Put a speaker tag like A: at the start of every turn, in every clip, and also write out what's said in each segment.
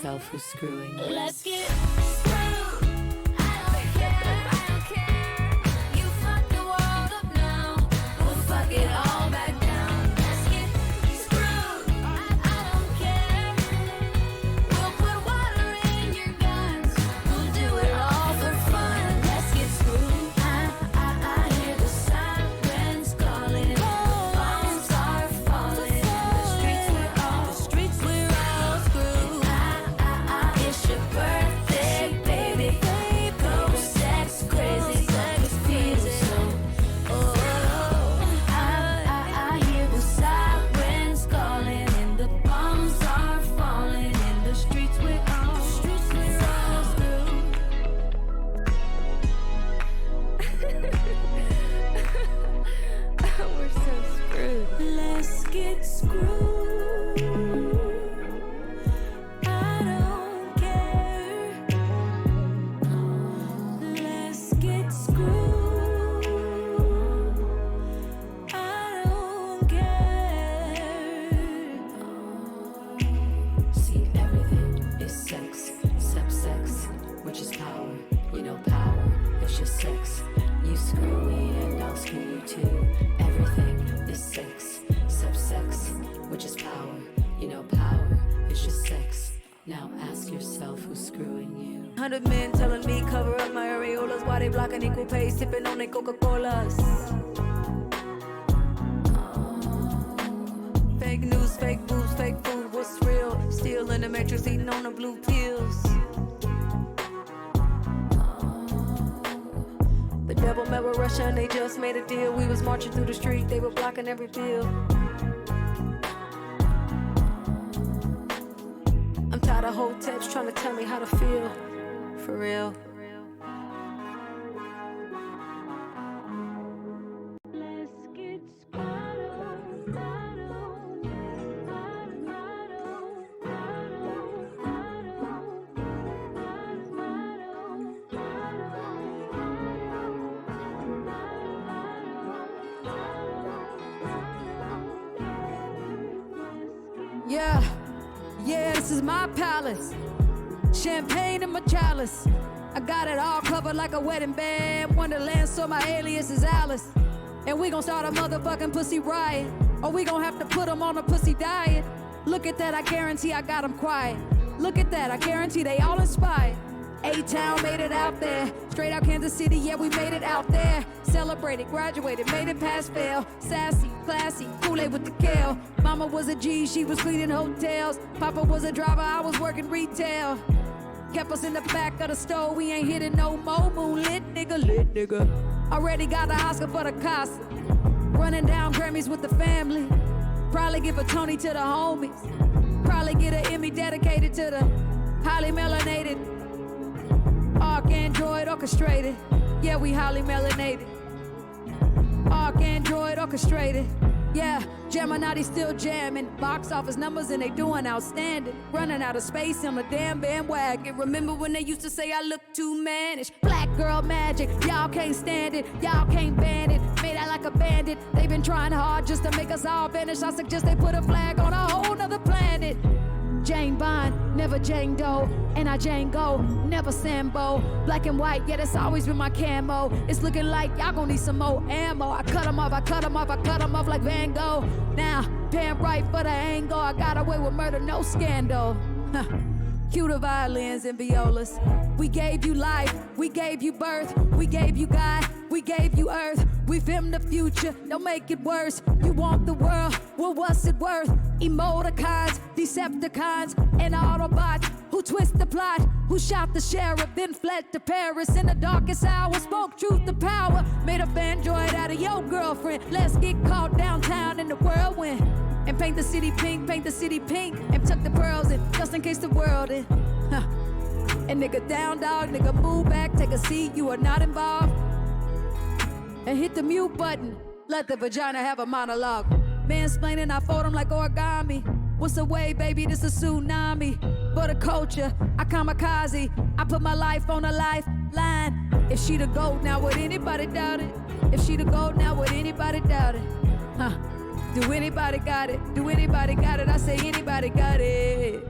A: yourself who's screwing you.
B: Let's get screwed. I don't care, I don't care. You fuck the world up now. We'll fuck it all back down. Let's get screwed. I don't care. We'll put water in your guns. We'll do it all for fun. Let's get screwed. I hear the sirens calling. Bombs are falling. The streets we're all screwed. It's your birthday, baby. Go sex crazy, sex feels so. Oh, I hear the sirens calling, and the bombs are falling. In the streets we're all screwed.
C: We're so screwed.
B: Let's get screwed. I don't care. Let's get screwed. I don't care.
A: See, everything is sex, sex, which is power. You know power, it's just sex. You screw me and I'll screw you too. Everything is sex, which is power. You know power, it's just sex. Now ask yourself who's screwing you.
C: 100 men telling me cover up my areolas while they blocking equal pay, sipping on their Coca-Colas. Fake news, fake boobs, fake food, what's real? Still in the matrix, eating on the blue pills. The devil met with Russia and they just made a deal. We was marching through the street, they were blocking every bill. I'm tired of hoteps trying to tell me how to feel. For real.
B: Let's get
C: Yeah, this is my palace. Champagne in my chalice. I got it all covered like a wedding band. Wonderland, so my alias is Alice. And we gon' start a motherfucking pussy riot. Or we gon' have to put them on a pussy diet. Look at that, I guarantee I got them quiet. Look at that, I guarantee they all inspired. A-Town made it out there. Straight out Kansas City, yeah, we made it out there. Celebrated, graduated, made it past fail. Sassy, classy, Kool-Aid with the kale. Mama was a G, she was cleaning hotels. Papa was a driver, I was working retail. Kept us in the back of the store, we ain't hitting no more. Moonlit nigga, lit nigga. Already got the Oscar for the Casa. Running down Grammys with the family. Probably give a Tony to the homies. Probably get an Emmy dedicated to the highly melanated. Arc Android orchestrated. Yeah, we highly melanated. Arc Android orchestrated. Yeah, Gemini still jamming. Box office numbers and they doing outstanding. Running out of space on the damn bandwagon. Remember when they used to say I look too mannish? Black girl magic, y'all can't stand it. Y'all can't ban it. Made out like a bandit. They've been trying hard just to make us all vanish. I suggest they put a flag on a whole nother planet. Jane Bond, never Jane Doe. And I Jane Go, never Sambo. Black and white, yeah, that's always been my camo. It's looking like y'all gon' need some more ammo. I cut 'em off, I cut 'em off, I cut 'em off like Van Gogh. Now, pan right for the angle. I got away with murder, no scandal. Cue the violins and violas. We gave you life, we gave you birth, we gave you God, we gave you earth. We filmed the future, don't make it worse. You want the world, well what's it worth? Emoticons, Decepticons, and Autobots who twist the plot, who shot the sheriff, then fled to Paris in the darkest hour, spoke truth to power, made a fanjoid out of your girlfriend. Let's get caught downtown in the whirlwind and paint the city pink, and tuck the pearls in, just in case the world in. And nigga down dog, nigga move back, take a seat, you are not involved. And hit the mute button, let the vagina have a monologue. Mansplaining, I fold them like origami. What's the way, baby, this a tsunami. For the culture, I kamikaze, I put my life on a lifeline. If she the GOAT, now would anybody doubt it? If she the GOAT, now would anybody doubt it? Do anybody got it? Do anybody got it? I say anybody got it.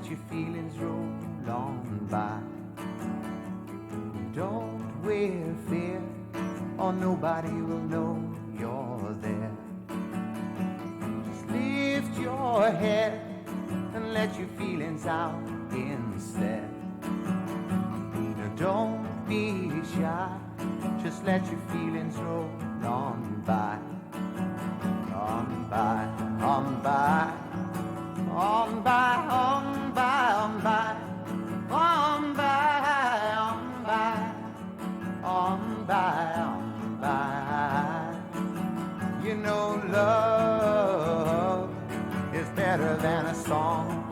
D: let your feelings roll on by. Don't wear fear, or nobody will know you're there. Just lift your head and let your feelings out instead. Now don't be shy, just let your feelings roll on by. On by, on by, on by, on by, on by, on by, on by, on by, on by. You know love is better than a song.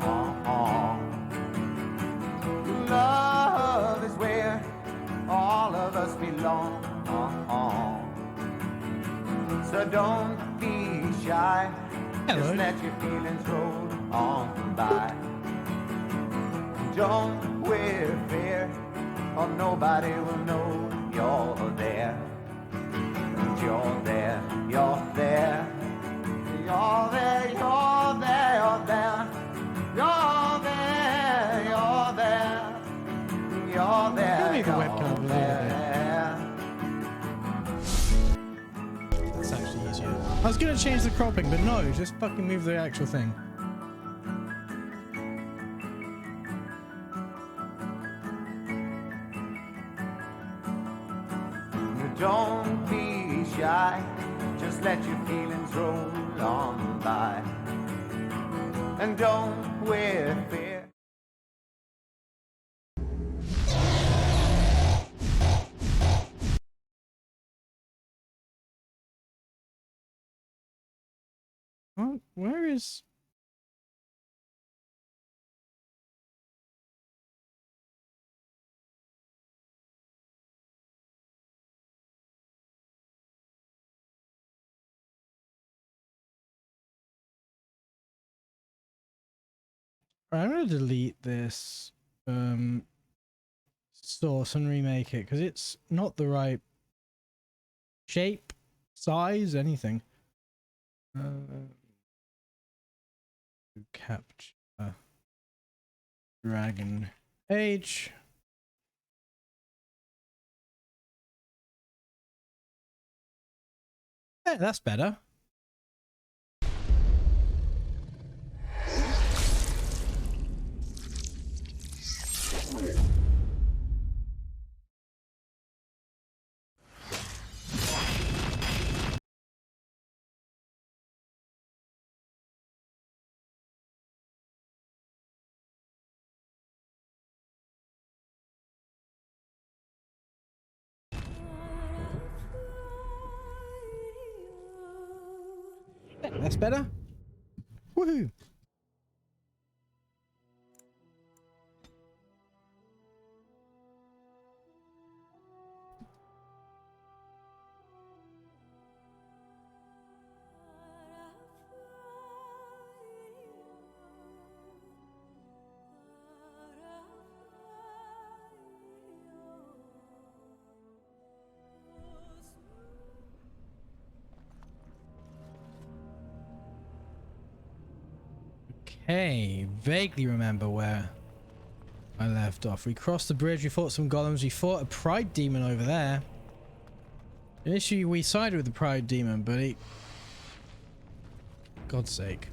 D: Love is where all of us belong. So don't be shy, just let your feelings roll on by. Don't wear fear, or nobody will know you're there. You're there, you're there, you're there, you're there, you're there, you're there, you're there, you're there,
E: Make the webcam a little bit. That's actually easier. I was gonna change the cropping, but no, just fucking move the actual thing.
D: Don't be shy, just let your feelings roll on by. And don't wear fear.
E: Oh, where is... I'm gonna delete this source and remake it because it's not the right shape, size, anything. Capture Dragon Age. Yeah, that's better. Yeah, that's better. Woohoo! Okay, vaguely remember where I left off. We crossed the bridge, we fought some golems, we fought a pride demon over there. Initially we sided with the pride demon, but he... God's sake.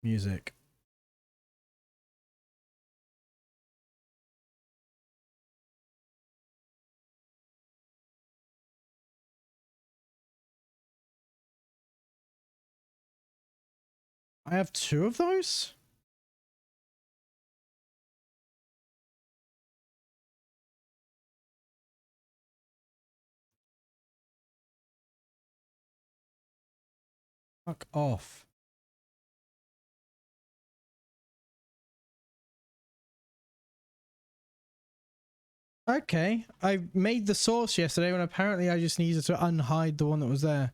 E: Music. I have 2 of those? Fuck off. Okay, I made the source yesterday when apparently I just needed to unhide the one that was there.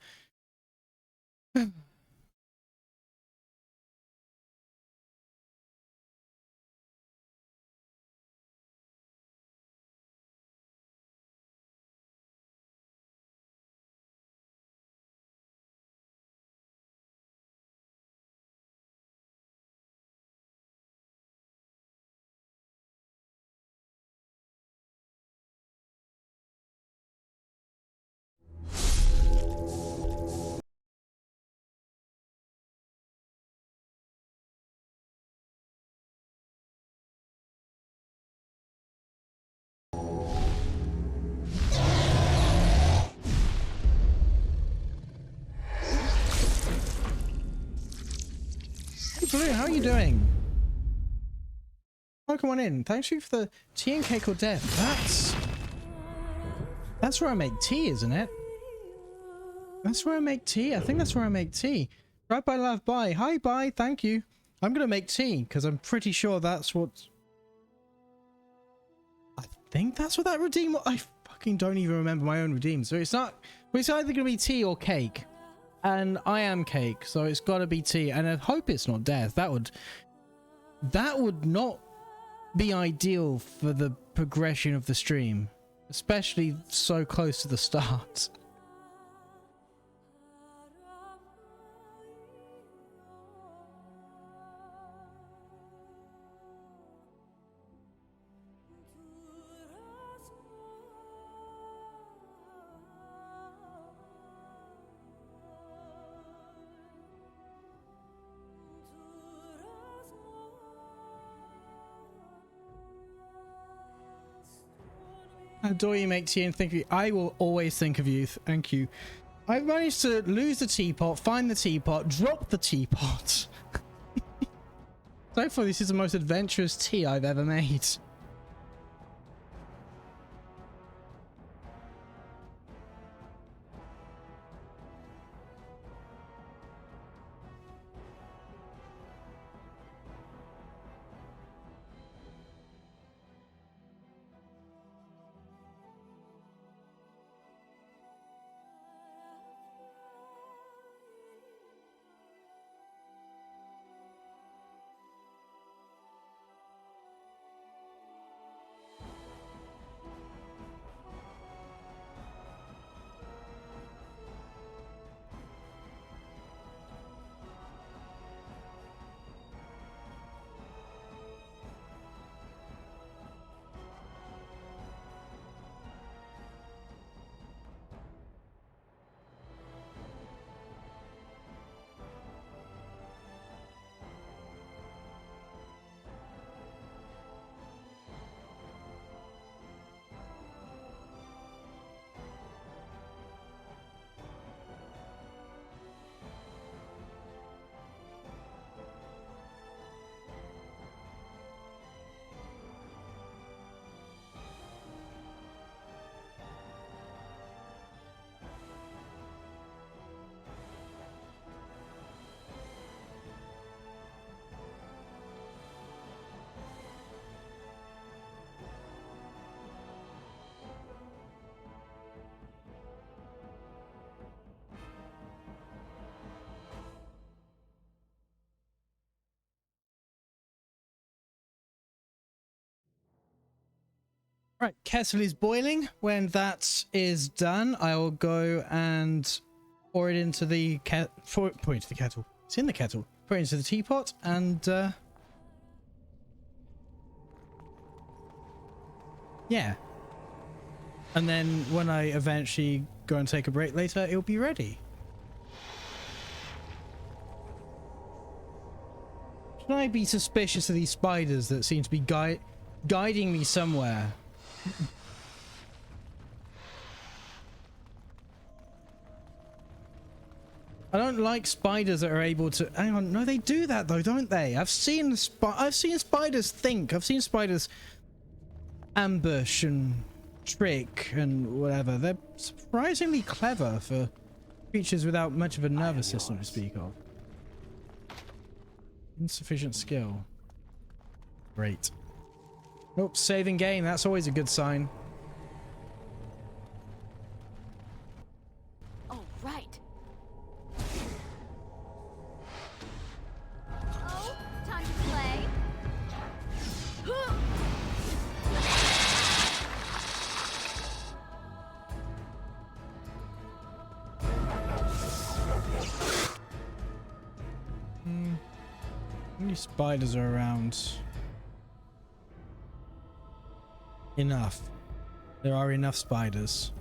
E: Blue, how are you doing? Welcome on in. Thanks you for the tea and cake or death. That's where I make tea, isn't it? That's where I make tea. I think that's where I make tea. Right by love, bye. Hi, bye. Thank you. I'm gonna make tea because I'm pretty sure that's what. I think that's what that redeem. I fucking don't even remember my own redeem. So it's not. Well, it's either gonna be tea or cake, and I am cake, so it's gotta be tea. And I hope it's not death. That would not be ideal for the progression of the stream, especially so close to the start. I adore you, make tea, and think of you. I will always think of you. Thank you. I've managed to lose the teapot, find the teapot, drop the teapot. So far, this is the most adventurous tea I've ever made. Right, kettle is boiling. When that is done, I will go and pour it into the pour it into the kettle. It's in the kettle. Put it into the teapot and yeah. And then when I eventually go and take a break later, it'll be ready. Should I be suspicious of these spiders that seem to be guiding me somewhere? I don't like spiders that are able to. Hang on, no, they do that though, don't they? I've seen spiders think. I've seen spiders ambush and trick and whatever. They're surprisingly clever for creatures without much of a nervous system to speak of. Insufficient skill. Great. Nope, saving game. That's always a good sign.
B: Oh, right. Oh, time to play.
E: How many spiders are around? Enough. There are enough spiders.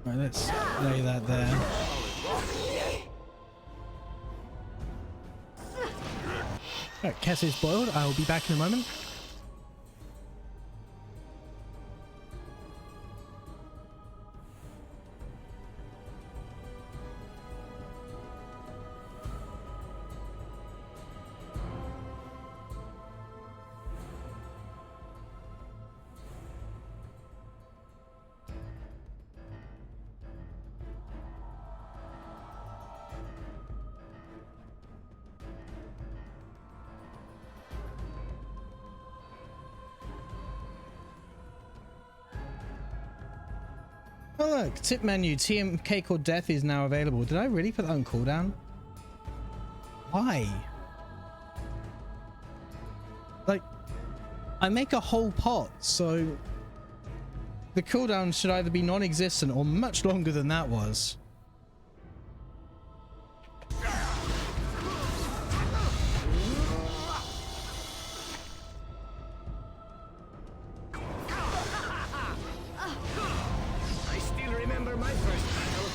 E: Right, let's lay that there. Right, kettle is boiled. I will be back in a moment. Oh look, tip menu, TMK called Death is now available. Did I really put that on cooldown? Why? Like, I make a whole pot, so the cooldown should either be non-existent or much longer than that was.
F: I still remember my first battle.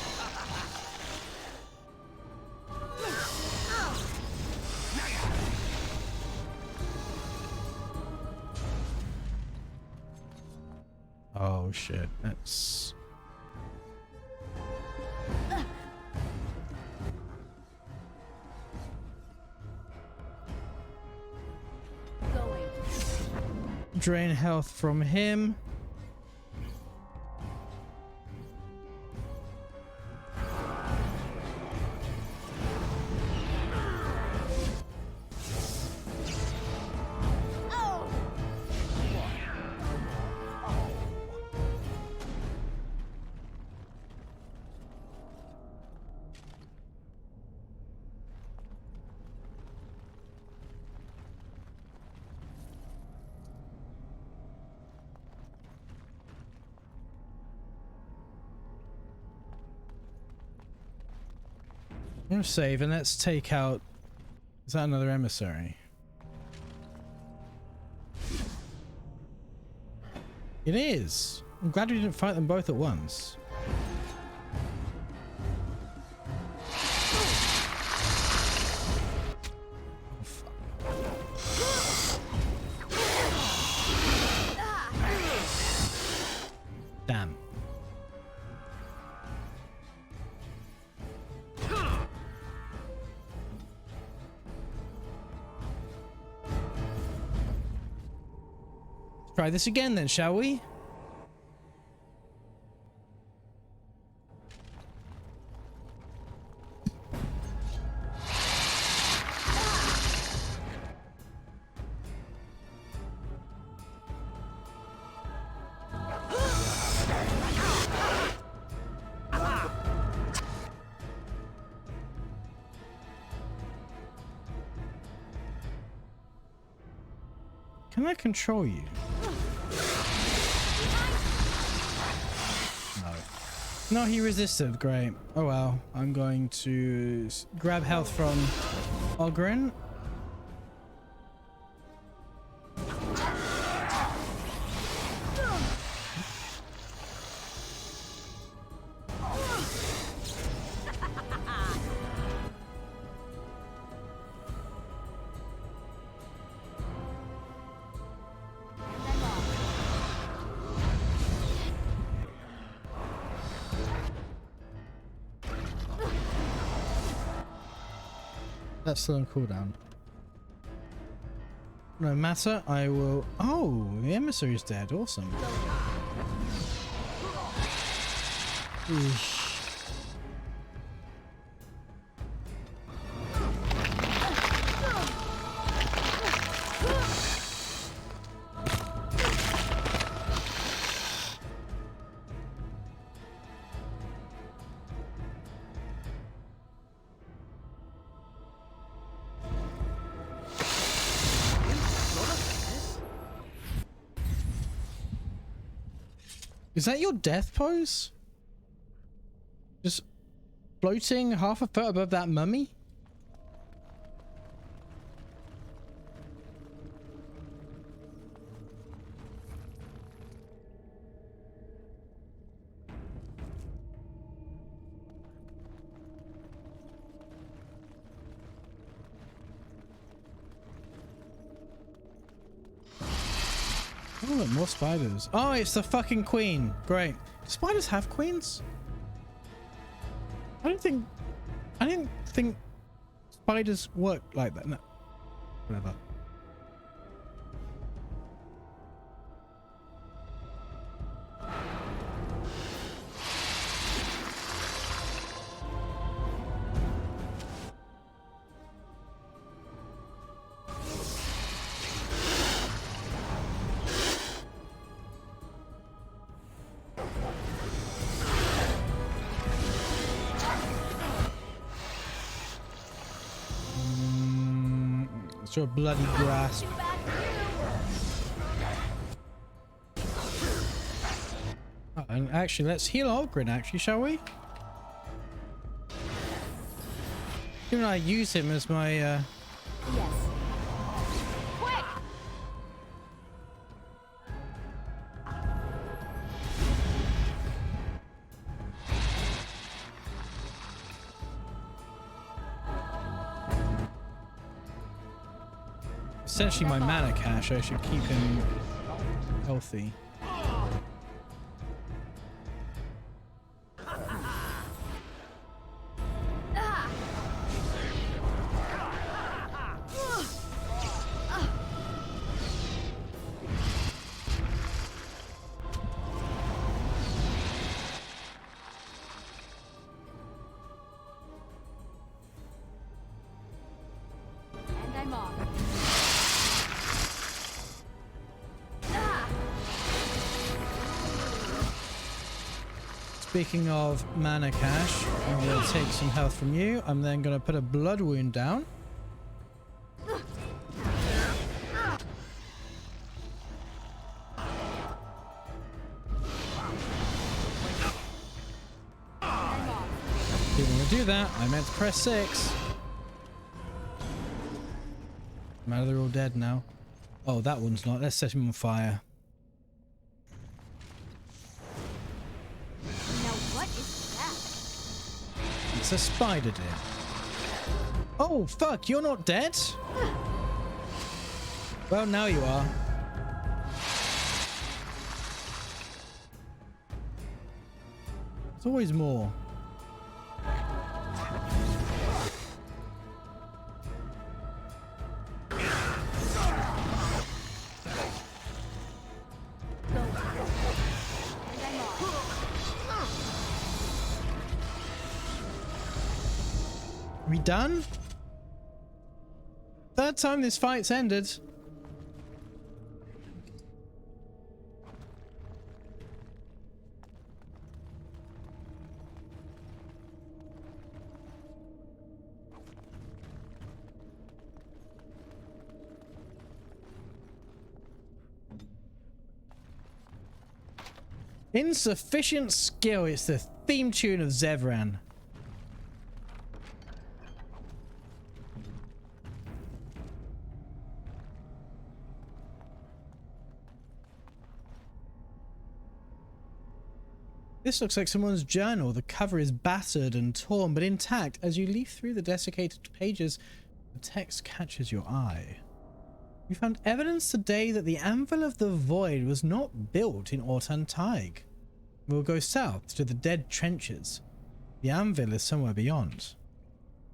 E: Oh shit, that's...
B: Going.
E: Drain health from him. I'm gonna save and let's take out... Is that another emissary? It is! I'm glad we didn't fight them both at once. Oh, fuck. Damn. Try this again then, shall we? Can I control you? No, he resisted. Great. Oh well. I'm going to grab health from Ogren. That's still on cooldown. No matter, I will... Oh, the emissary is dead. Awesome. Eesh. Is that your death pose? Just floating half a foot above that mummy? Oh, look, more spiders. Oh, it's the fucking queen. Great. Do spiders have queens? I didn't think spiders work like that. No. Whatever. Sure, bloody grasp. Oh, and actually, let's heal Ogren, actually, shall we? Even I use him as my,
B: Yes. Quick!
E: essentially my mana cache. I should keep him healthy.
B: And I'm off.
E: Speaking of mana cache, I'm going to take some health from you. I'm then going to put a blood wound down. Didn't want to do that. I meant to press 6. Matter, they're all dead now. Oh, that one's not. Let's set him on fire.
B: Now what is that?
E: It's a spider, dear. Oh, fuck, you're not dead? Well, now you are. There's always more. Are we done? Third time this fight's ended. Insufficient skill. It's the theme tune of Zevran. This looks like someone's journal. The cover is battered and torn, but intact. As you leaf through the desiccated pages, the text catches your eye. You found evidence today that the Anvil of the Void was not built in Ortantaig. We'll go south to the Dead Trenches. The Anvil is somewhere beyond.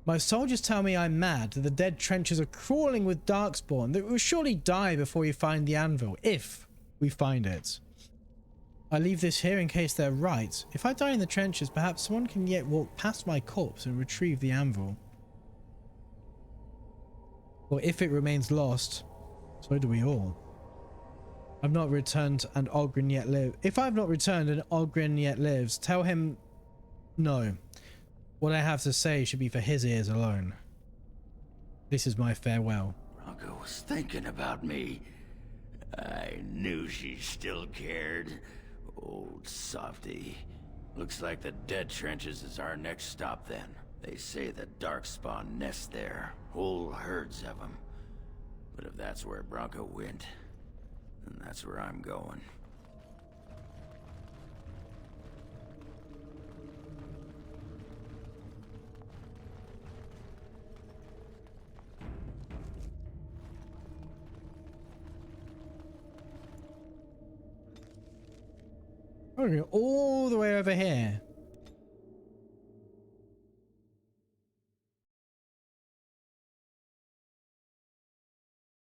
E: My soldiers tell me I'm mad, that the Dead Trenches are crawling with Darkspawn, that we will surely die before we find the Anvil, if we find it. I leave this here in case they're right. If I die in the trenches, perhaps someone can yet walk past my corpse and retrieve the anvil. Or if it remains lost, so do we all. I've not returned and Ogren yet live. If I've not returned and Ogren yet lives, tell him no. What I have to say should be for his ears alone. This is my farewell.
G: Branka was thinking about me. I knew she still cared. Old softy. Looks like the Dead Trenches is our next stop then. They say the Darkspawn nest there. Whole herds of them. But if that's where Branka went, then that's where I'm going.
E: We're going all the way over here.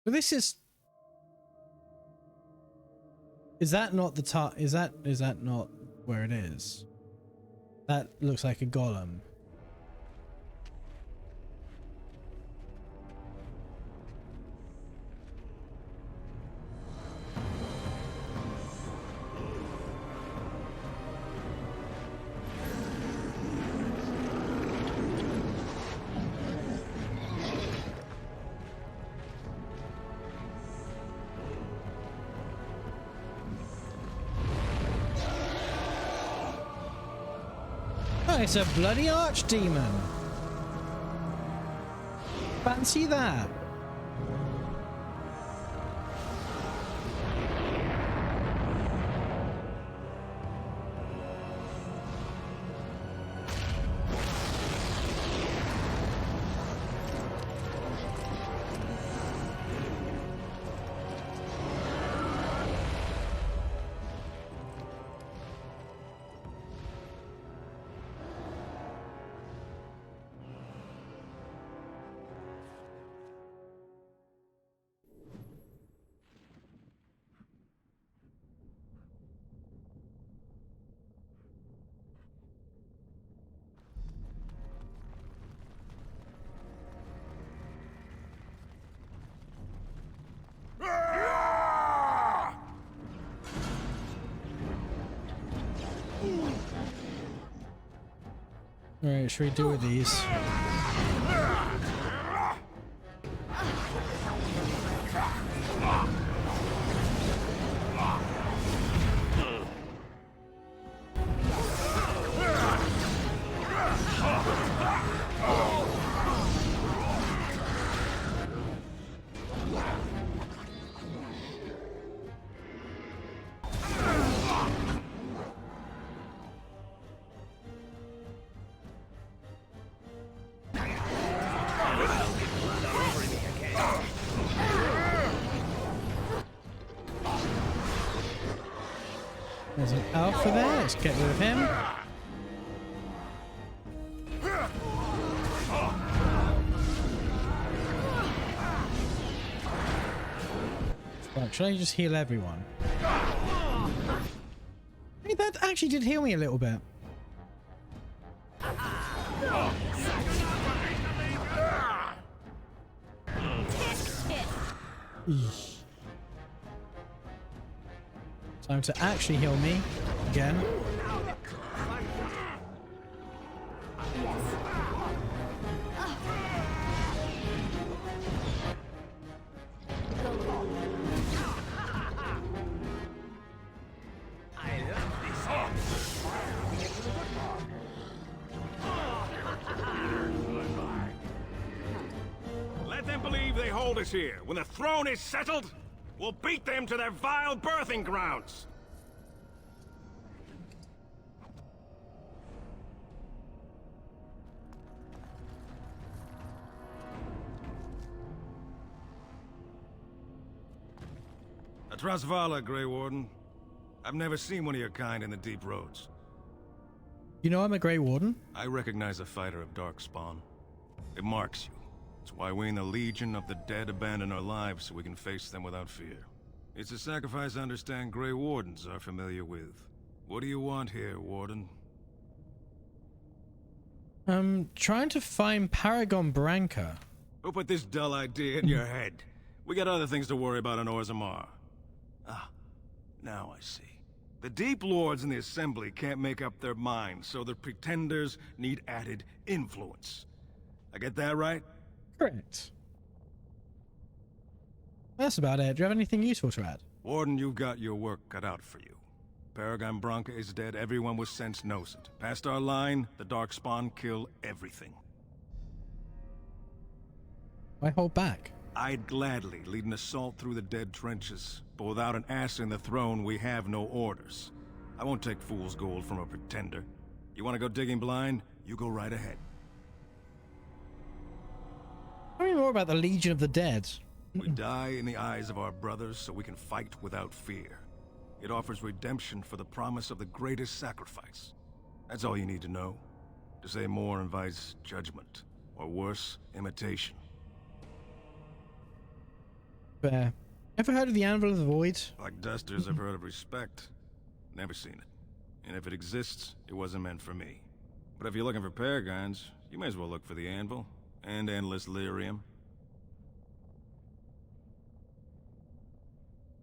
E: So this is that not the is that not where it is? That looks like a golem. Oh, it's a bloody archdemon. Fancy that. Alright, should we do with these? There's an alpha there. Let's get rid of him. Right, should I just heal everyone? Hey, that actually did heal me a little bit. Eesh. Time to actually heal me again.
F: Let them believe they hold us here. When the throne is settled, we'll beat them to their vile birthing grounds. A Trasvala, Grey Warden. I've never seen one of your kind in the deep roads.
E: You know I'm a Grey Warden?
F: I recognize a fighter of Darkspawn. It marks you. It's why we in the Legion of the Dead abandon our lives so we can face them without fear. It's a sacrifice I understand Grey Wardens are familiar with. What do you want here, Warden?
E: I'm trying to find Paragon Branka.
F: Who put this dull idea in your head? We got other things to worry about on Orzammar. Ah, now I see. The Deep Lords in the Assembly can't make up their minds, so the Pretenders need added influence. I get that right?
E: Correct. That's about it. Do you have anything useful to add?
F: Warden, you've got your work cut out for you. Paragon Branka is dead, everyone with sense knows it. Past our line, the Darkspawn kill everything.
E: Why hold back?
F: I'd gladly lead an assault through the dead trenches, but without an ass in the throne, we have no orders. I won't take fool's gold from a pretender. You want to go digging blind? You go right ahead.
E: Tell me more about the Legion of the Dead.
F: We die in the eyes of our brothers so we can fight without fear. It offers redemption for the promise of the greatest sacrifice. That's all you need to know. To say more invites judgment, or worse, imitation.
E: Fair. Ever heard of the Anvil of the Void?
F: Like dusters, I've heard of respect. Never seen it. And if it exists, it wasn't meant for me. But if you're looking for paragons, you may as well look for the Anvil. And endless lyrium.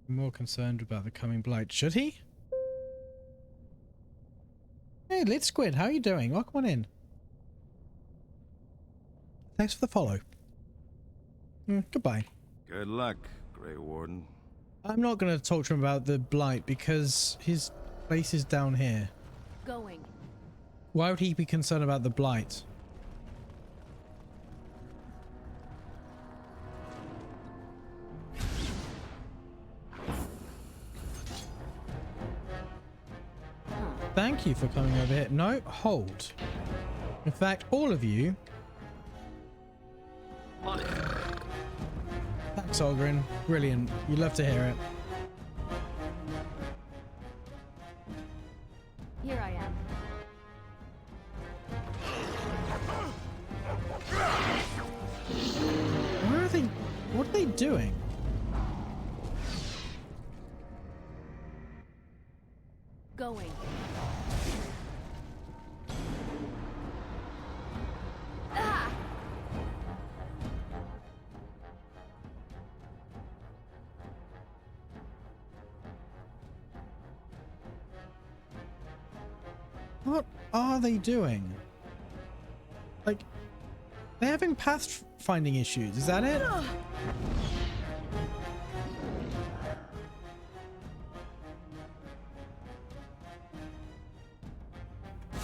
E: I'm more concerned about the coming blight. Should he? Hey, Lid Squid, how are you doing? Welcome on in. Thanks for the follow. Goodbye.
F: Good luck, Grey Warden.
E: I'm not going to talk to him about the blight because his place is down here.
H: Going.
E: Why would he be concerned about the blight? Thank you for coming over here. No, hold. In fact, all of you. Thanks, Olgrin. Brilliant. You love to hear it.
C: Here I am.
E: Where are they? What are they doing?
C: Going.
E: What are they doing? Like, they're having pathfinding issues. Is that it?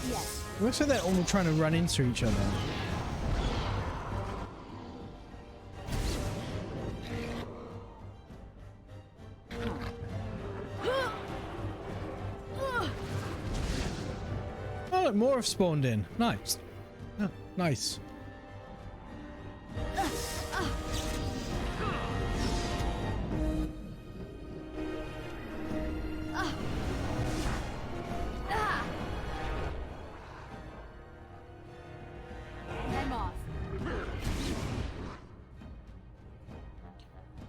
C: Yes.
E: Looks like they're all trying to run into each other. Oh, look, more have spawned in. Nice. Oh, nice.
C: I'm off.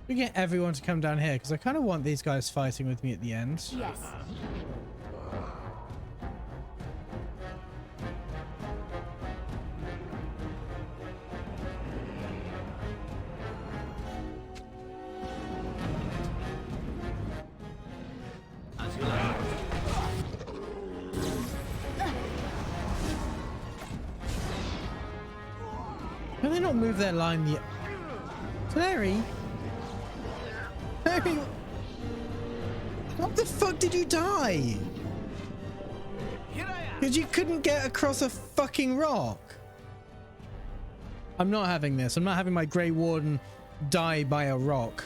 E: We get everyone to come down here because I kind of want these guys fighting with me at the end.
C: Yes.
E: Can they not move their line yet? Larry? Larry? What the fuck did you die? Because you couldn't get across a fucking rock. I'm not having this. I'm not having my Grey Warden die by a rock.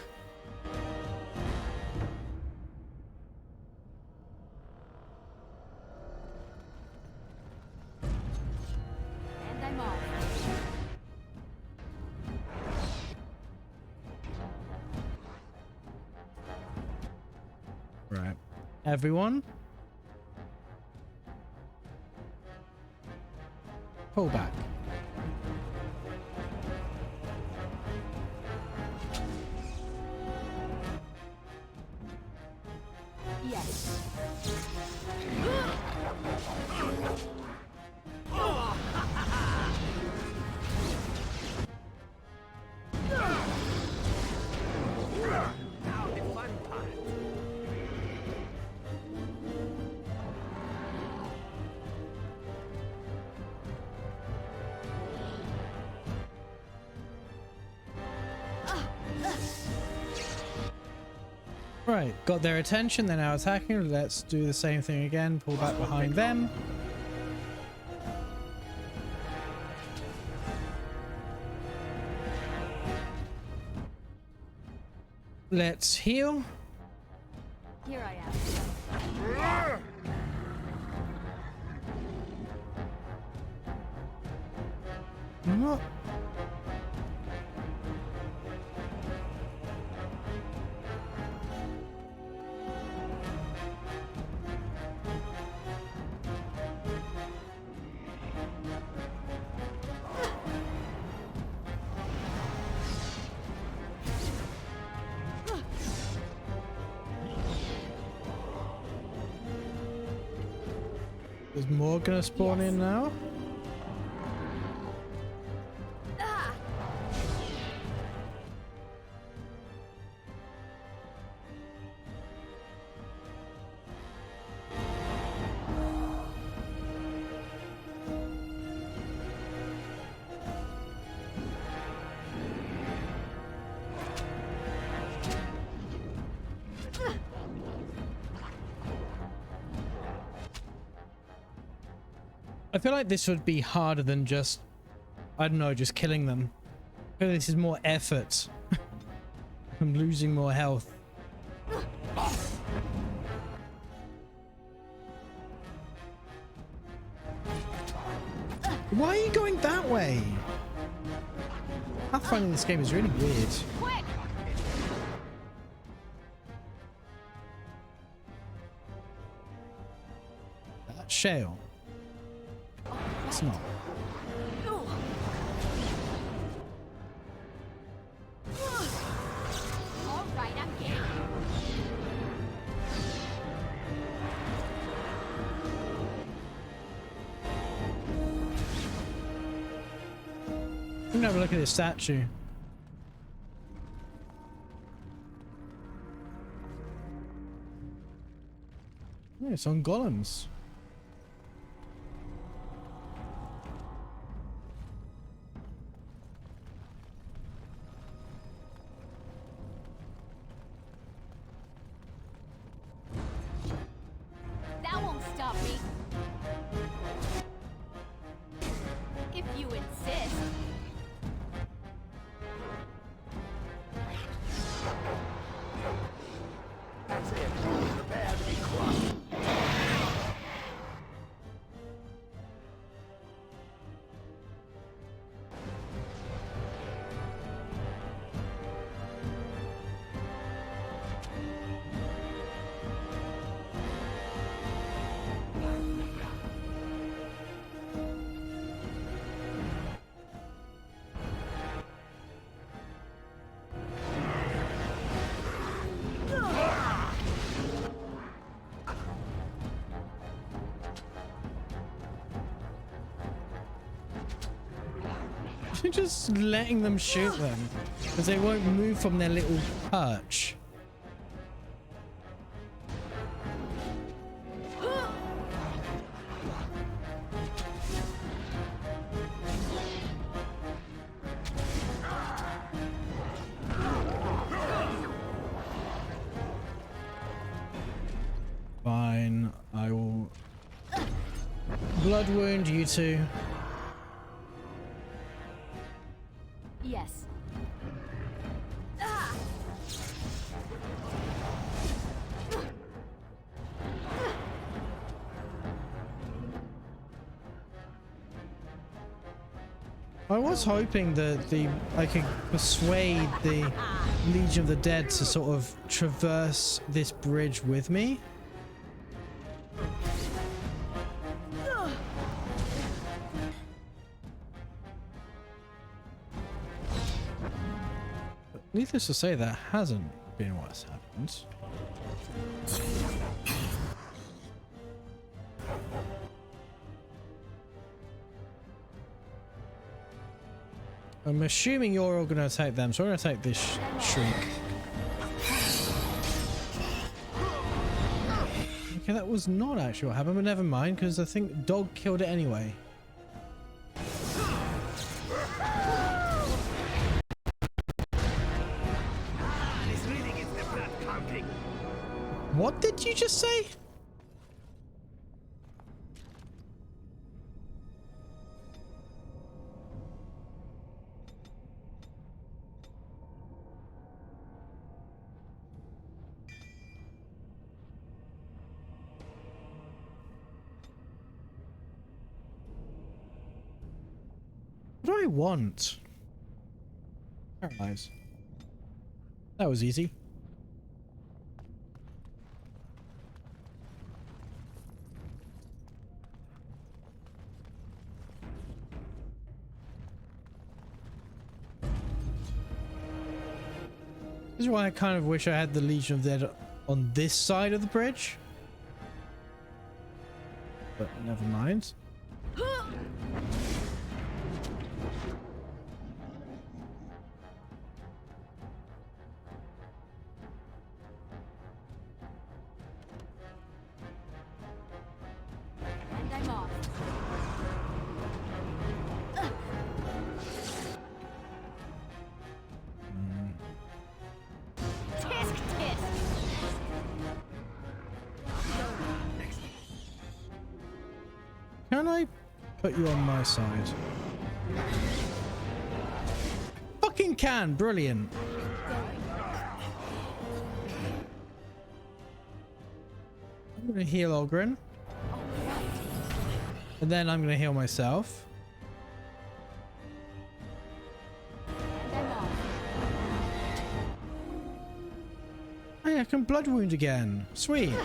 C: And I'm off.
E: Right. Everyone? Pull back.
C: Yes.
E: Right, got their attention, they're now attacking. Let's do the same thing again. Pull back behind them. Let's heal.
C: Here I am.
E: What? Is more gonna spawn in now? I feel like this would be harder than just, I don't know, just killing them. I feel like this is more effort. I'm losing more health. Why are you going that way? Pathfinding in this game is really weird.
B: Quick!
E: That's shale. It's not.
B: All right, I'm game.
E: I'm gonna have a look at this statue. Yeah, it's on golems.
B: That won't stop me. If you insist.
E: You're just letting them shoot them because they won't move from their little perch. Fine, I will blood wound you two.
B: Yes.
E: I was hoping that I could persuade the Legion of the Dead to sort of traverse this bridge with me. But needless to say, that hasn't been what's happened. I'm assuming you're all going to attack them, so I'm going to take this shriek. Okay, that was not actually what happened, but never mind, because I think dog killed it anyway. What did you just say? What do I want? Paralyze. That was easy. This is why I kind of wish I had the Legion of the Dead on this side of the bridge. But never mind.
B: And I'm off. Tisk tisk.
E: Can I put you on my side. Fucking can! Brilliant. I'm gonna heal Ogren. And then I'm gonna heal myself. Hey, I can blood wound again. Sweet.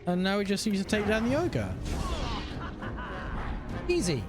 E: And now we just need to take down the ogre. Easy.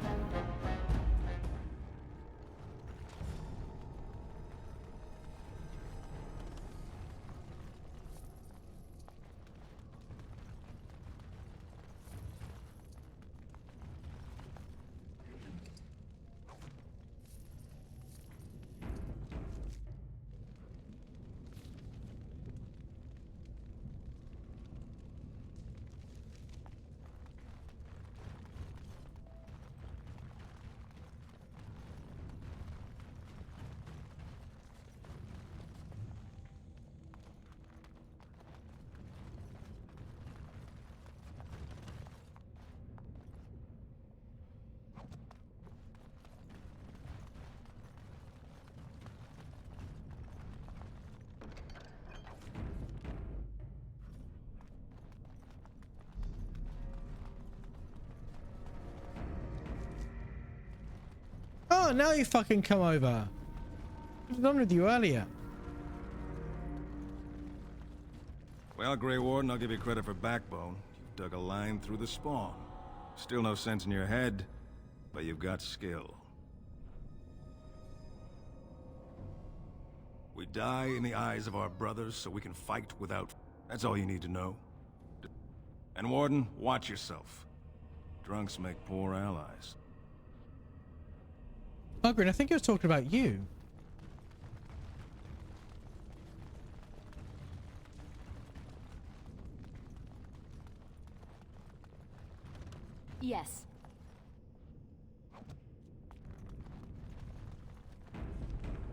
E: Oh, now you fucking come over. I was done with you earlier.
F: Well, Grey Warden, I'll give you credit for backbone. You dug a line through the spawn. Still no sense in your head, but you've got skill. We die in the eyes of our brothers so we can fight without... That's all you need to know. And Warden, watch yourself. Drunks make poor allies.
E: Ogren, I think he was talking about you.
B: Yes.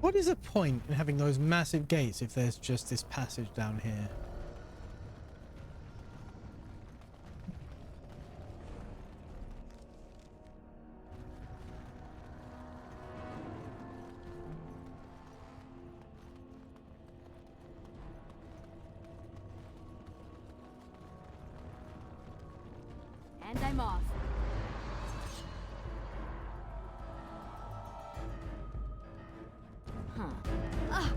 E: What is the point in having those massive gates if there's just this passage down here?
B: And I'm off. Huh. Ah.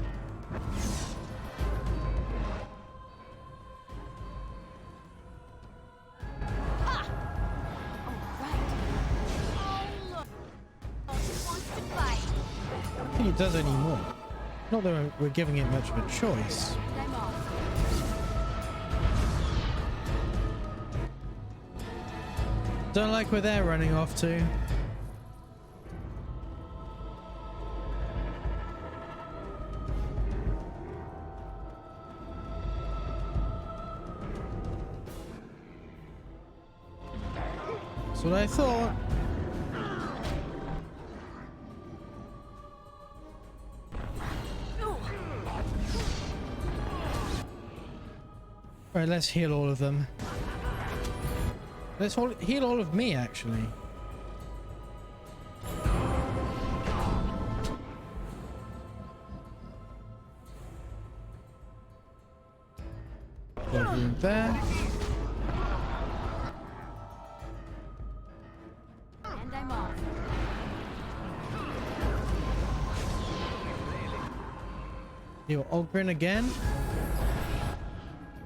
B: Ah. All right. Oh, look. Oh, he wants to fight.
E: I don't think it does anymore. Not that we're giving it much of a choice.
B: And I'm off.
E: Don't like where they're running off to. That's what I thought. Alright, let's heal all of them. Let's heal all of me, actually. Blood wound there.
B: And I'm off.
E: Heal Ogren again.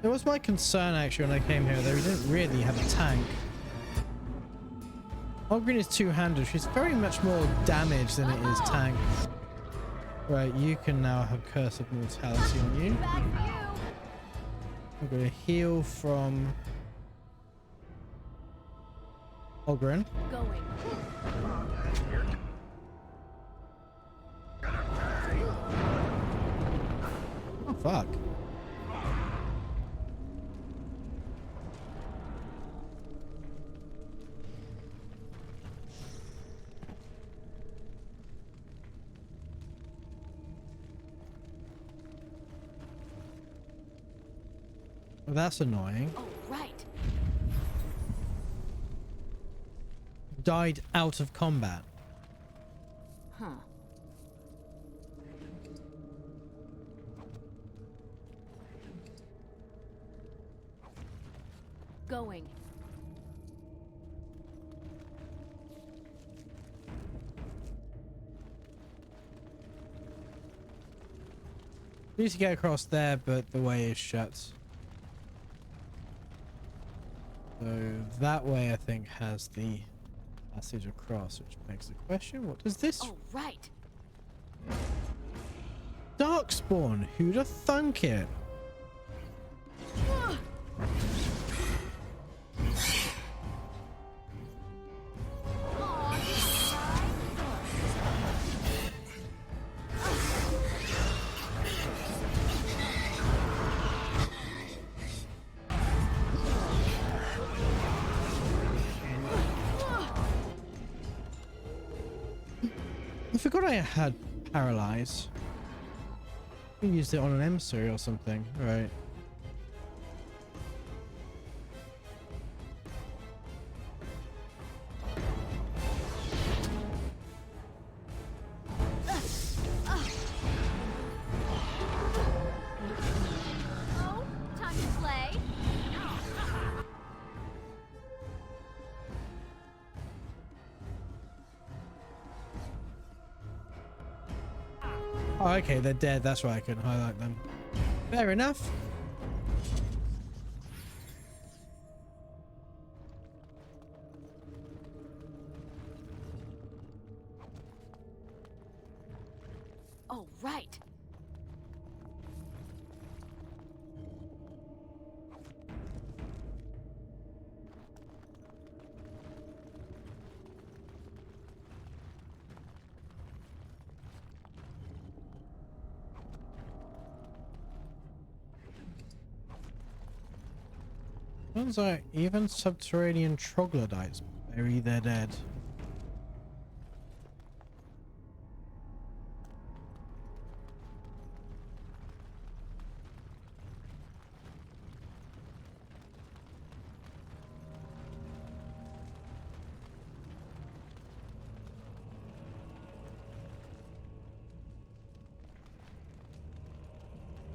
E: It was my concern actually when I came here that we didn't really have a tank. Ogren is two-handed. She's very much more damage than it is tank. Right, you can now have Curse of Mortality on you.
B: Back for you.
E: I'm going to heal from Ogren.
B: Going.
E: Oh, fuck. That's annoying.
A: Oh, right.
E: Died out of combat.
A: Huh. Going.
E: Need to get across there, but the way is shut. So that way I think has the passage across, which begs the question, what does this
A: Oh, right.
E: Darkspawn? Who'd have thunk it? I forgot I had paralyze. I used it on an emissary or something, right?
B: Oh, time to play.
E: Oh, okay, they're dead. That's why I couldn't highlight them. Fair enough.
A: Oh, right.
E: Sounds like even subterranean troglodytes bury their dead.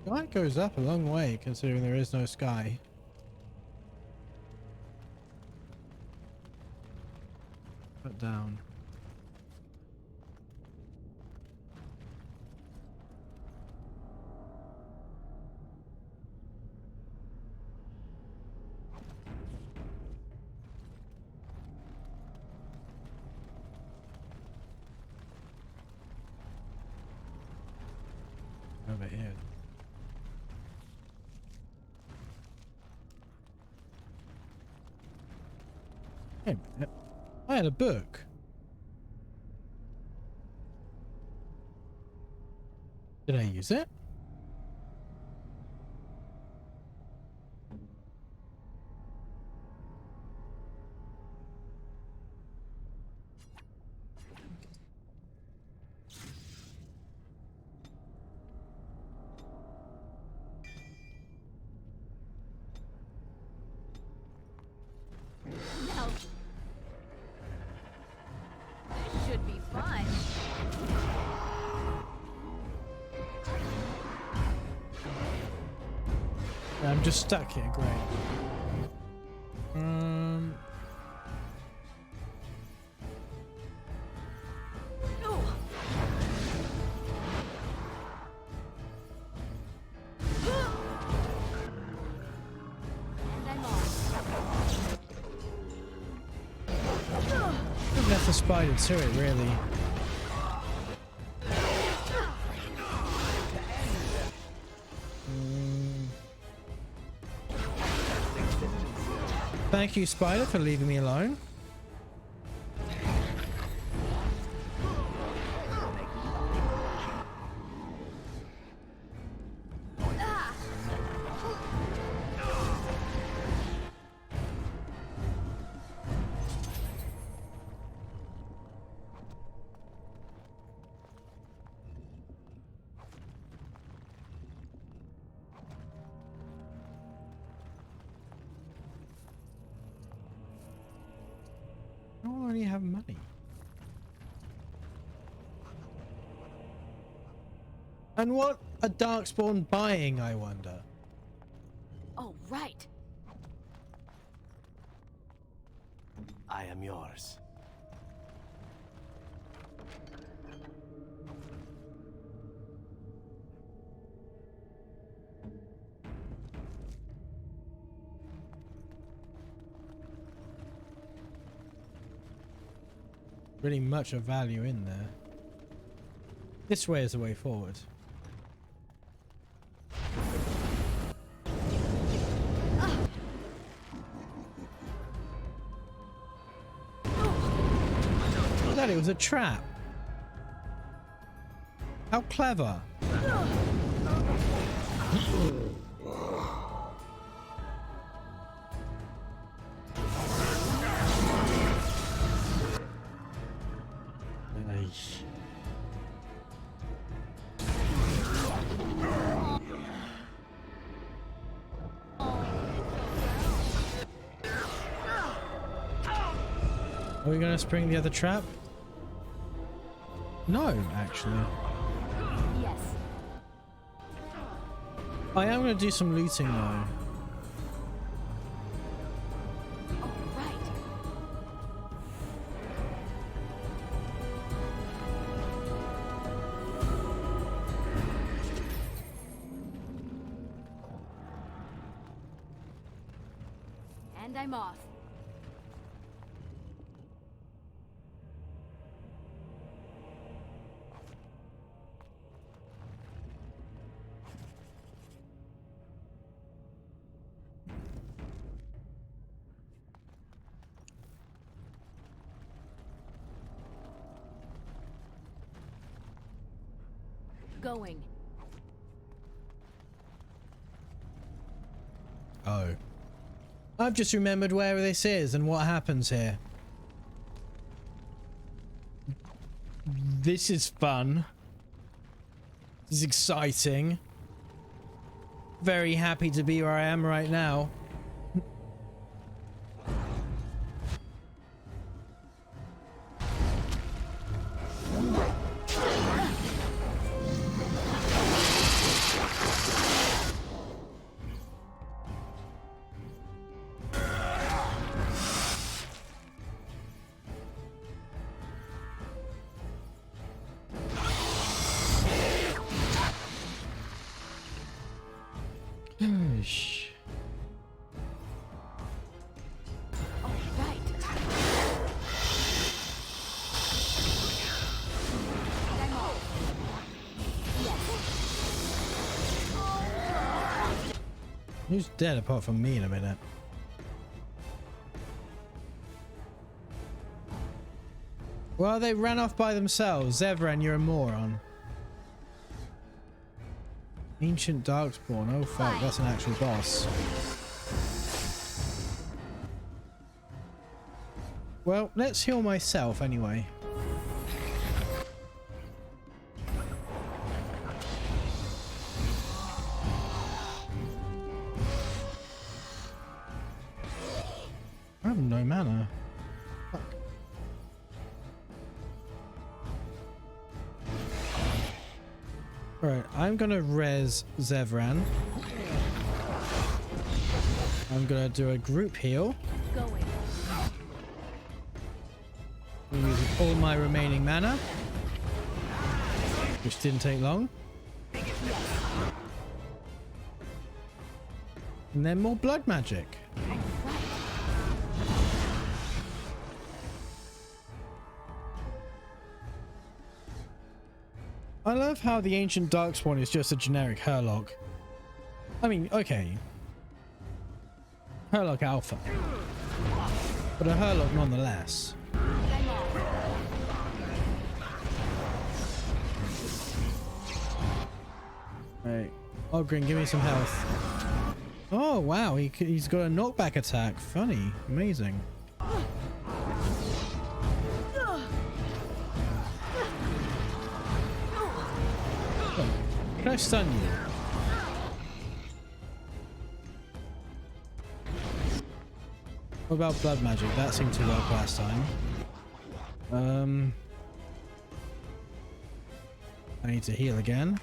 E: Light goes up a long way considering there is no sky. Put down. Over here. Wait a minute. I had a book. Did I use it?
B: Now, this should be fun.
E: I'm just stuck here, great.
B: And I'm off.
E: I've left the spider to it, really. Thank you, spider, for leaving me alone. finally have money. And what a Darkspawn buying, I wonder.
B: Oh, right.
H: I am yours.
E: Really much of value in there. This way is the way forward. That it was a trap. How clever. Nice. Are we gonna spring the other trap? No, actually.
B: Yes.
E: I am gonna do some looting though.
B: Oh, right. And I'm off. Going.
E: Oh. I've just remembered where this is and what happens here. This is fun. This is exciting. Very happy to be where I am right now. Shh.
B: Oh, right. And I'm off. Yes.
E: Who's dead apart from me in a minute? Well, they ran off by themselves. Zevran, you're a moron. Ancient Darkspawn. Oh fuck, that's an actual boss. Well, let's heal myself anyway. I have no mana. Fuck. Alright, I'm gonna res Zevran. I'm gonna do a group heal.
B: Going.
E: Use all my remaining mana. Which didn't take long. And then more blood magic. I love how the Ancient Darkspawn is just a generic Herlock. I mean, okay. Herlock Alpha. But a Herlock nonetheless. Right. Ogren, give me some health. Oh, wow. He's got a knockback attack. Funny. Amazing. Can I stun you? What about blood magic? That seemed to work last time. I need to heal again.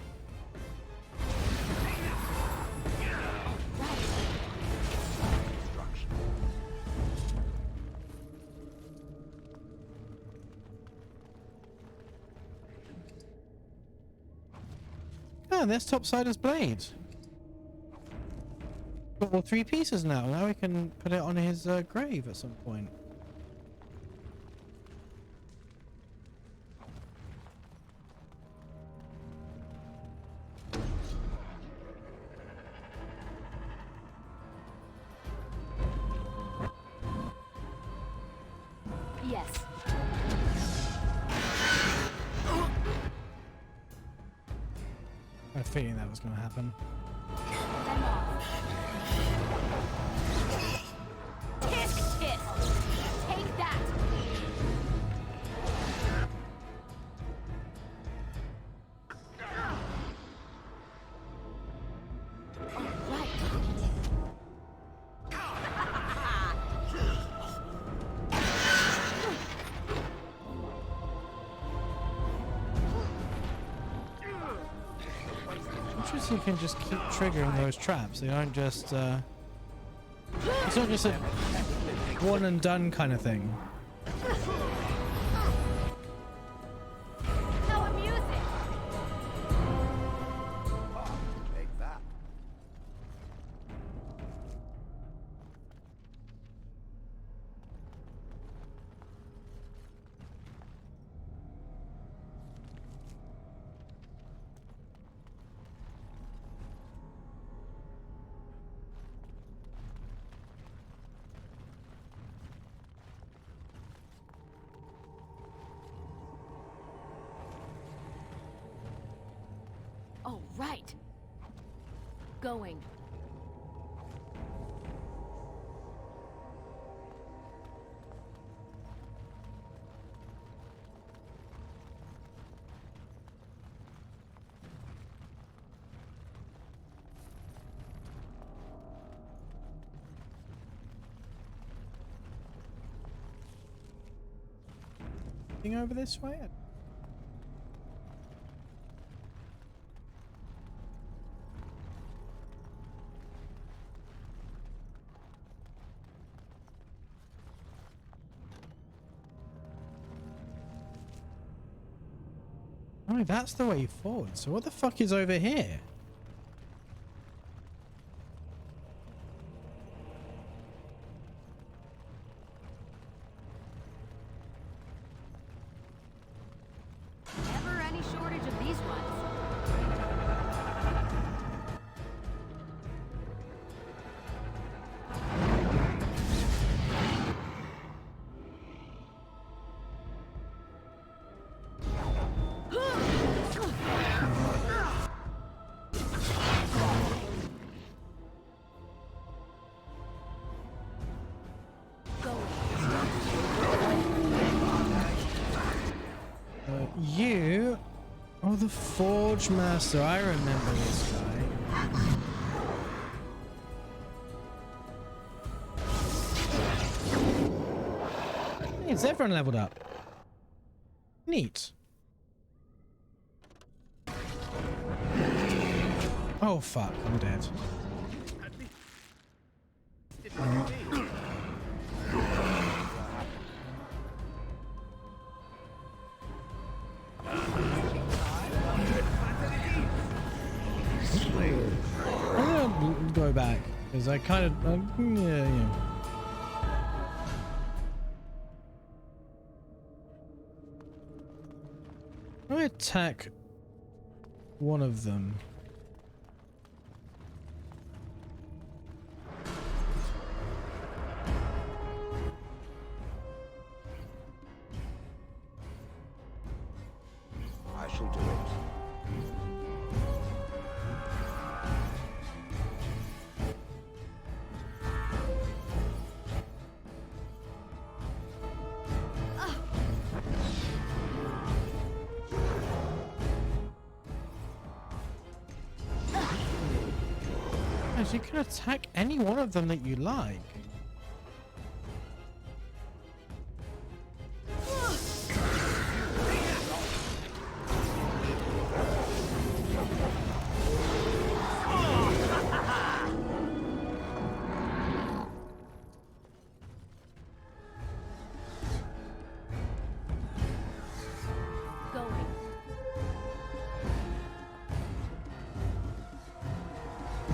E: Oh, there's Topsider's blade. Got all 3 pieces now. Now we can put it on his grave at some point.
B: Yes.
E: I had a feeling that was going to happen.
B: I'm off. Tisk tisk. Take that. All right.
E: Interesting, you can just keep triggering those traps. They don't just, it's not just a one and done kind of thing.
B: How amusing.
D: Take that.
B: All right. Going.
E: Thing over this way? Oh, that's the way forward. So what the fuck is over here?
B: Never any shortage of these ones.
E: You? Oh, the Forge Master. I remember this guy. Hey, it's everyone leveled up. Neat. Oh fuck, I'm dead. I'm gonna go back because I kind of yeah. I attack one of them.
D: I shall do it.
E: Yes, you can attack any one of them that you like.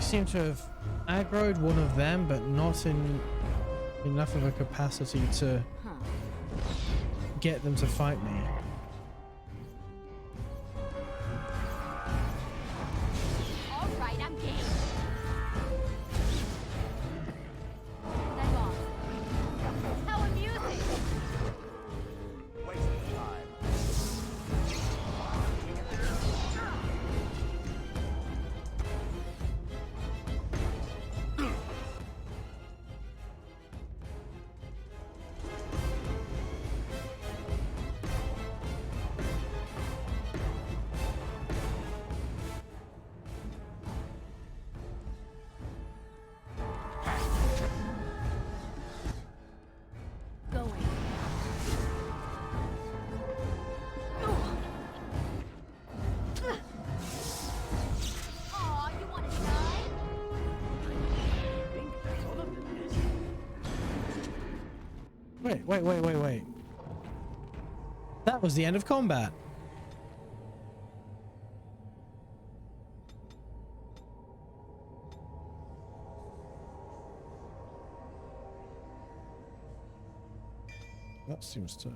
E: We seem to have aggroed one of them, but not in enough of a capacity to get them to fight me.
B: All right, I'm game. Leg off. How amusing! Going. Aw, you wanna die?
E: Wait. That was the end of combat. That seems to...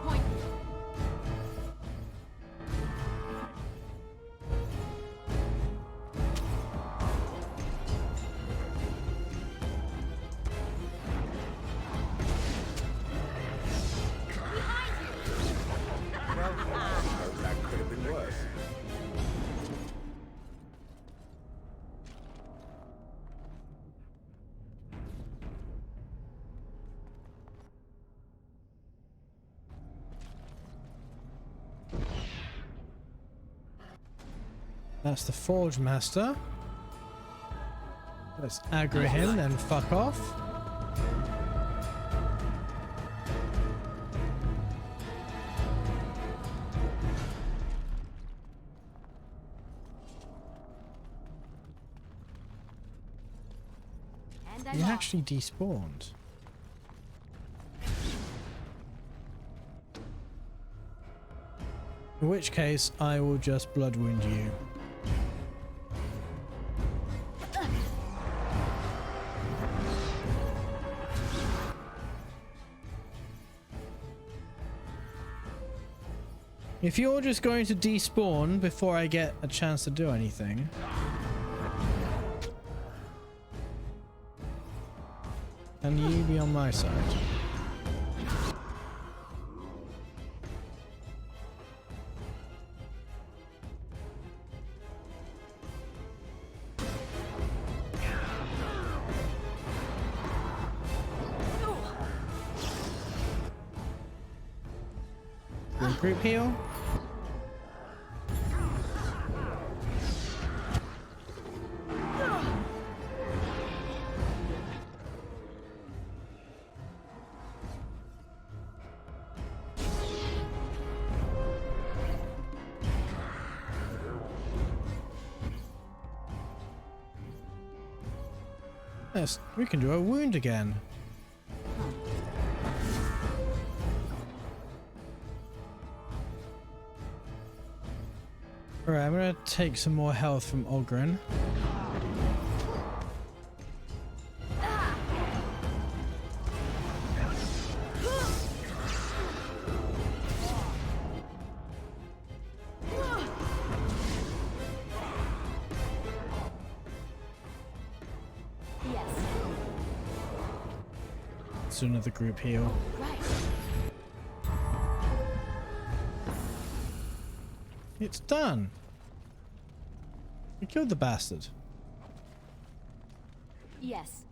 B: Point.
I: That could have been worse.
E: That's the Forge Master. Let's aggro him, then fuck off.
B: And
E: He
B: I'm off.
E: actually despawned. In which case, I will just blood wound you. If you're just going to despawn before I get a chance to do anything... Can you be on my side? Group heal? Yes, we can do a wound again. Alright, I'm gonna take some more health from Ogren.
B: Yes.
E: Let's do another group heal.
B: Right.
E: It's done. We killed the bastard.
B: Yes.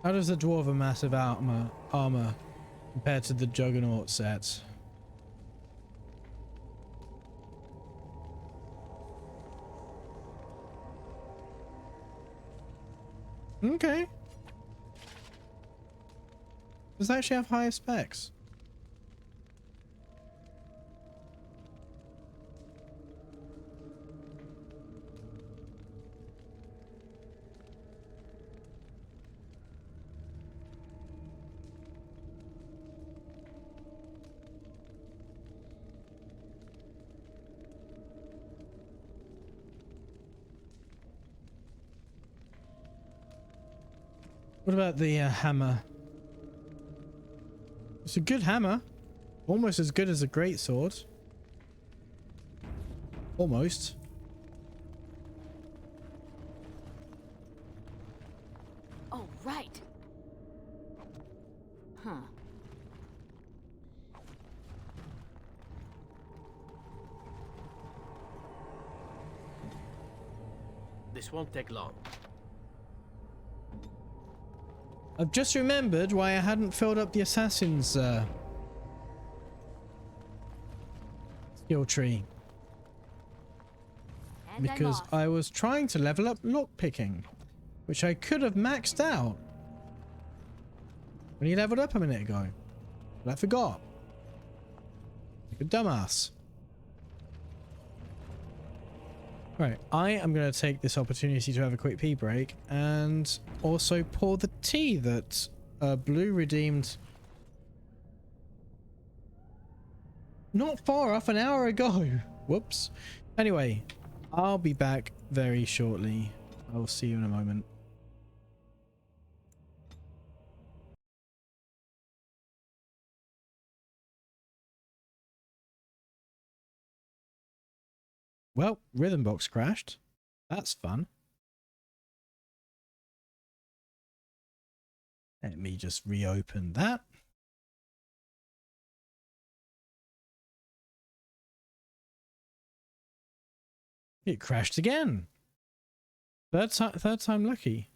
E: How does the dwarf have massive armor compared to the Juggernaut sets? Okay. Does that actually have higher specs? What about the hammer? It's a good hammer. Almost as good as a great sword. Almost.
A: Oh, right. Huh.
H: This won't take long.
E: I've just remembered why I hadn't filled up the assassin's skill tree.
A: And I'm
E: Because
A: off.
E: I was trying to level up lockpicking, which I could have maxed out when he leveled up a minute ago. But I forgot. Like a dumbass. Right, I am going to take this opportunity to have a quick pee break and also pour the tea that Blue redeemed not far off an hour ago. Whoops. Anyway, I'll be back very shortly. I will see you in a moment. Well, Rhythm Box crashed. That's fun. Let me just reopen that. It crashed again. Third time lucky.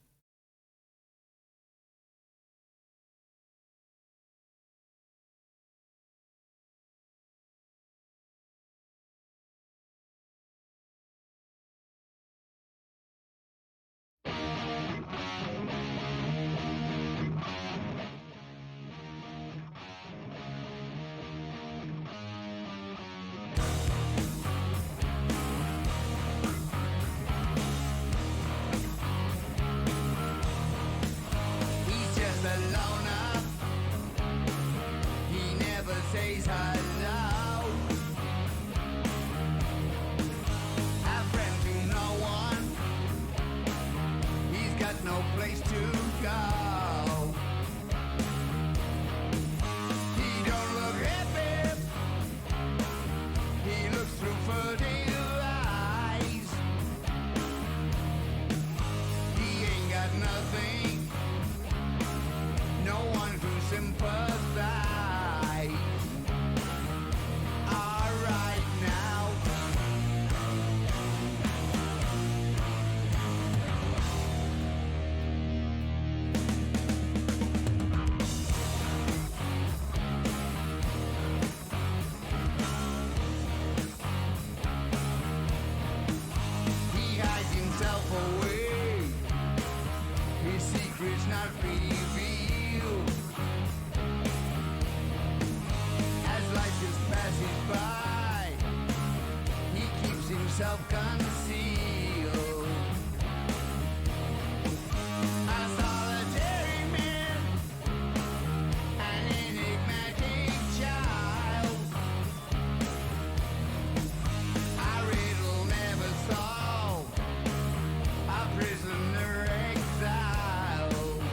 D: He's just a loner. He never says hello. A friend to no one. He's got no place to go. He don't look happy. He looks through furtive eyes. He ain't got nothing. No one to sympathize. All right now. He hides himself away. His secret's not revealed. As life just passes by, he keeps himself concealed. A solitary man, an enigmatic child. A riddle never solved, a prisoner exiled.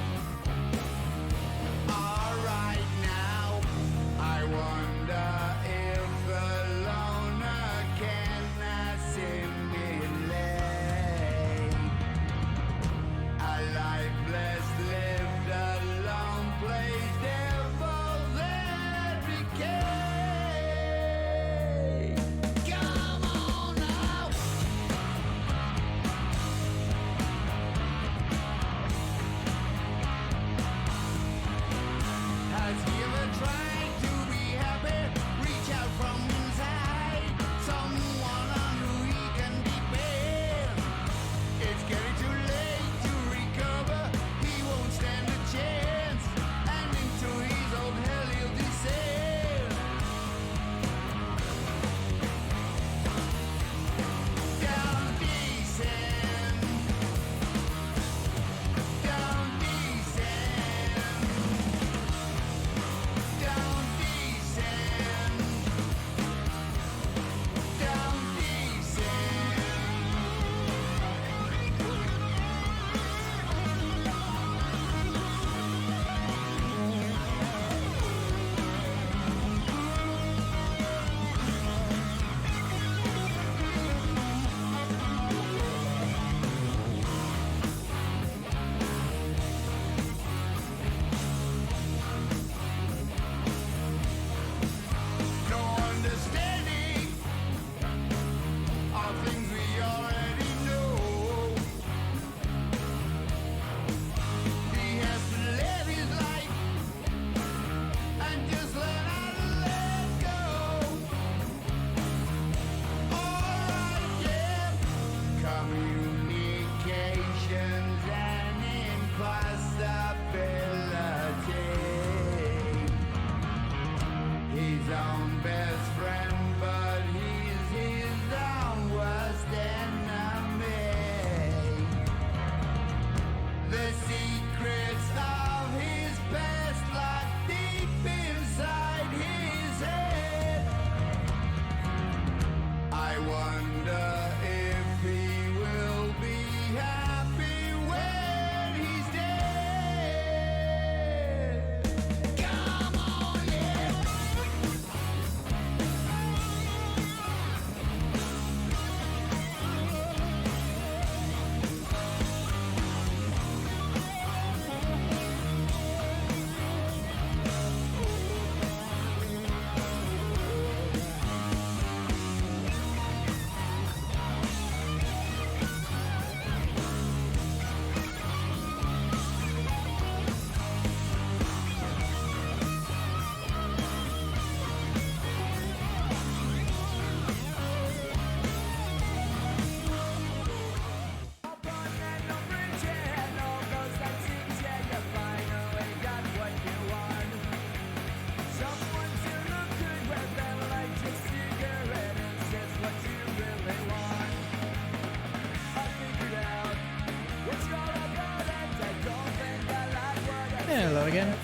E: Hello again.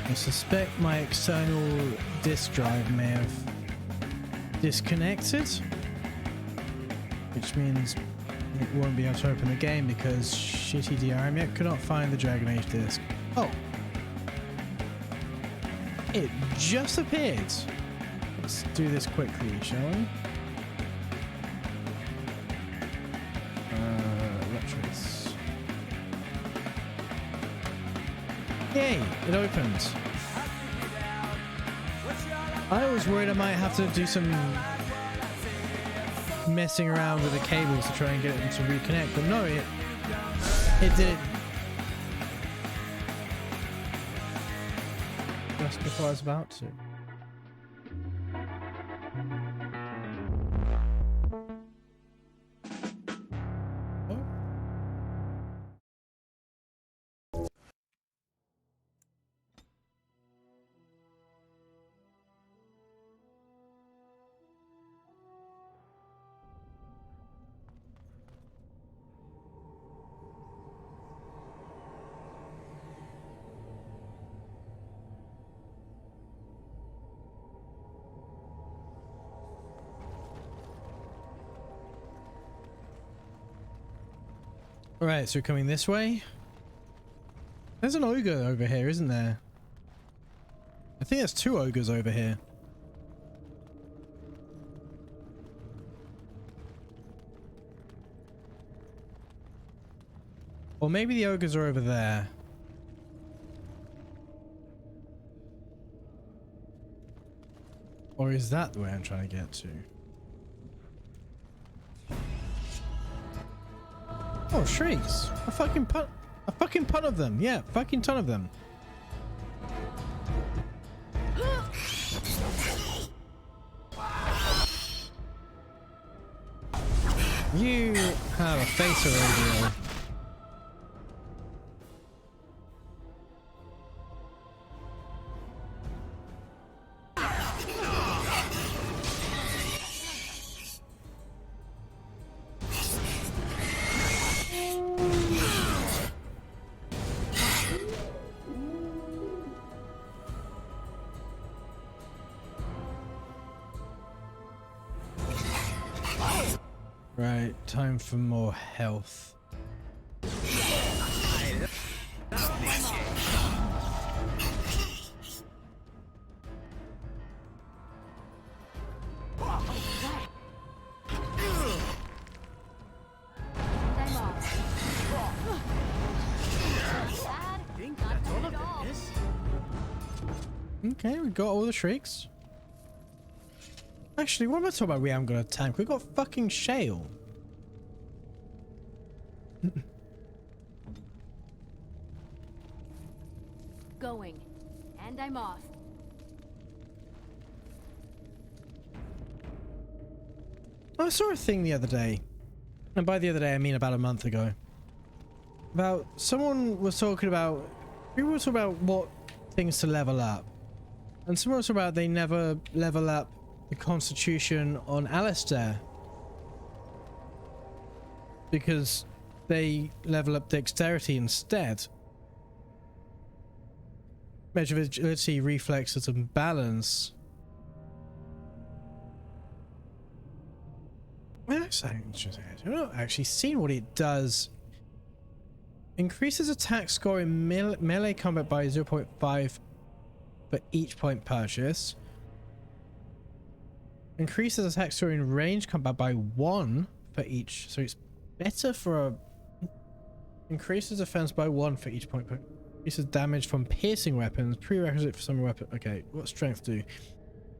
E: I suspect my external disk drive may have disconnected, which means it won't be able to open the game because shitty DRM yet could not find the Dragon Age disc. Oh, it just appeared. Let's do this quickly, shall we? Electrics. Yay, it opened. I was worried I might have to do some messing around with the cables to try and get them to reconnect, but no, it did it just before I was about to. Alright, so we're coming this way. There's an ogre over here, isn't there? I think there's two ogres over here. Or maybe the ogres are over there. Or is that the way I'm trying to get to? Oh, shrieks! A fucking ton of them! Yeah, fucking ton of them. You have a face already. Right, time for more health. Okay, we got all the shrieks. Actually, what am I talking about? We haven't got a tank. We got fucking shale.
B: Going. And I'm off.
E: I saw a thing the other day. And by the other day, I mean about a month ago. About someone was talking about... People were talking about what things to level up. And someone was talking about they never level up the Constitution on Alistair. Because they level up dexterity instead. Measure agility, reflexes, and balance. I've not actually seen what it does. Increases attack score in melee combat by 0.5 for each point purchase. Increases attack score in range combat by 1 for each. So it's better for a... Increases defense by 1 for each point. Increases damage from piercing weapons. Prerequisite for some weapon. Okay, what strength do?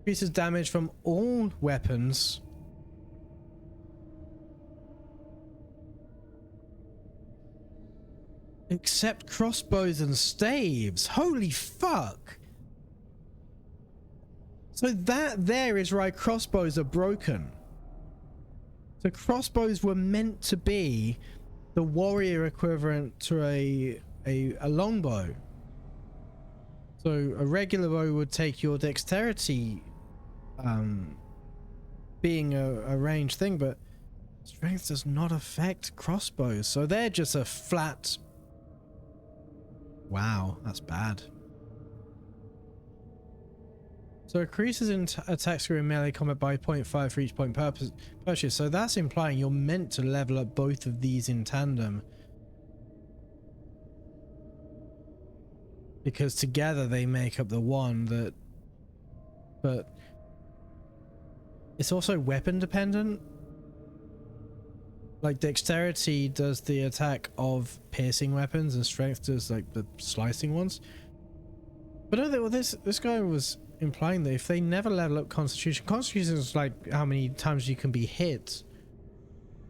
E: Increases damage from all weapons. Except crossbows and staves. Holy fuck. So that there is why crossbows are broken. So crossbows were meant to be the warrior equivalent to a longbow. So a regular bow would take your dexterity being a ranged thing, but strength does not affect crossbows. So they're just a flat... Wow, that's bad. So increases in attack skill in melee combat by 0.5 for each point purchase. So that's implying you're meant to level up both of these in tandem. Because together they make up the one that... But... It's also weapon dependent. Like dexterity does the attack of piercing weapons and strength does like the slicing ones. But I think this guy was implying that if they never level up constitution is like how many times you can be hit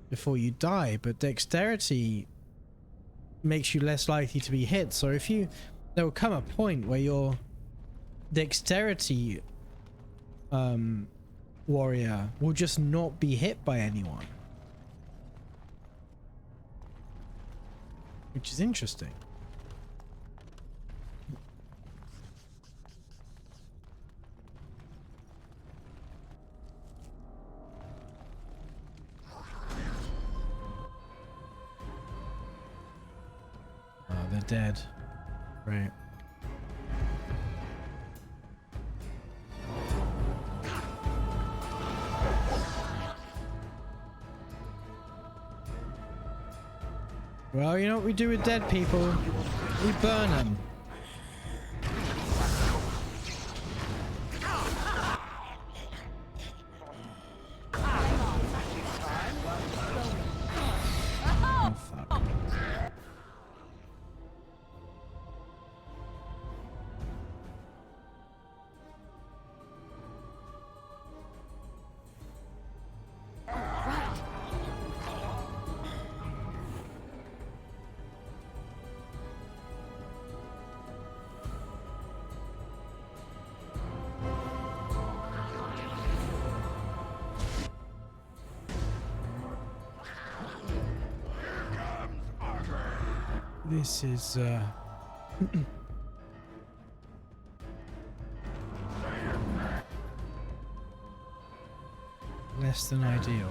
E: before you die, but dexterity makes you less likely to be hit. So if you... There will come a point where your dexterity warrior will just not be hit by anyone. Which is interesting. Oh, they're dead. Right. Well, you know what we do with dead people? We burn them. Oh, fuck. This is less than ideal.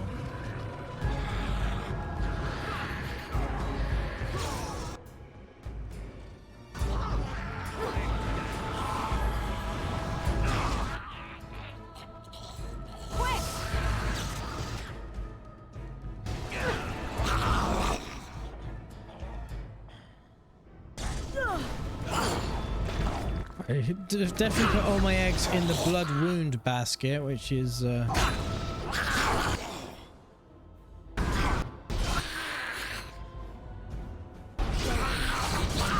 E: I definitely put all my eggs in the blood wound basket, which is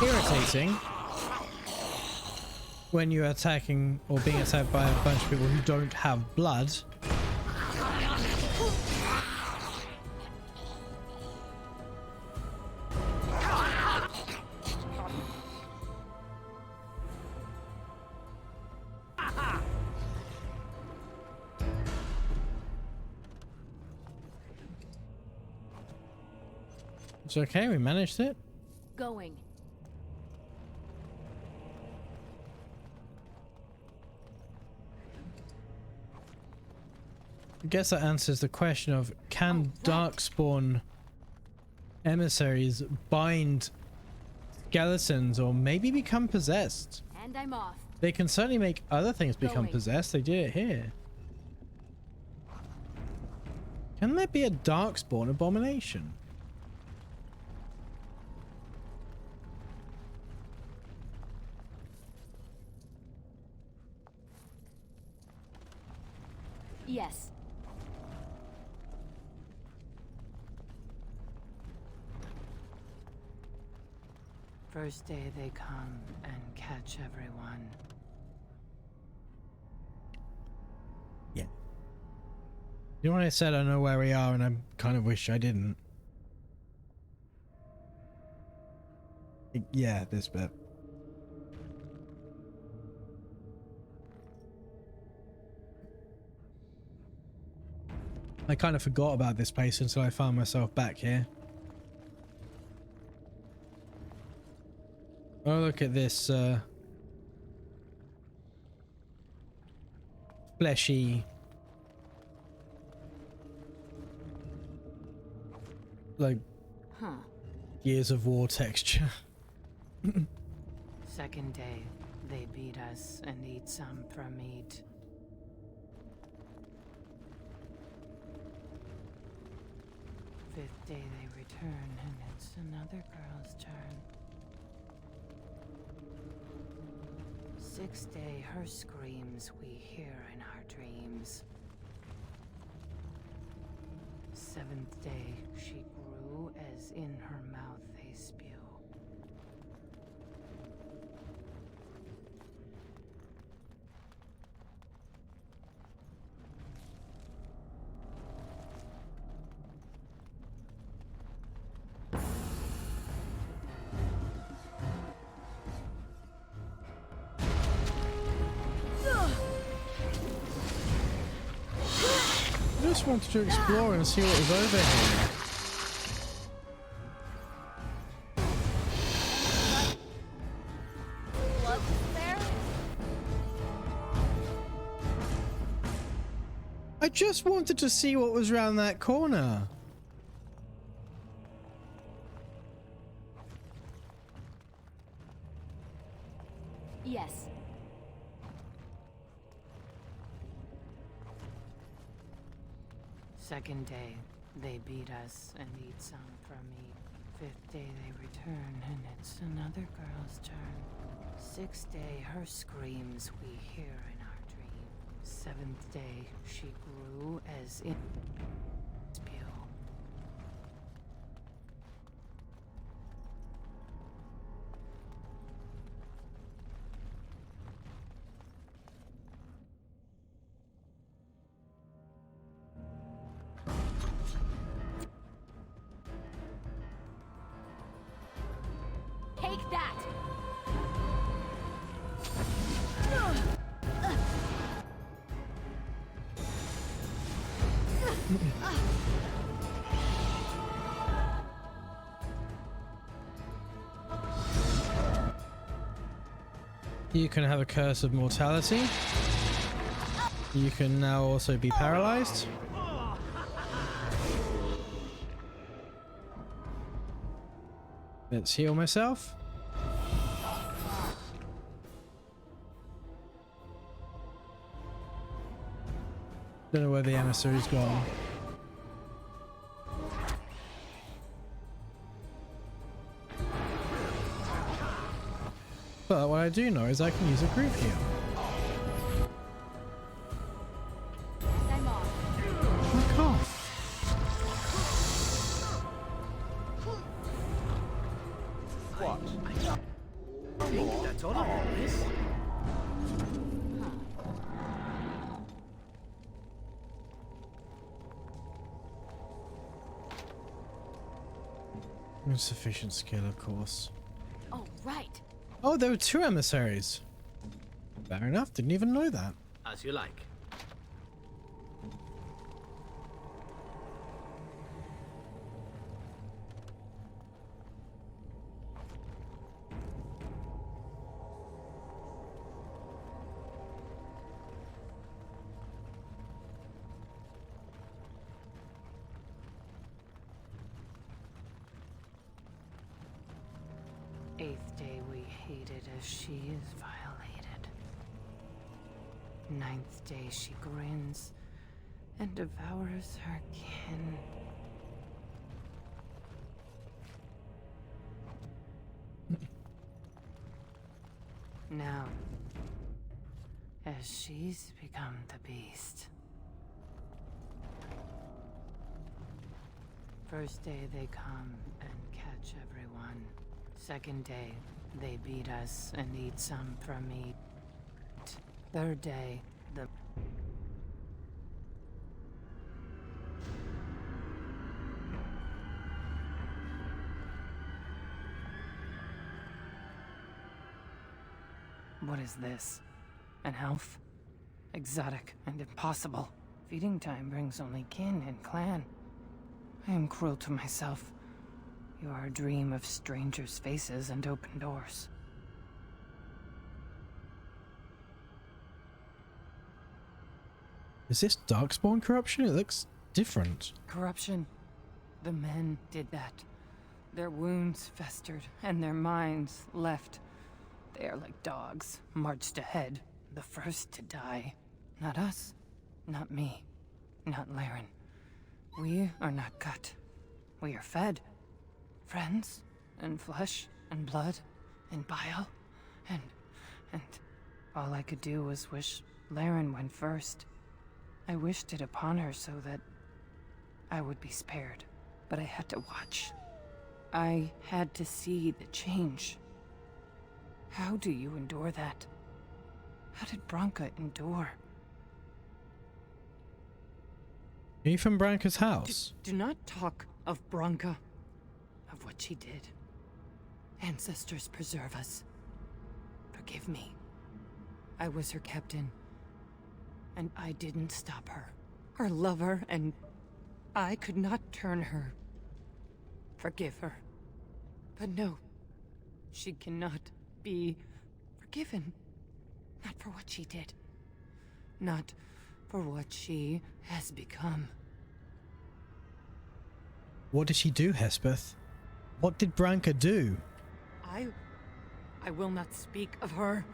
E: irritating when you're attacking or being attacked by a bunch of people who don't have blood. It's okay, we managed it.
B: Going.
E: I guess that answers the question of can Darkspawn emissaries bind skeletons or maybe become possessed?
B: And I'm off.
E: They can certainly make other things become
B: Going.
E: possessed. They did it here. Can there be a Darkspawn abomination?
B: Yes.
J: First day they come and catch everyone.
E: Yeah. You know what I said? I know where we are and I kind of wish I didn't. Yeah, this bit. I kind of forgot about this place until I found myself back here. Oh, look at this fleshy, like, Gears of War texture.
J: Second day, they beat us and eat some from meat. Fifth day they return and it's another girl's turn. Sixth day, her screams we hear in our dreams. Seventh day, she grew as in her mouth they spew.
E: I just wanted to explore and see what was over here. I just wanted to see what was around that corner.
B: Yes.
J: Second day, they beat us and eat some from meat. Fifth day they return and it's another girl's turn. Sixth day, her screams we hear in our dream. Seventh day, she grew as in spew.
B: Take that!
E: You can have a curse of mortality. You can now also be paralyzed. Let's heal myself. Don't know where the emissary's gone. But what I do know is I can use a group heal.
B: I'm off.
E: Fuck off.
H: I think that's all of this.
E: Insufficient skill, of course.
B: Oh, right.
E: Oh, there were two emissaries. Fair enough, didn't even know that.
H: As you like.
J: Eighth day we hated as she is violated. Ninth day she grins and devours her kin. Now, as she's become the beast. First day they come and catch everyone. Second day, they beat us and eat some from meat. Third day, the What is this? An elf? Exotic and impossible. Feeding time brings only kin and clan. I am cruel to myself. You are a dream of strangers' faces and open doors.
E: Is this Darkspawn corruption? It looks different.
J: Corruption. The men did that. Their wounds festered, and their minds left. They are like dogs, marched ahead, the first to die. Not us, not me, not Laren. We are not cut. We are fed. Friends, and flesh, and blood, and bile, and all I could do was wish Laren went first. I wished it upon her so that I would be spared, but I had to watch. I had to see the change. How do you endure that? How did Branka endure?
E: Are you from Branka's house?
J: Do not talk of Branka, of what she did. Ancestors preserve us. Forgive me. I was her captain, and I didn't stop her. Her lover, and I could not turn her. Forgive her. But no, she cannot be forgiven. Not for what she did. Not for what she has become.
E: What did she do, Hespeth? What did Branka do?
J: I will not speak of her,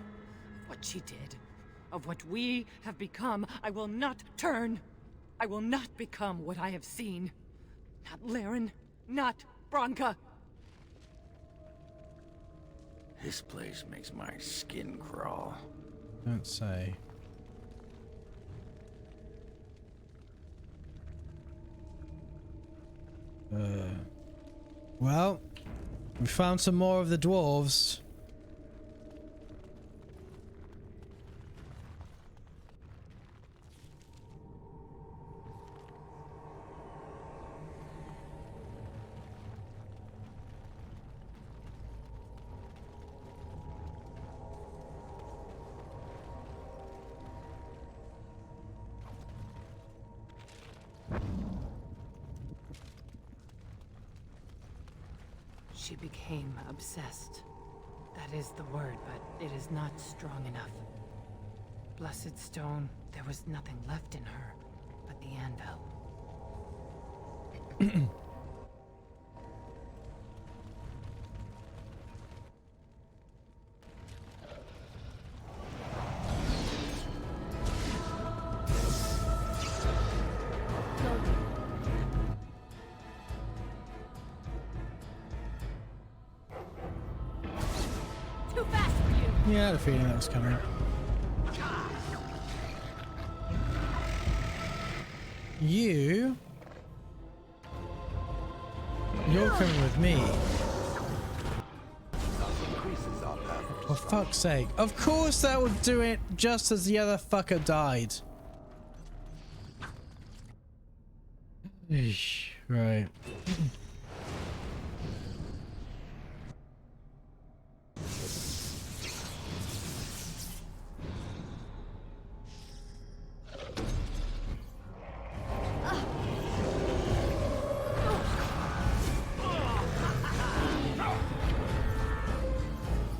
J: of what she did, of what we have become. I will not turn. I will not become what I have seen. Not Laren, not Branka.
G: This place makes my skin crawl.
E: Don't say. Well, we found some more of the dwarves.
J: She became obsessed. That is the word, but it is not strong enough. Blessed stone, there was nothing left in her but the anvil.
B: Too fast for you.
E: Yeah, I had a feeling that was coming. You're coming with me. For fuck's sake. Of course that would do it just as the other fucker died. Eesh, right.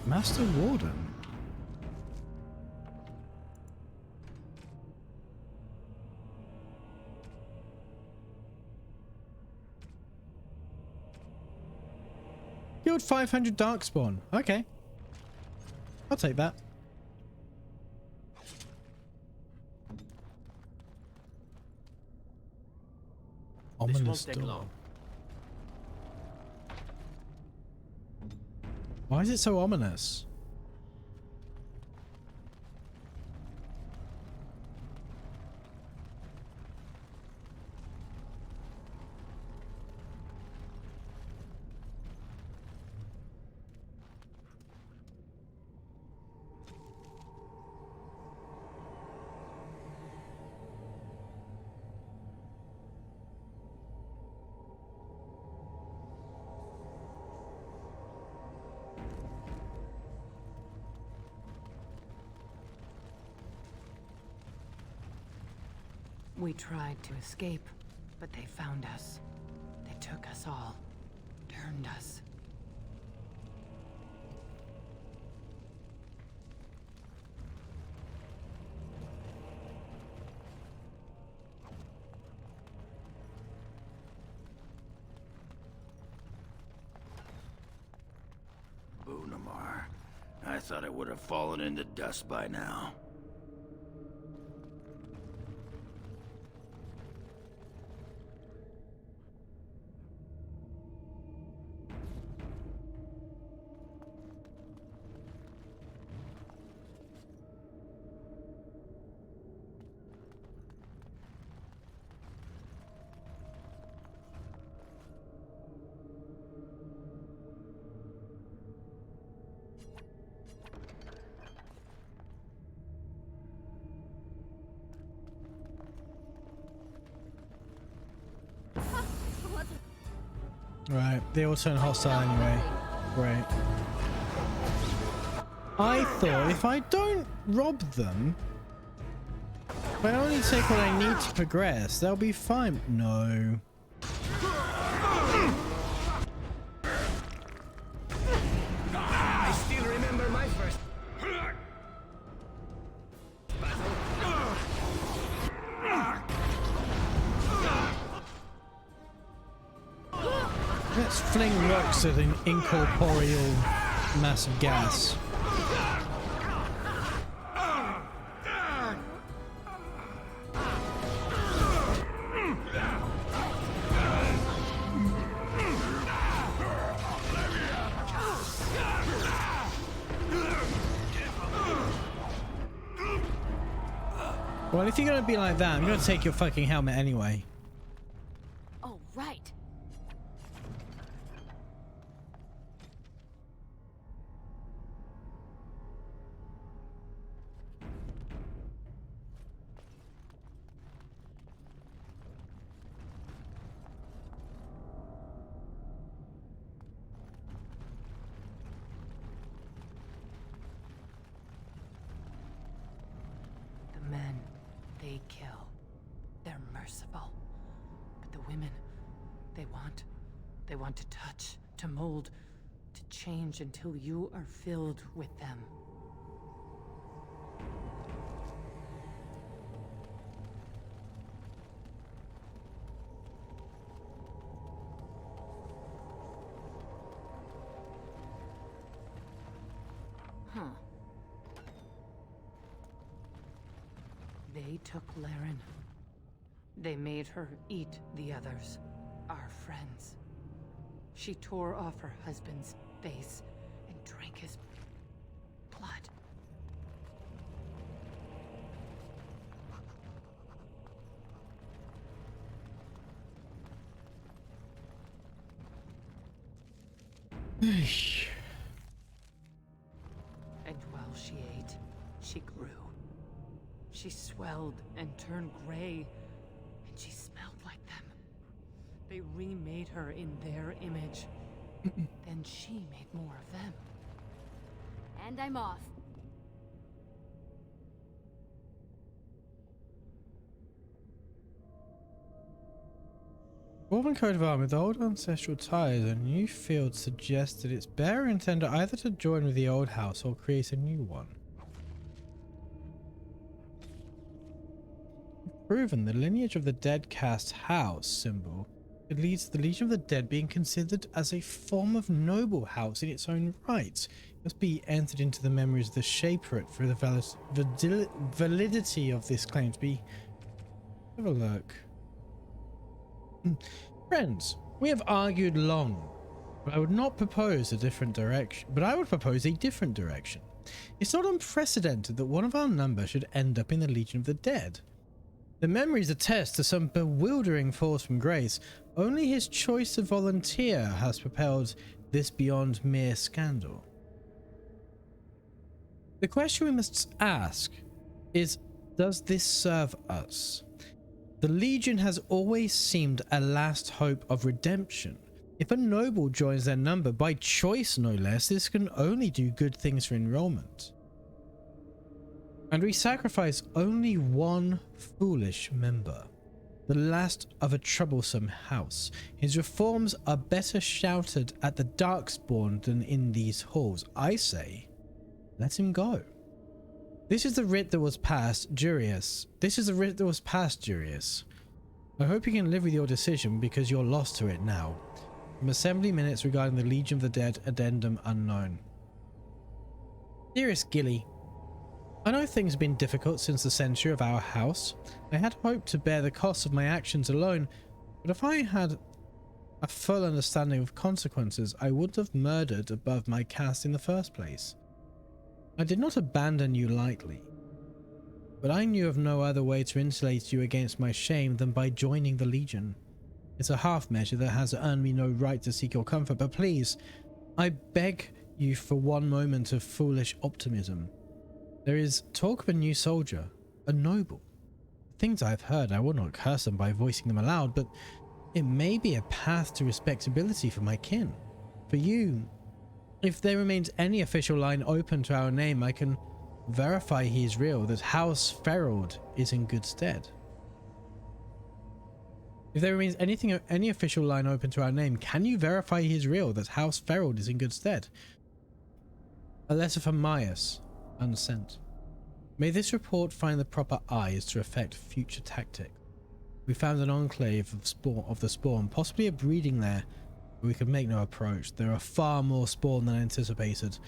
E: Master Warden. Killed 500 Darkspawn. Okay. I'll take that.
H: This
E: Ominous
H: won't take
E: door.
H: long.
E: Why is it so ominous?
J: We tried to escape, but they found us. They took us all. Turned us.
G: Boonamar. I thought it would have fallen into dust by now.
E: Right, they all turn hostile anyway. Great. I thought if I don't rob them, if I only take what I need to progress, they'll be fine. No.
H: I still remember my first.
E: Let's fling rocks at an incorporeal mass of gas. Well, if you're gonna be like that, I'm gonna take your fucking helmet anyway.
B: Oh, right.
J: The men, they kill. They're merciful. But the women, they want to touch, to mold, to change until you are filled with them.
B: Huh.
J: They took Laren. They made her eat the others, our friends. She tore off her husband's face and drank his blood. And while she ate, she grew. She swelled and turned gray, and she smelled like them. They remade her in their image. Then she made more of them.
B: And I'm off.
E: Woven coat of armor with old ancestral ties and new field suggests that its bearer intended either to join with the old house or create a new one. Proven the lineage of the dead cast house symbol, it leads to the Legion of the Dead being considered as a form of noble house in its own right. It must be entered into the memories of the Shaperate for the validity of this claim to be. Have a look. Friends, we have argued long, but I would not propose a different direction. It's not unprecedented that one of our number should end up in the Legion of the Dead. The memories attest to some bewildering force from Grace. Only his choice to volunteer has propelled this beyond mere scandal. The question we must ask is, does this serve us? The Legion has always seemed a last hope of redemption. If a noble joins their number, by choice no less, this can only do good things for enrollment. And we sacrifice only one foolish member, the last of a troublesome house. His reforms are better shouted at the Darkspawn than in these halls. I say, let him go. This is the writ that was passed, Jurius. This is the writ that was passed, Jurius. I hope you can live with your decision because you're lost to it now. From Assembly Minutes regarding the Legion of the Dead, addendum unknown. Dearest Gilly, I know things have been difficult since the censure of our house. I had hoped to bear the cost of my actions alone, but if I had a full understanding of consequences, I wouldn't have murdered above my caste in the first place. I did not abandon you lightly, but I knew of no other way to insulate you against my shame than by joining the Legion. It's a half measure that has earned me no right to seek your comfort, but please, I beg you for one moment of foolish optimism. There is talk of a new soldier, a noble. Things I've heard, I will not curse them by voicing them aloud, but it may be a path to respectability for my kin. For you, if there remains any official line open to our name, I can verify he is real, that House Ferald is in good stead. If there remains any official line open to our name, can you verify he is real, that House Ferald is in good stead? A letter from Myers, unsent. May this report find the proper eyes to affect future tactics. We found an enclave of the spawn, possibly a breeding lair, but we could make no approach. There are far more spawn than anticipated,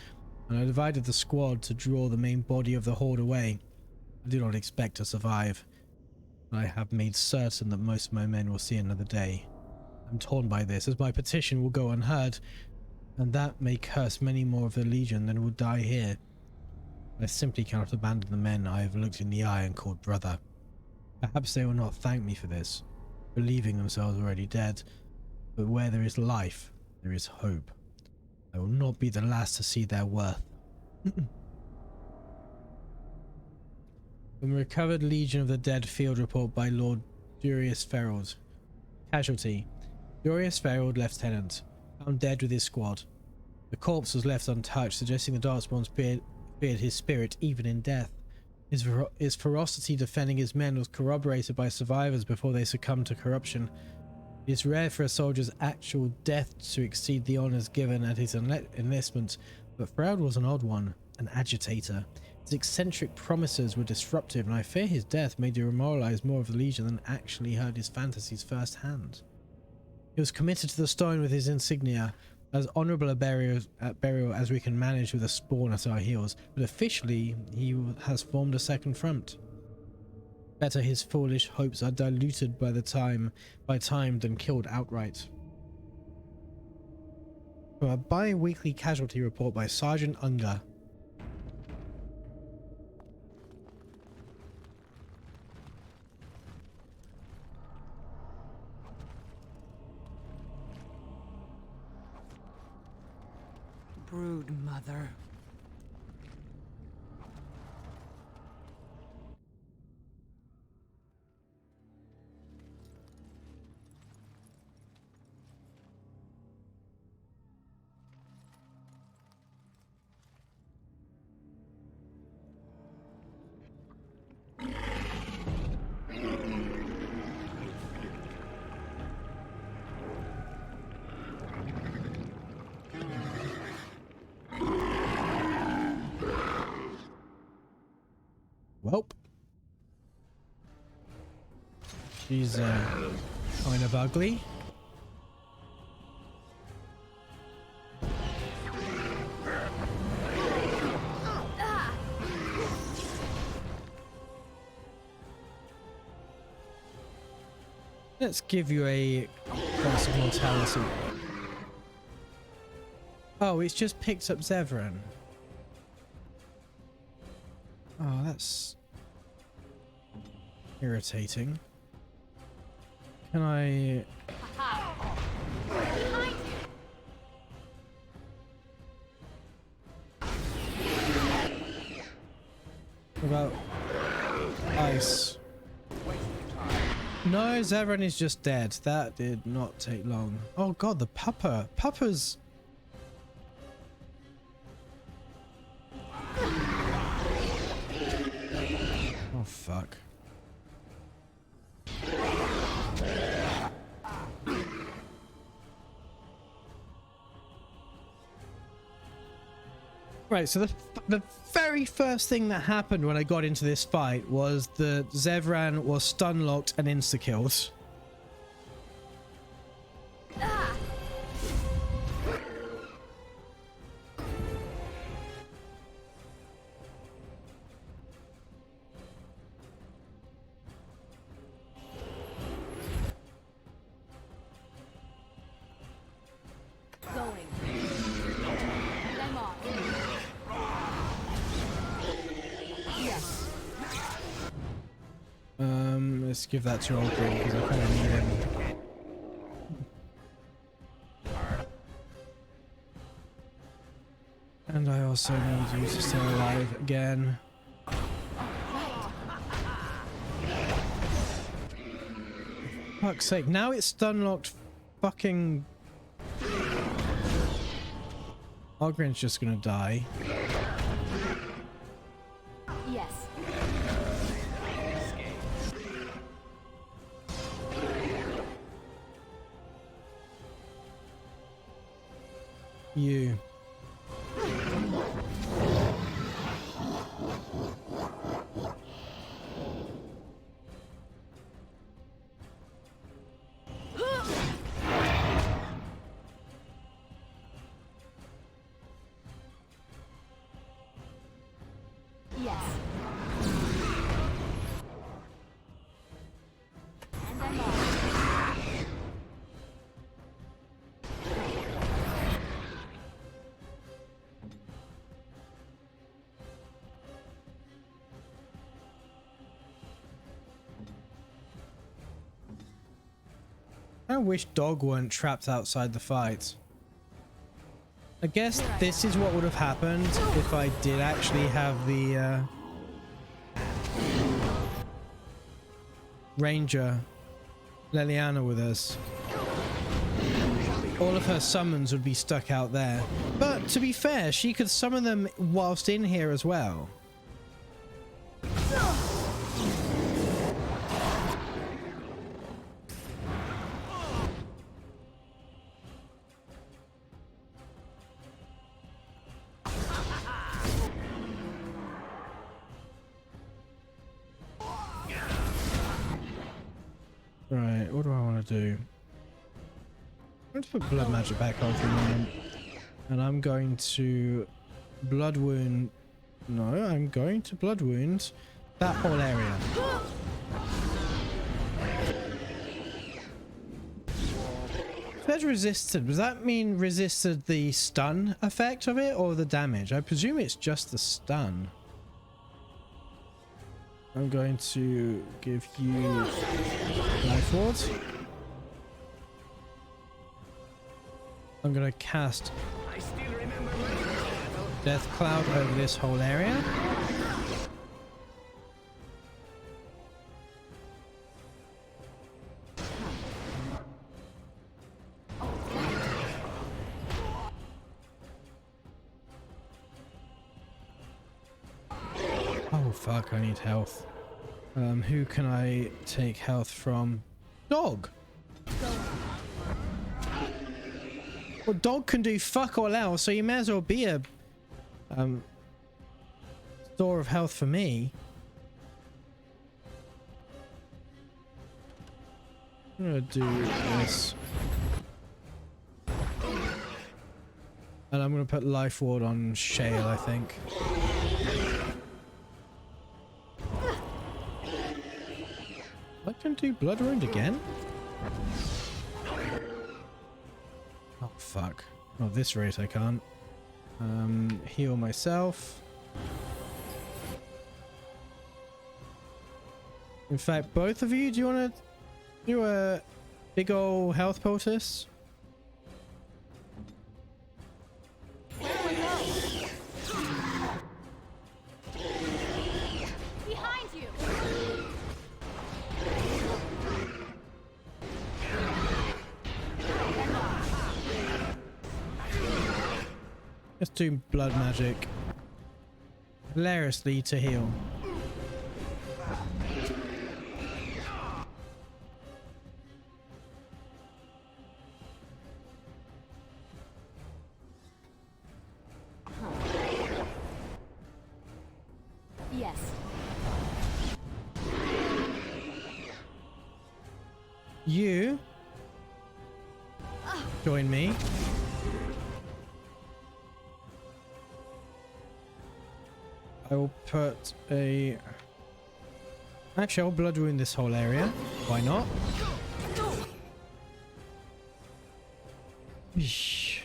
E: and I divided the squad to draw the main body of the horde away. I do not expect to survive. I have made certain that most of my men will see another day. I'm torn by this, as my petition will go unheard, and that may curse many more of the Legion than will die here. I simply cannot abandon the men I have looked in the eye and called brother. Perhaps they will not thank me for this, believing themselves already dead, but where there is life, there is hope. I will not be the last to see their worth. From recovered Legion of the Dead field report by Lord Jurius Ferald. Casualty: Jurius Ferald, Lieutenant, found dead with his squad. The corpse was left untouched, suggesting the Darkspawn feared his spirit even in death. His ferocity defending his men was corroborated by survivors before they succumbed to corruption. It is rare for a soldier's actual death to exceed the honours given at his enlistment, but Ferald was an odd one, an agitator. His eccentric promises were disruptive, and I fear his death may demoralise more of the Legion than actually heard his fantasies firsthand. He was committed to the stone with his insignia, as honourable a burial as we can manage with a spawn at our heels, but officially he has formed a second front. Better his foolish hopes are diluted by time than killed outright. From a bi-weekly casualty report by Sergeant Unger.
J: Brood mother.
E: Welp. She's kind of ugly. Let's give you a curse of mortality. Oh, it's just picked up Zevran. Oh, that's irritating. Can I... What about ice? No, Zevran is just dead. That did not take long. Oh god, the pupper. Puppers... fuck. Right, so the very first thing that happened when I got into this fight was that Zevran was stun locked and insta killed.
B: Going. I'm off. Yes.
E: Let's give that to old Green because I kind of need him. And I also need you to stay alive again. Fuck's sake, now it's stun locked fucking... Ogren's just gonna die.
B: Yes.
E: You.
B: Yes. And I'm off.
E: I wish Dog weren't trapped outside the fight. I guess this is what would have happened if I did actually have the Ranger Leliana with us. All of her summons would be stuck out there. But to be fair, she could summon them whilst in here as well. Right, what do I want to do? I'm going to put blood magic back on for a moment. And I'm going to blood wound... No, I'm going to blood wound that whole area. Said resisted. Does that mean resisted the stun effect of it or the damage? I presume it's just the stun. I'm going to give you life wards. I'm going to cast Death Cloud over this whole area. Oh fuck, I need health. Who can I take health from? Dog! Well, Dog can do fuck all else, so you may as well be a store of health for me. I'm gonna do this. And I'm gonna put life ward on Shale, I think. I can do blood wound again? Oh fuck. Oh, at this rate I can't. Heal myself. In fact, both of you, do you want to do a big ol' health poultice?
B: Behind you.
E: Let's do blood magic. Hilariously to heal. You join me. I will put a... Actually, I'll blood wound this whole area. Why not? Eesh.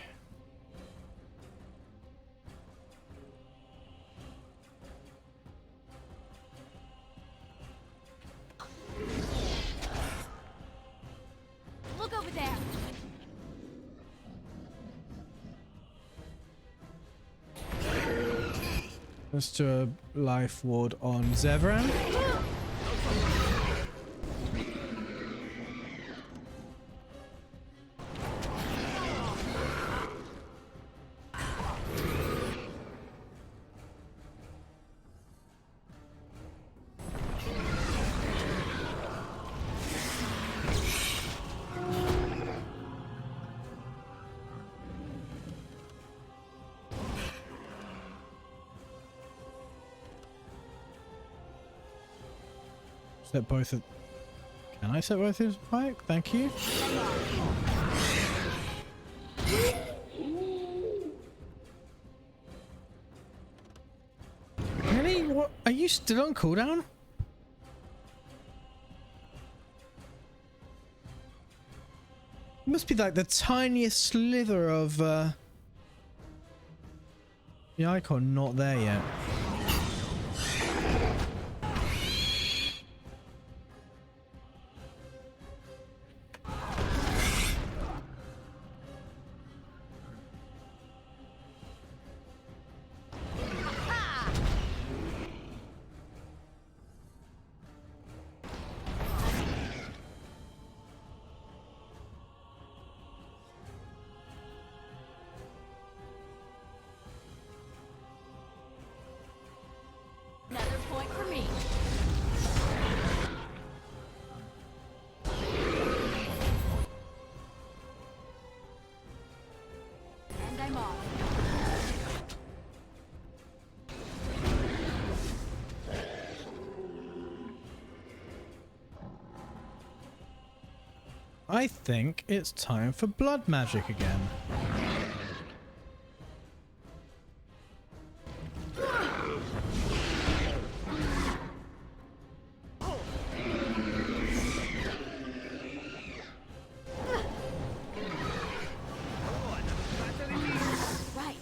B: Look over there.
E: Let's do a life ward on Zevran. Set both of... Can I set both of his bike? Thank you. Really? What? Are you still on cooldown? Must be like the tiniest slither of the icon not there yet.
B: Another point for me. And I'm off.
E: I think it's time for blood magic again.
B: Right.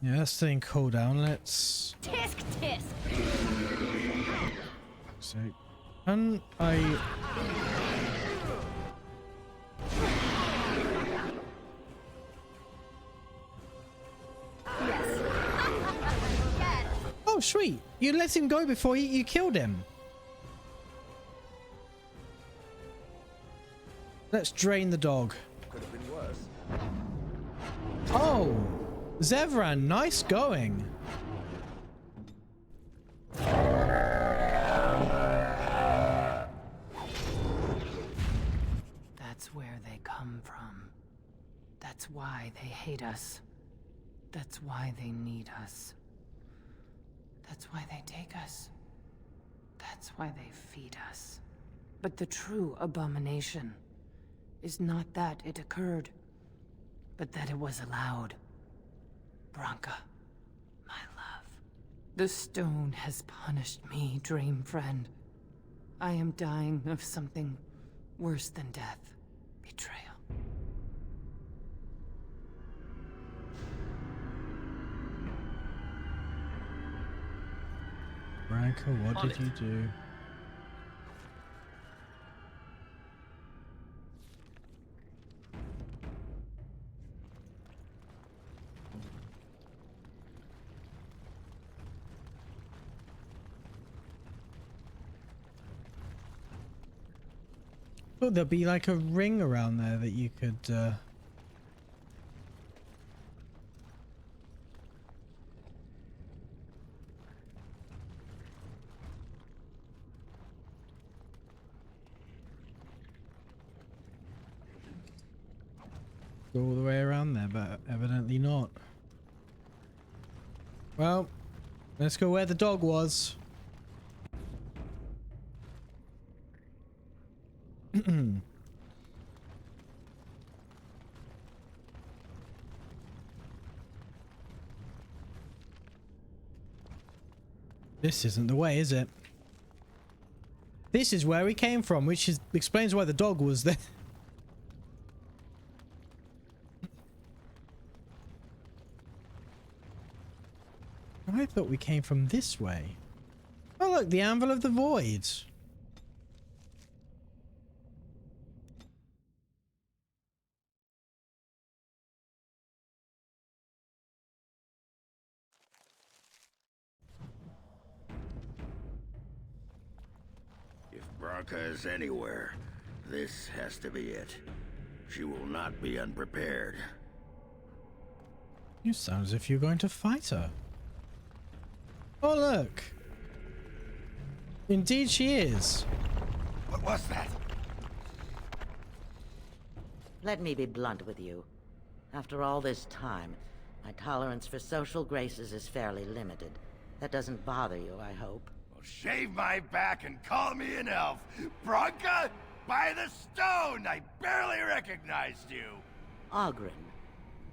E: Yeah, that's staying cooldown. Let's...
B: Tisk tisk.
E: So, can I...
B: Yes.
E: Oh, sweet. You let him go before you killed him. Let's drain the dog.
I: Could have been worse.
E: Oh, Zevran, nice going.
J: That's where they come from. That's why they hate us. That's why they need us. That's why they take us. That's why they feed us. But the true abomination is not that it occurred, but that it was allowed. Branka, my love. The stone has punished me, dream friend. I am dying of something worse than death. Betrayal.
E: Branka, what did you do? Oh, there'll be like a ring around there that you could go all the way around there, but evidently not. Well, Let's go where the dog was. This isn't the way, is it? This is where we came from, which explains why the dog was there. I thought we came from this way. Oh look, the Anvil of the Void.
G: If Branka is anywhere, this has to be it. She will not be unprepared.
E: You sound as if you're going to fight her. Oh look. Indeed she is.
F: What was that?
K: Let me be blunt with you. After all this time, my tolerance for social graces is fairly limited. That doesn't bother you, I hope.
F: Well, shave my back and call me an elf. Branka, by the stone! I barely recognized you.
K: Ogren.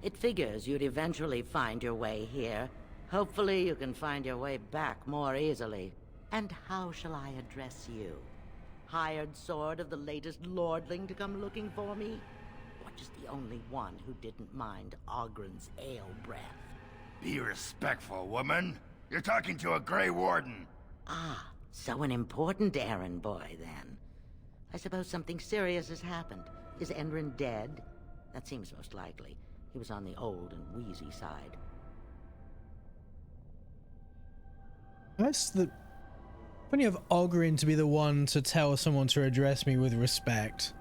K: It figures you'd eventually find your way here. Hopefully you can find your way back more easily. And how shall I address you? Hired sword of the latest lordling to come looking for me? Or just the only one who didn't mind Ogren's ale breath?
F: Be respectful, woman. You're talking to a Grey Warden.
K: Ah, so an important errand boy, then. I suppose something serious has happened. Is Enrin dead? That seems most likely. He was on the old and wheezy side.
E: That's the... Funny of Ogren to be the one to tell someone to address me with respect.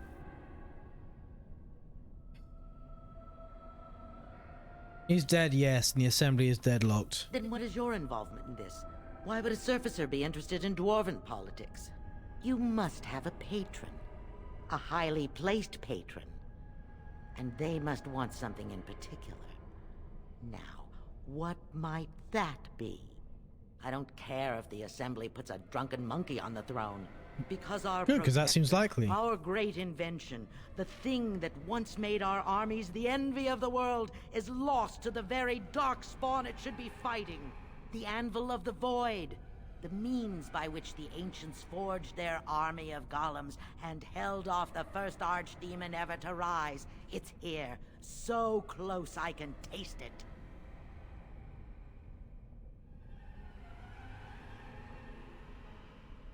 E: He's dead, yes, and the assembly is deadlocked.
K: Then what is your involvement in this? Why would a surfacer be interested in dwarven politics? You must have a patron. A highly placed patron. And they must want something in particular. Now, what might that be? I don't care if the assembly puts a drunken monkey on the throne. Because our
E: Good, because that seems likely.
K: Our great invention, the thing that once made our armies the envy of the world, is lost to the very dark spawn it should be fighting. The Anvil of the Void. The means by which the ancients forged their army of golems and held off the first archdemon ever to rise. It's here, so close I can taste it.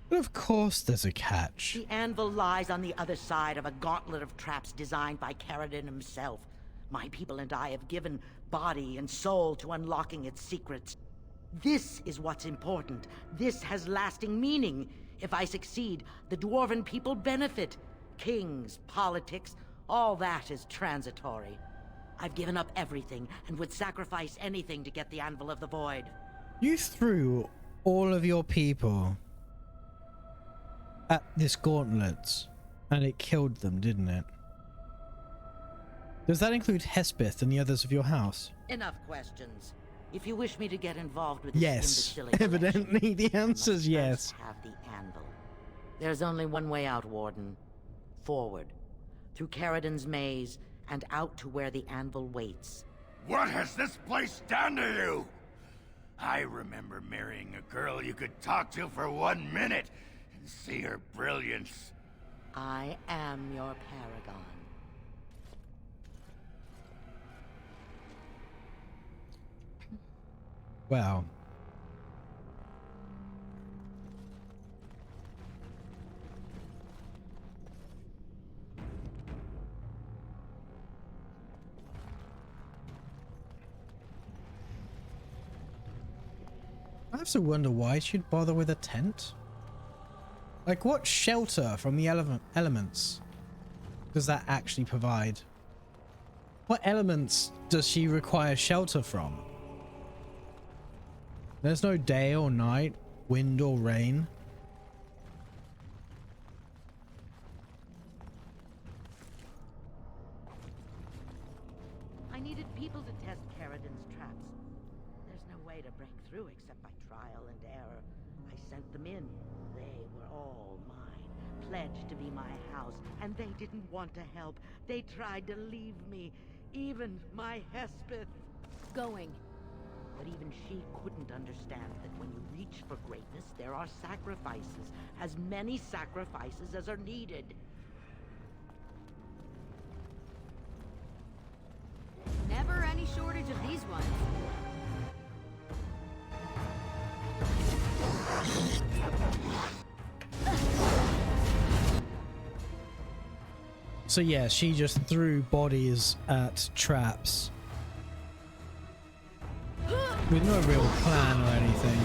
E: But of course there's a catch.
K: The anvil lies on the other side of a gauntlet of traps designed by Caradon himself. My people and I have given body and soul to unlocking its secrets. This is what's important. This has lasting meaning. If I succeed, the dwarven people benefit. Kings, politics, all that is transitory. I've given up everything and would sacrifice anything to get the Anvil of the Void.
E: You threw all of your people at this gauntlet and it killed them, didn't it? Does that include Hespeth and the others of your house?
K: Enough questions. If you wish me to get involved with this
E: Yes,
K: imbecilic
E: evidently the answer is yes.
K: have the anvil. There's only one way out, Warden. Forward. Through Caradon's maze, and out to where the anvil waits.
F: What has this place done to you? I remember marrying a girl you could talk to for 1 minute and see her brilliance.
K: I am your paragon.
E: Wow. I have to wonder why she'd bother with a tent. Like, what shelter from the elements does that actually provide? What elements does she require shelter from? There's no day or night, wind or rain.
K: I needed people to test Caradon's traps. There's no way to break through except by trial. them in. They were all mine, pledged to be my house, and they didn't want to help. They tried to leave me, even my Hespeth.
C: Going.
K: But even she couldn't understand that when you reach for greatness, there are sacrifices. As many sacrifices as are needed.
C: Never any shortage of these ones.
E: So yeah, she just threw bodies at traps with no real plan or anything.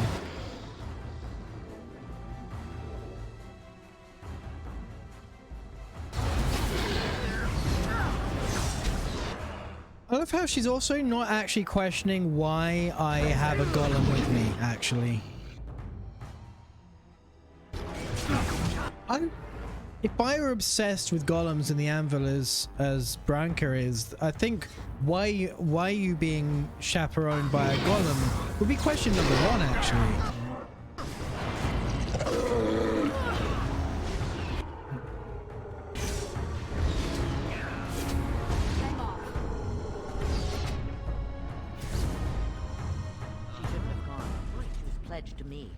E: I love how she's also not actually questioning why I have a golem with me, actually. If I were obsessed with golems in the anvil as Branka is, I think why you being chaperoned by a golem would be question number one, actually.
K: She shouldn't have gone. She was pledged to me.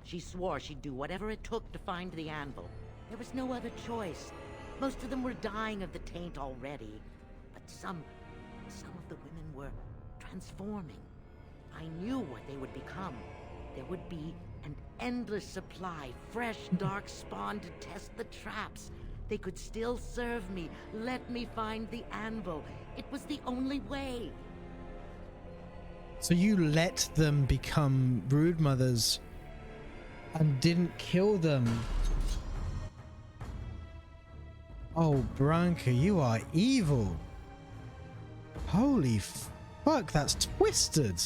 K: She swore she'd do whatever it took to find the anvil. There was no other choice. Most of them were dying of the taint already. But some of the women were transforming. I knew what they would become. There would be an endless supply, fresh, dark spawn to test the traps. They could still serve me, let me find the anvil. It was the only way.
E: So you let them become brood mothers and didn't kill them. Oh, Branka, you are evil. Holy fuck, that's twisted.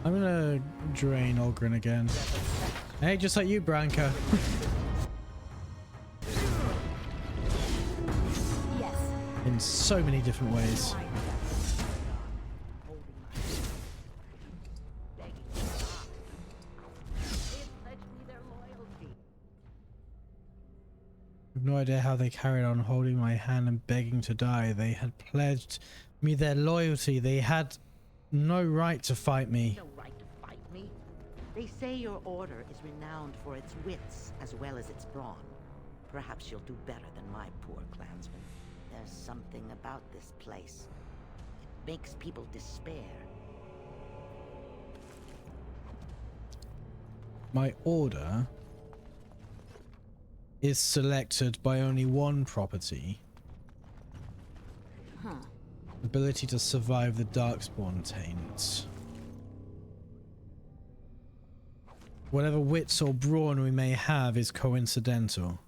E: I'm gonna drain Ogren again. Hey, just like you, Branka.
C: Yes.
E: In so many different ways. I've no idea how they carried on holding my hand and begging to die. They had pledged me their loyalty. They had no right to fight me.
K: No right to fight me. They say your order is renowned for its wits as well as its brawn. Perhaps you'll do better than my poor clansmen. There's something about this place. It makes people despair.
E: My order is selected by only one property.
C: Huh.
E: Ability to survive the Darkspawn taint. Whatever wits or brawn we may have is coincidental.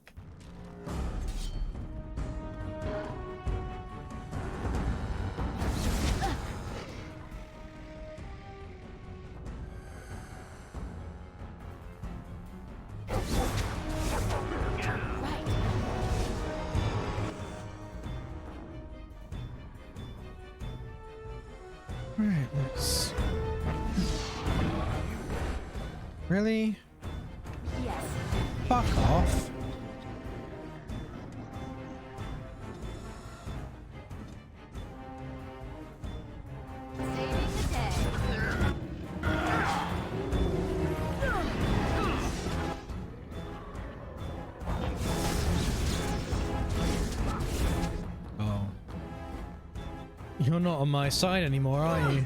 E: Right, let's... Really?
C: Yes.
E: Fuck off.
C: Saving the day.
E: Oh. You're not on my side anymore, are you?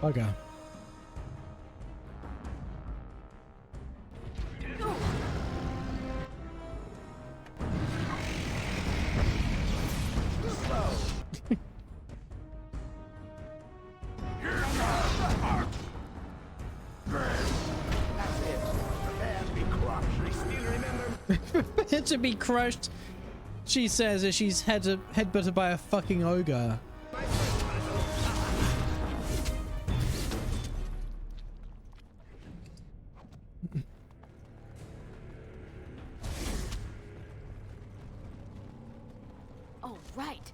E: Okay. To be crushed, she says as she's headbutted by a fucking ogre.
B: Oh, right.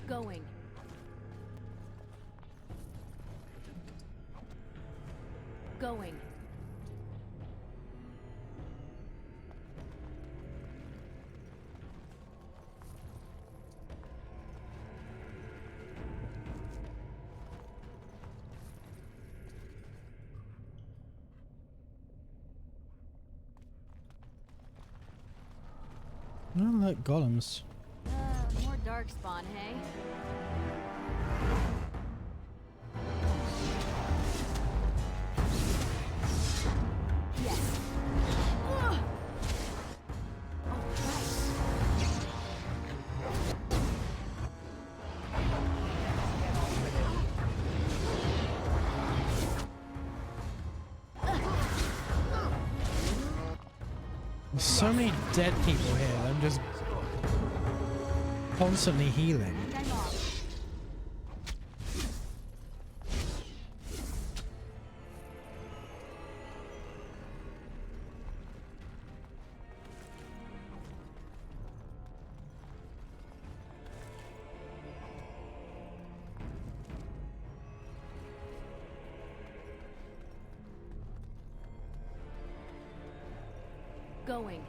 B: Going. Going.
E: I don't like golems.
B: More darkspawn, hey? Yes. Ugh. Oh,
E: There's so many dead people here. I'm just constantly healing.
B: I'm off. Going.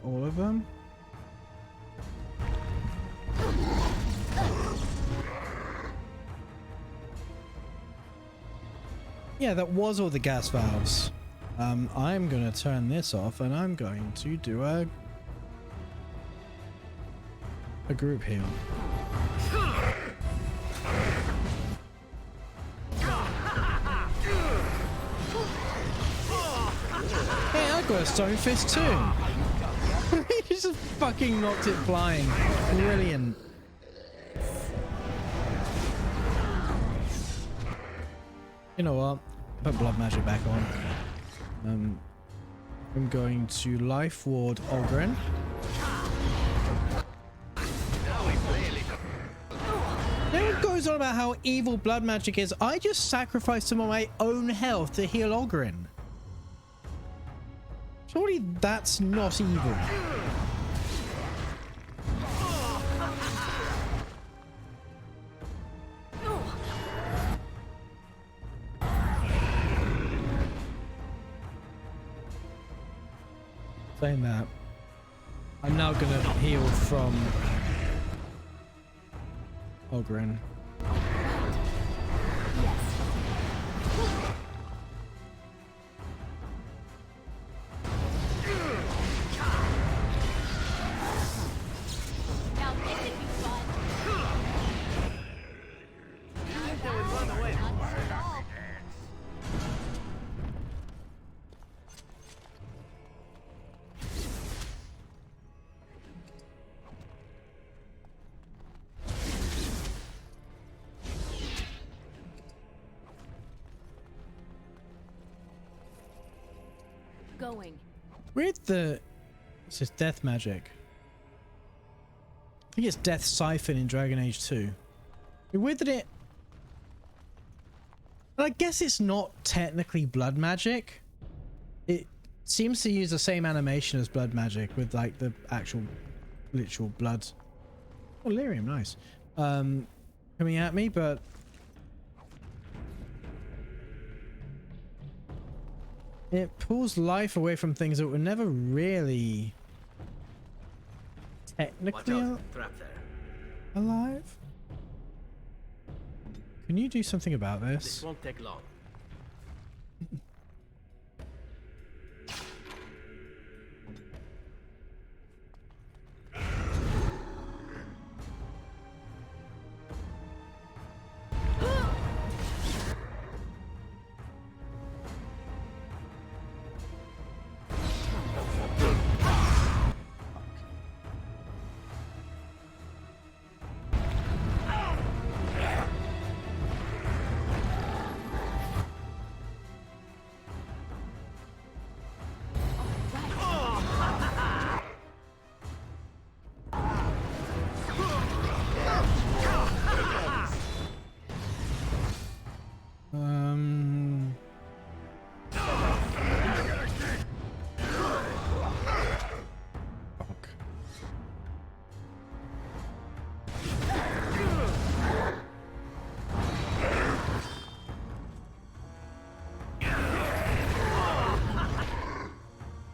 E: All of them? Yeah, that was all the gas valves. I'm gonna turn this off and I'm going to do a group heal. Hey, I got a stone fist too. He just fucking knocked it flying. Brilliant. You know what? Put blood magic back on. I'm going to life ward Ogren. Everyone goes on about how evil blood magic is. I just sacrificed some of my own health to heal Ogren. Surely that's not evil. Saying that, I'm now gonna heal from Ogren.
B: Now this would be fun. Not at all.
A: going.
E: With the... This is death magic. I think it's Death Siphon in Dragon Age 2. Weird that it... But I guess it's not technically blood magic. It seems to use the same animation as blood magic with like the actual literal blood. Oh, lyrium, nice. Coming at me, but it pulls life away from things that were never really technically
H: Trap there.
E: alive. Can you do something about
H: This
E: this?
H: won't take long.
E: Fuck.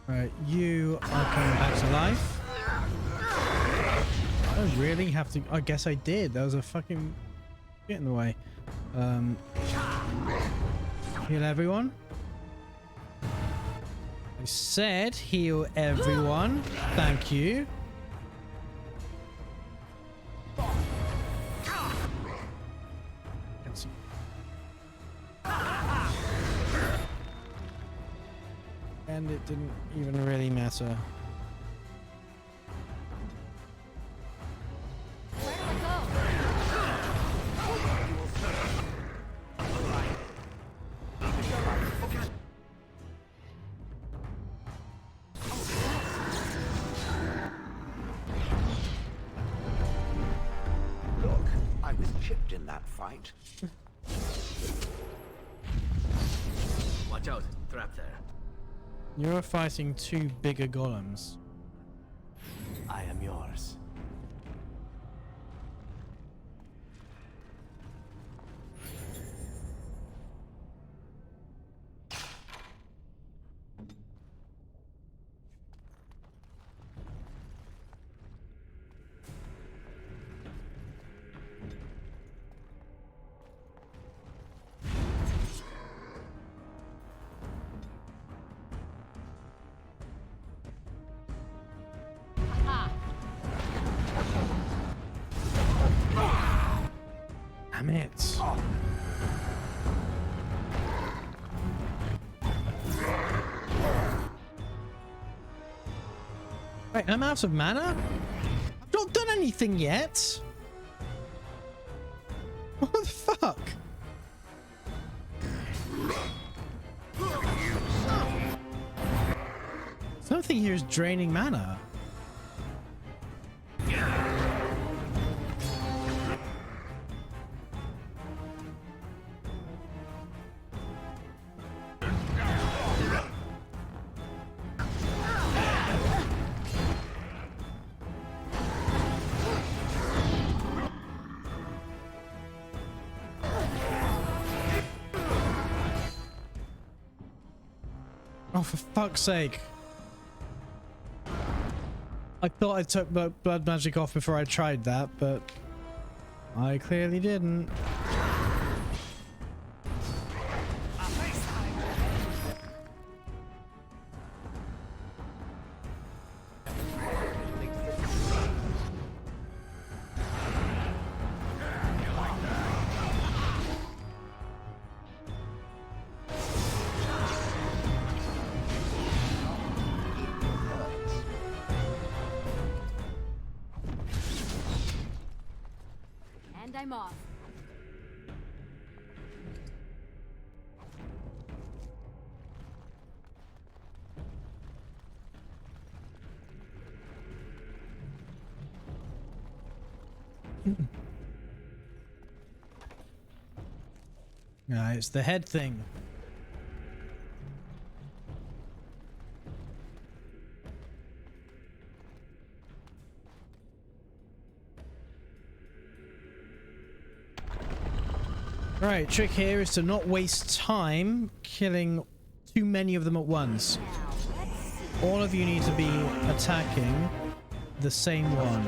E: Right, you are coming back to life. I really have to. I guess I did. There was a fucking shit in the way. Heal everyone. I said heal everyone. Thank you. Can see. And it didn't even really matter.
A: Where do I go?
I: Look, I was chipped in that fight.
H: Watch out. Trap there.
E: You're fighting two bigger golems.
H: I am yours.
E: Damn it. Wait, I'm out of mana? I've not done anything yet. What the fuck? Something here is draining mana. Oh, for fuck's sake. I thought I took blood magic off before I tried that, but I clearly didn't.
A: And I'm off.
E: No, it's the head thing. Right, trick here is to not waste time killing too many of them at once. All of you need to be attacking the same one.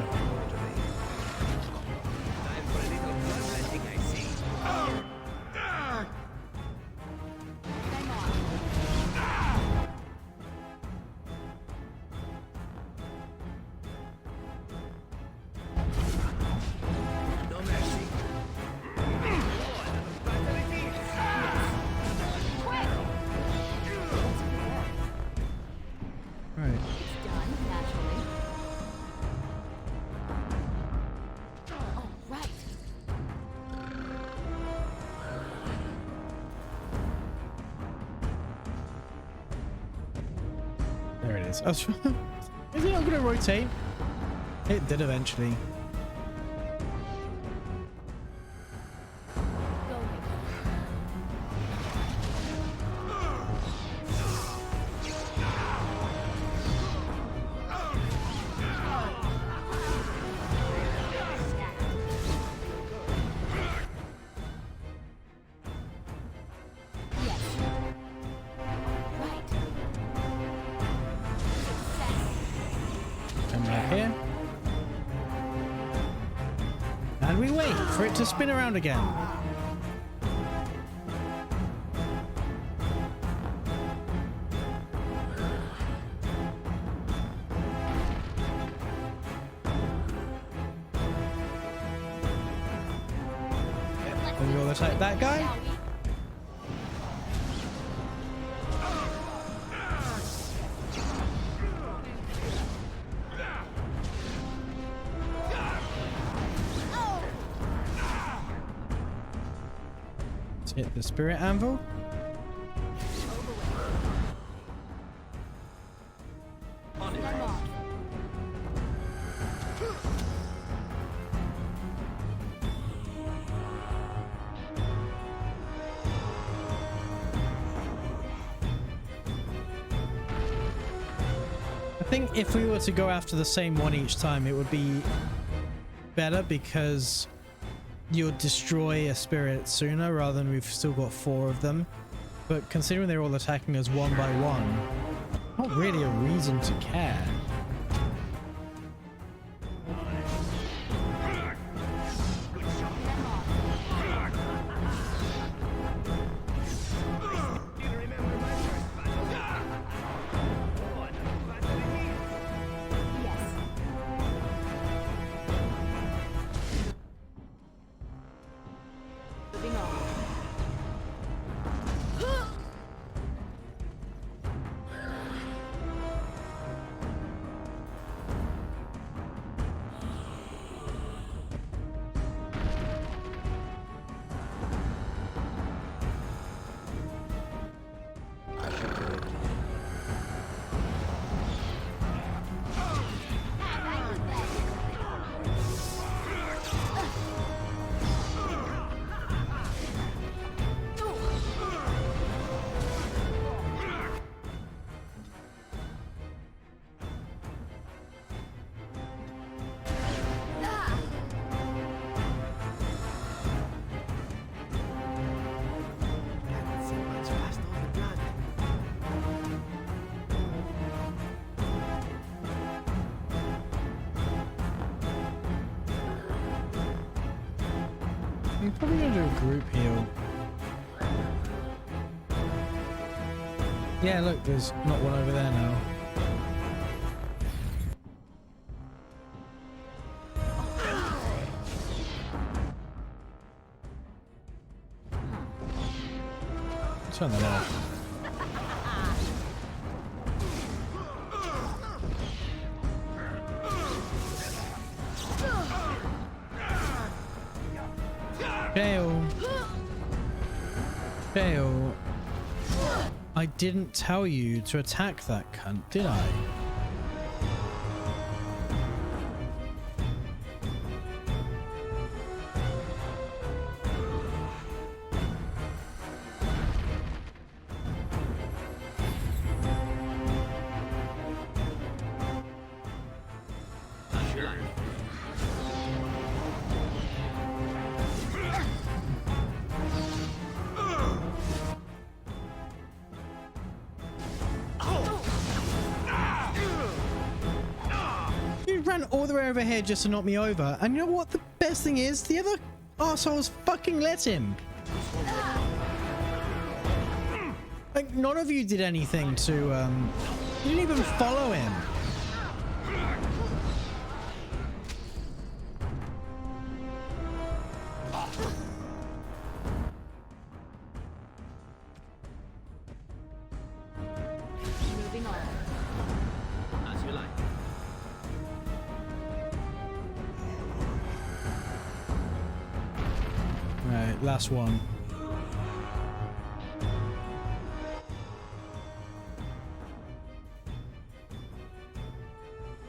E: Right. There it is. Is it not going to rotate? It did eventually. Come back here. And we wait for it to spin around again. Then we'll attack that guy. Let's hit the spirit anvil. I think if we were to go after the same one each time, it would be better because you'll destroy a spirit sooner rather than we've still got 4 of them. But considering they're all attacking us one by one, not really a reason to care. I'm probably gonna do a group heal. Yeah, look, there's not one over there now. Turn that off. Fail. Fail. I didn't tell you to attack that cunt, did I? You ran all the way over here just to knock me over, and you know what the best thing is? The other assholes fucking let him. Like, none of you did anything to, you didn't even follow him.
B: Moving on.
H: As you like.
E: Alright, last one.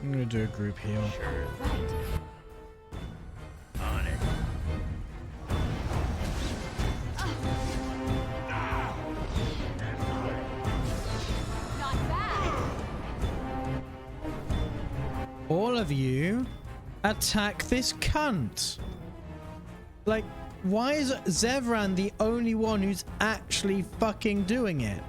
E: I'm gonna do a group heal.
G: On it.
B: Not bad.
E: All of you attack this cunt. Like, why is Zevran the only one who's actually fucking doing it?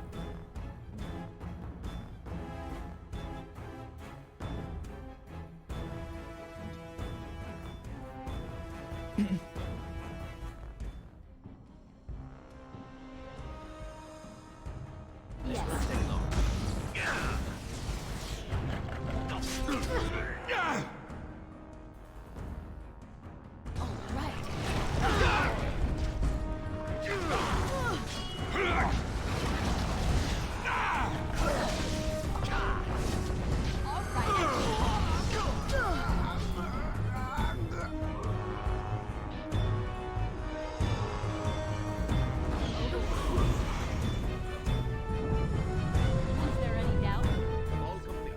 B: Is there any doubt?
H: All complete.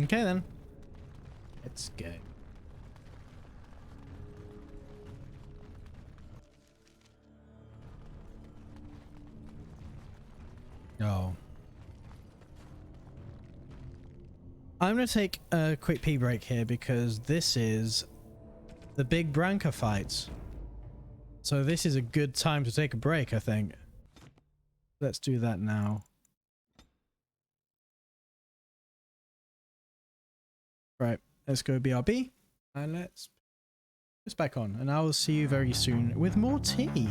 E: Okay then. Let's go. Oh. I'm going to take a quick pee break here because this is the big Branka fight. So this is a good time to take a break, I think. Let's do that now. Right, let's go BRB and let's put this back on, and I will see you very soon with more tea.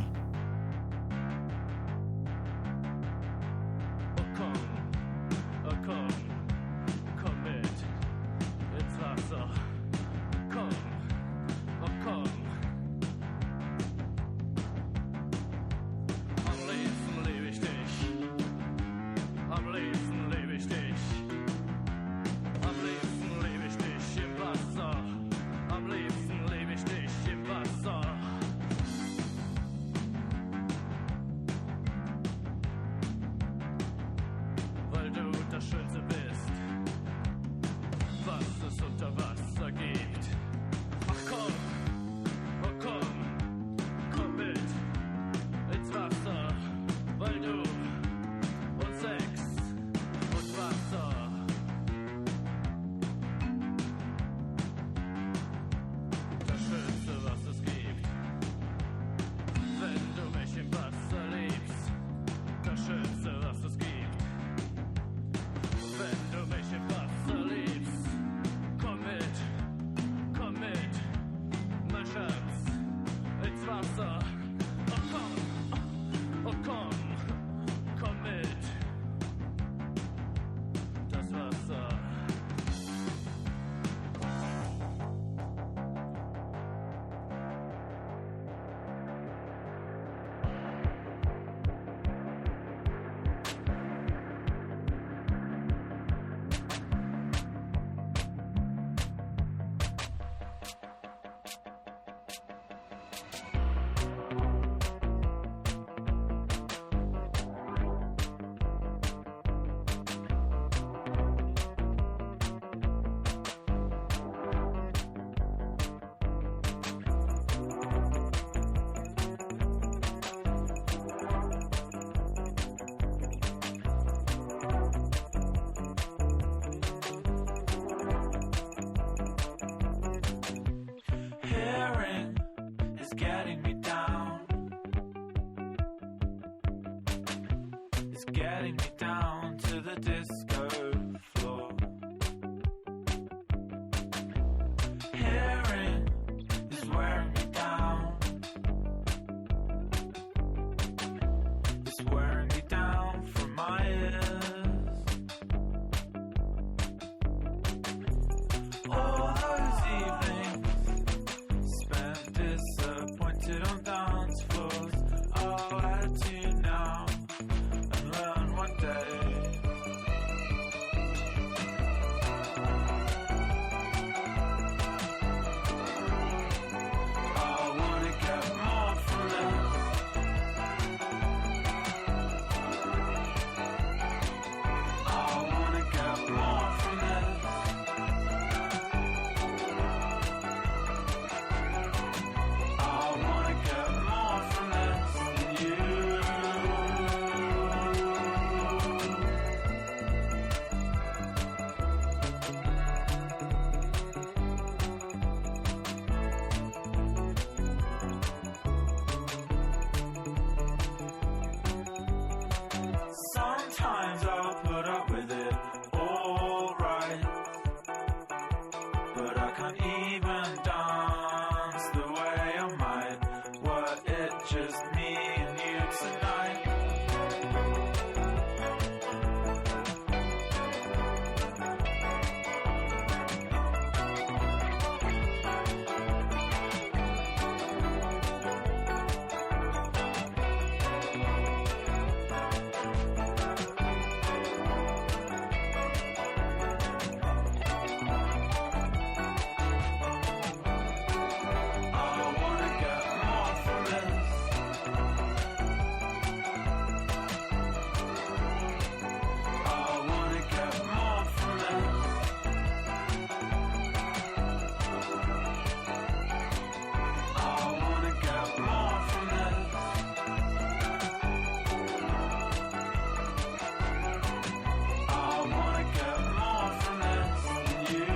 L: take me down to the disco floor. Hearing is wearing me down. It's wearing me down from my ears. All those evenings spent disappointed on dance floors. I'll add to you now and learn one day. I wanna get more from this. I wanna get more from this. I wanna get more from this than you. Sometimes I'll put up with it, alright. But I can't even dance the way I might. Were it just me and you tonight? I wanna get more from this. I wanna get more from this. I wanna get more from this. I wanna get more from this than you.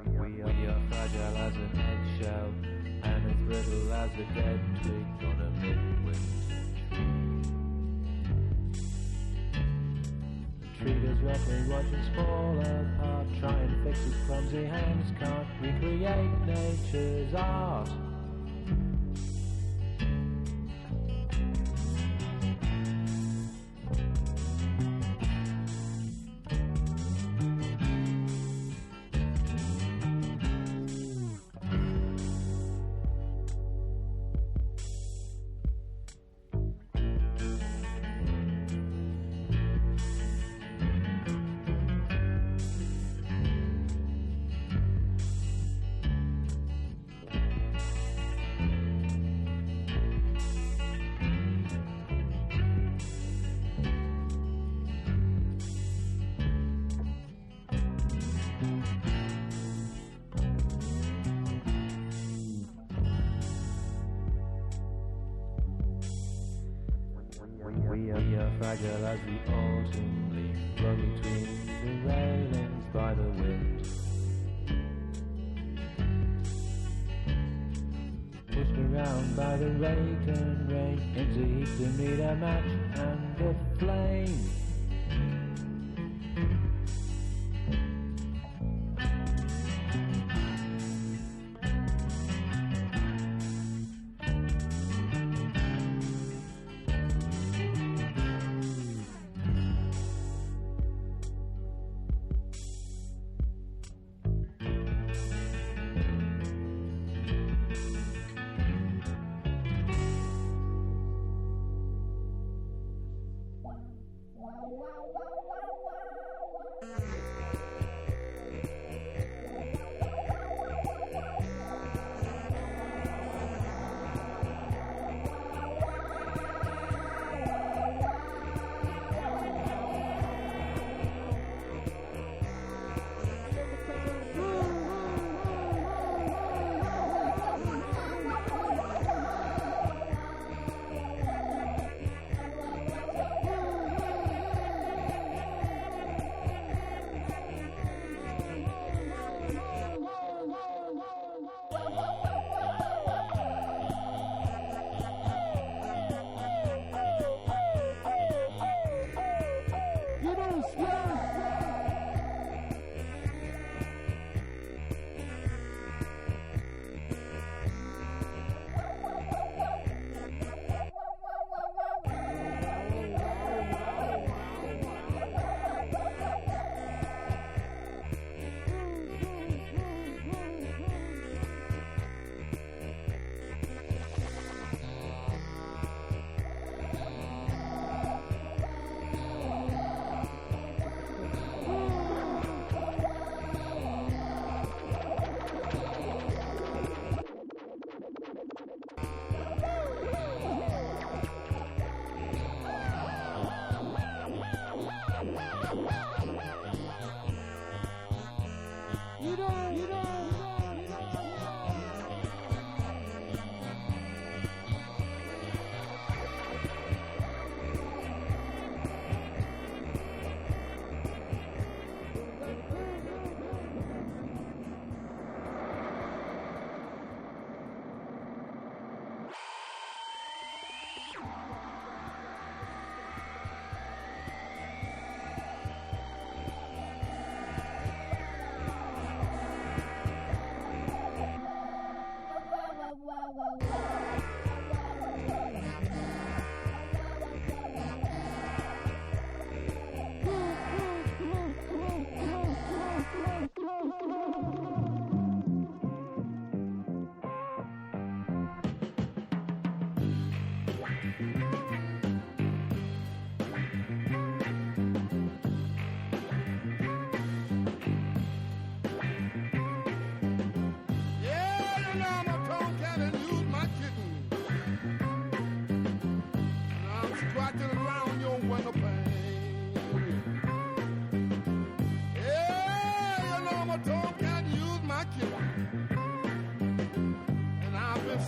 L: We are fragile as an eggshell, and as brittle as a dead twig on a midwinter tree. The tree does roughly watch us fall apart, try and fix its clumsy hands, can't recreate nature's art. We are fragile as the autumn leaf, blown between the railings by the wind. Pushed around by the rake and rain into heat to meet a match and a flame.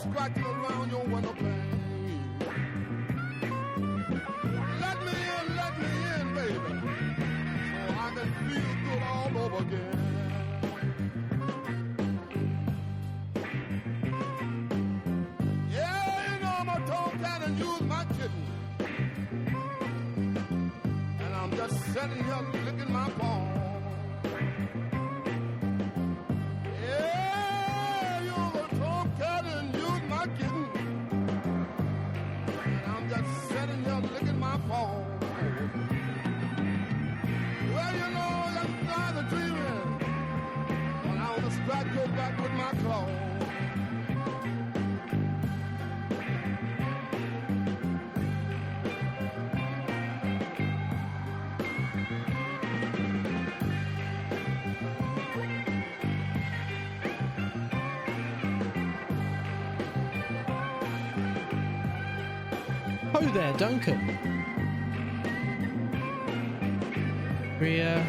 M: Scratching around your window pane. Let me in, baby, so I can feel good all over again. Yeah, you know I'm a tomcat and you's my kitten, and I'm just sitting here licking my paw. Well, you know, that's not the dreaming. When I want to strike your back with my claw.
E: Oh there, Duncan. Ria.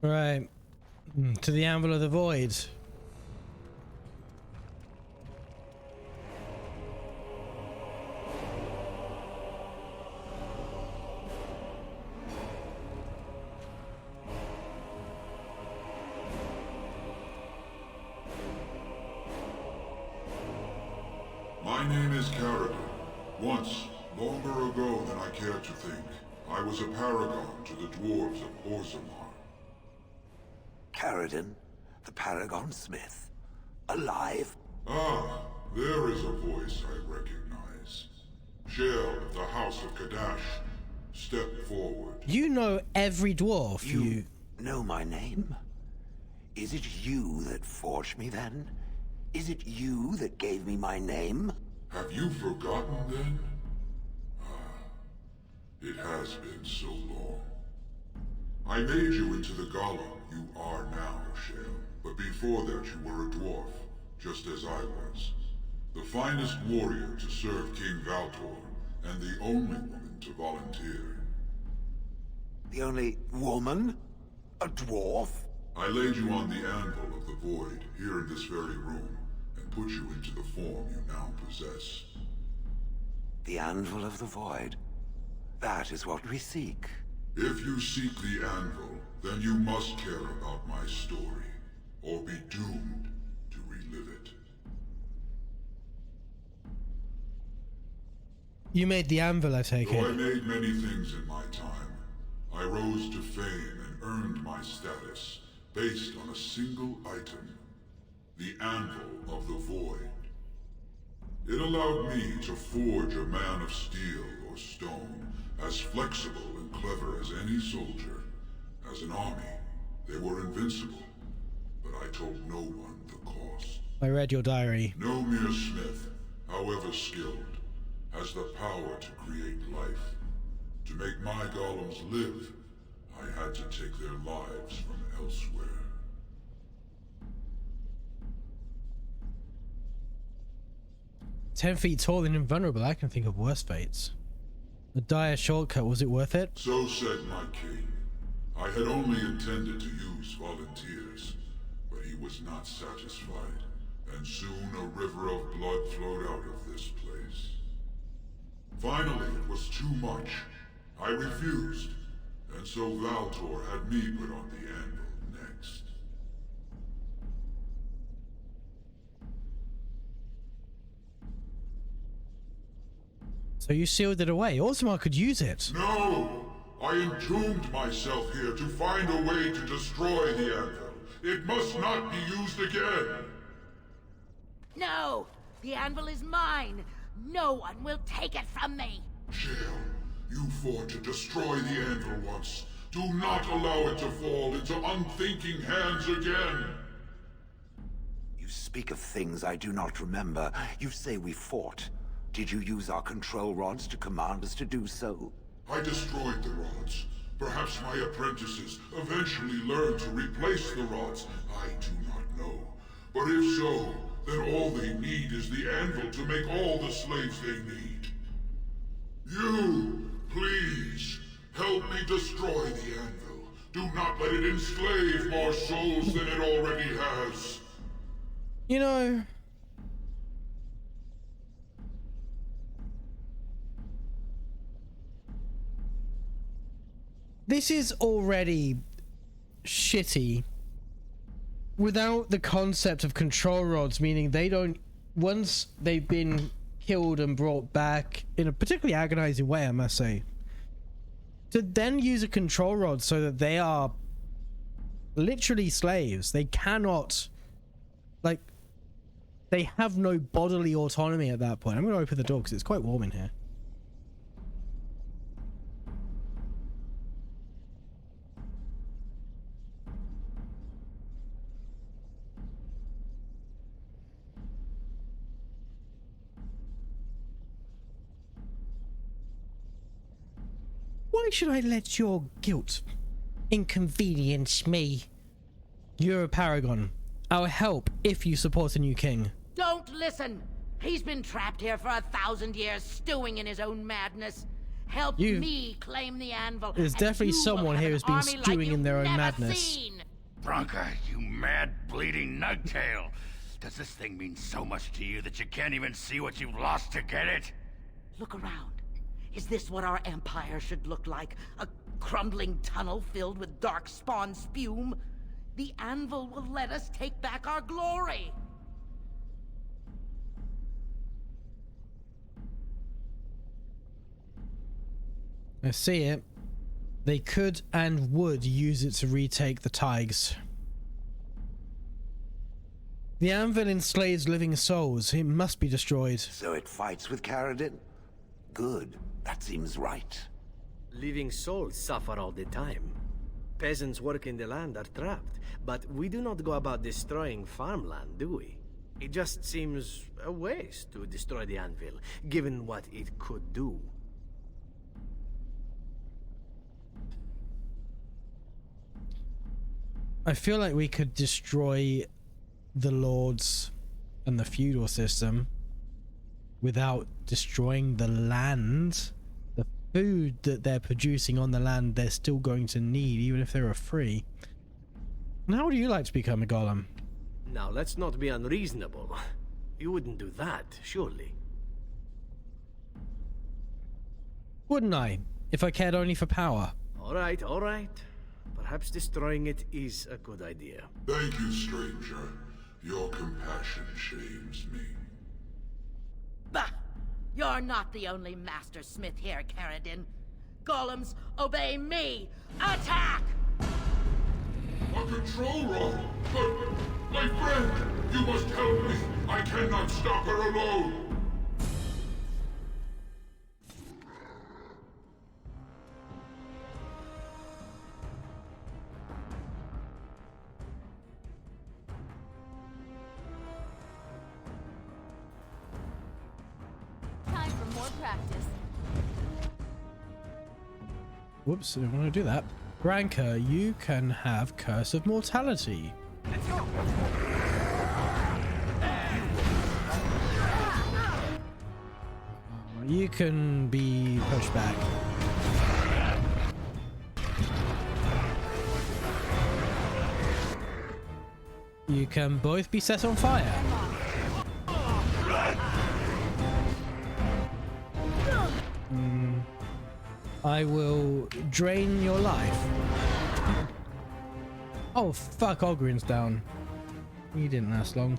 E: Right. To the Anvil of the Void.
N: My name is Carradine. Once, longer ago than I care to think, I was a paragon to the dwarves of Orzammar.
I: Carradine, the Paragon Smith. Alive?
N: Ah, there is a voice I recognize. Shale of the House of Kadash. Step forward.
E: You know every dwarf.
I: You know my name? Is it you that forged me then? Is it you that gave me my name?
N: Have you forgotten then? Ah, it has been so long. I made you into the golem you are now, Shale. But before that you were a dwarf, just as I was. The finest warrior to serve King Valtor, and the only woman to volunteer.
I: The only woman? A dwarf?
N: I laid you on the anvil of the void, here in this very room, and put you into the form you now possess.
I: The anvil of the void. That is what we seek.
N: If you seek the anvil, then you must care about my story, or be doomed to relive it.
E: You made the Anvil, I take
N: Though
E: it.
N: I made many things in my time, I rose to fame and earned my status based on a single item, the Anvil of the Void. It allowed me to forge a man of steel or stone, as flexible and clever as any soldier. As an army, they were invincible, but I told no one the cost.
E: I read your diary.
N: No mere smith, however skilled, has the power to create life. To make my golems live, I had to take their lives from elsewhere.
E: "10 feet tall and invulnerable, I can think of worse fates. The dire shortcut, was it worth it?"
N: So said my king. I had only intended to use volunteers, but he was not satisfied, and soon a river of blood flowed out of this place. Finally, it was too much. I refused, and so Valtor had me put on the anvil next.
E: So you sealed it away. Orzammar could use it.
N: No! I entombed myself here to find a way to destroy the anvil. It must not be used again!
K: No! The anvil is mine! No one will take it from me!
N: Shale, you fought to destroy the anvil once. Do not allow it to fall into unthinking hands again!
I: You speak of things I do not remember. You say we fought. Did you use our control rods to command us to do so?
N: I destroyed the rods. Perhaps my apprentices eventually learned to replace the rods. I do not know. But if so, then all they need is the anvil to make all the slaves they need. You, please, help me destroy the anvil. Do not let it enslave more souls than it already has.
E: You know, this is already shitty without the concept of control rods, meaning they don't, once they've been killed and brought back in a particularly agonizing way, I must say, to then use a control rod so that they are literally slaves. They cannot, like, they have no bodily autonomy at that point. I'm going to open the door because it's quite warm in here. Why should I let your guilt inconvenience me? You're a paragon. I'll help if you support a new king.
K: Don't listen! He's been trapped here for 1,000 years, stewing in his own madness. Help
E: You-
K: me claim the anvil.
E: There's
K: and
E: definitely
K: you will
E: someone
K: have
E: here
K: an
E: who's been
K: army like
E: stewing
K: you've
E: in their own
K: never
E: madness.
K: seen.
G: Branka, you mad, bleeding nugtail. Does this thing mean so much to you that you can't even see what you've lost to get it?
K: Look around. Is this what our empire should look like? A crumbling tunnel filled with dark spawn spume? The anvil will let us take back our glory.
E: I see it. They could and would use it to retake the Tigers. The anvil enslaves living souls. It must be destroyed.
I: So it fights with Caradin? Good. That seems right.
H: Living souls suffer all the time. Peasants working the land are trapped, but we do not go about destroying farmland, do we? It just seems a waste to destroy the anvil, given what it could do.
E: I feel like we could destroy the lords and the feudal system without destroying the land. The food that they're producing on the land they're still going to need, even if they were free. And how would you like to become a golem?
H: Now, let's not be unreasonable. You wouldn't do that, surely.
E: Wouldn't I, if I cared only for power?
H: All right, all right. Perhaps destroying it is a good idea.
N: Thank you, stranger. Your compassion shames me.
K: Bah! You're not the only master smith here, Caradin. Golems, obey me! Attack!
N: A control rod! But, my friend, you must help me. I cannot stop her alone.
B: Time for more practice.
E: Whoops, I didn't want to do that. Branka, you can have Curse of Mortality. You can be pushed back. You can both be set on fire. I will drain your life. Oh fuck, Ogren's down. He didn't last long.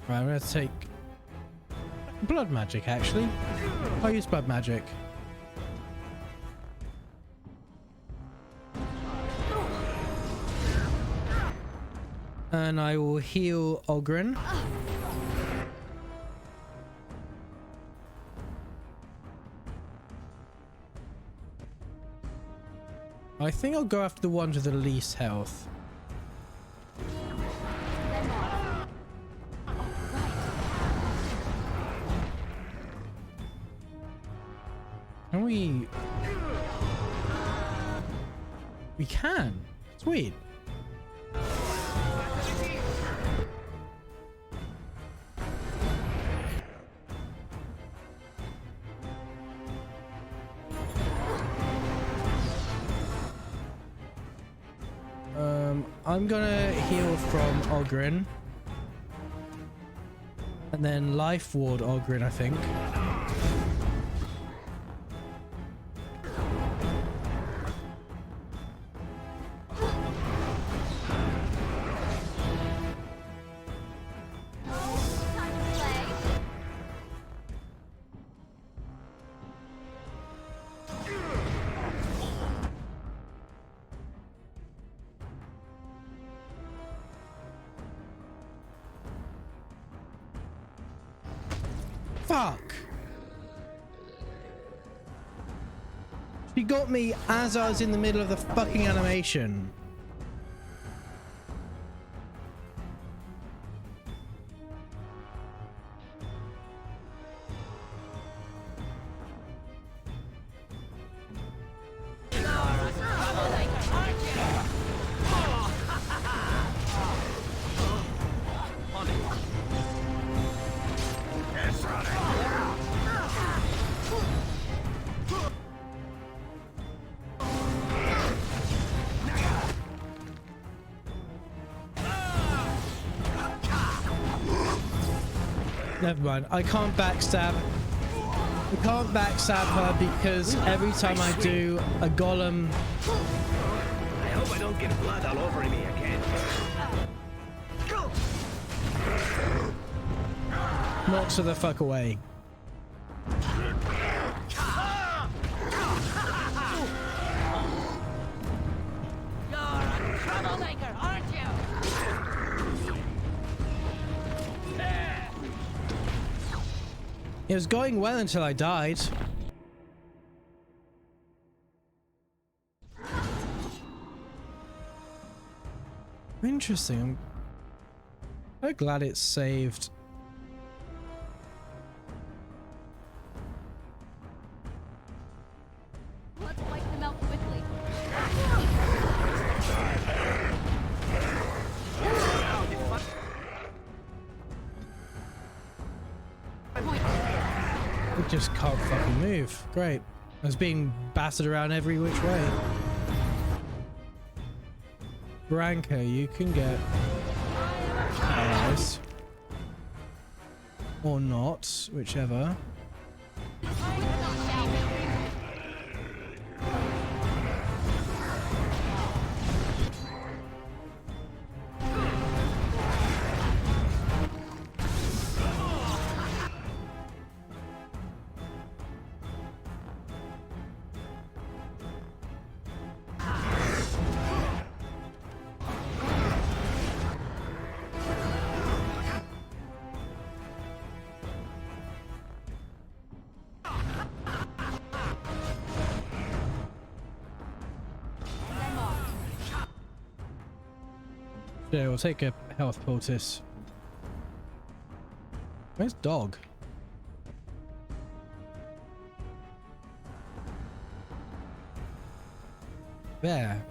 E: Right, I'm gonna take blood magic actually. I'll use blood magic. And I will heal Ogren. I think I'll go after the ones with the least health. Can we... We can. Sweet. I'm gonna heal from Ogren. And then Life Ward Ogren, I think. Fuck! She got me as I was in the middle of the fucking animation. Never mind. I can't backstab. I can't backstab her because every time I do, a golem
H: I hope I don't get blood all over me again.
E: knocks her the fuck away.
B: You're a troublemaker, aren't you?
E: It was going well until I died. Interesting. I'm so glad it's saved.
B: Let's wipe them out quickly.
E: It just can't fucking move. Great. I was being battered around every which way. Branka, you can get allies. Or not, whichever. Yeah, we'll take a health poultice. Where's dog? There.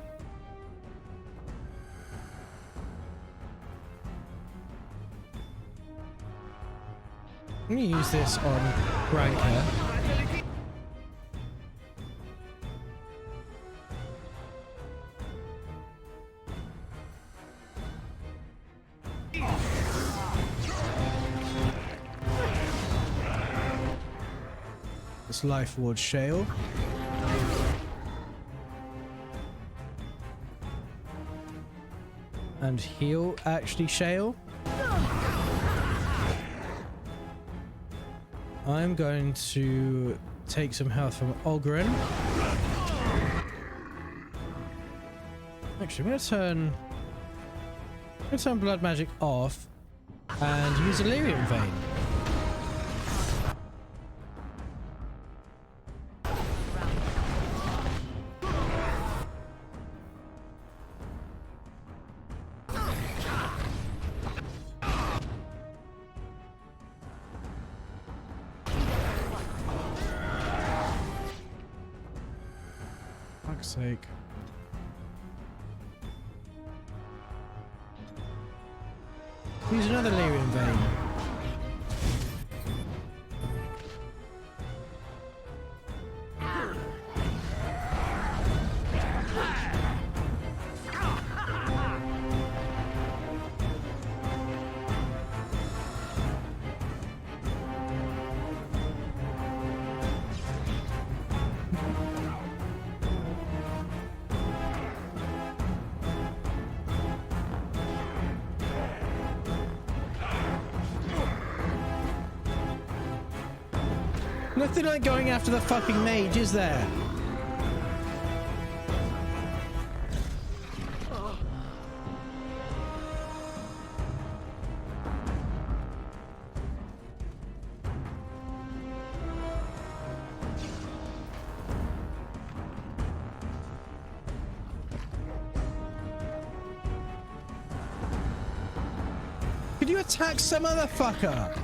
E: Let me use this on Branka. This life ward shale. And heal actually shale. I'm going to take some health from Ogren. Actually, I'm going to turn blood magic off and use Illyrian Vein. Fuck's sake. Use another Lyrian Vein. Nothing like going after the fucking mage, is there? Could you attack some other fucker?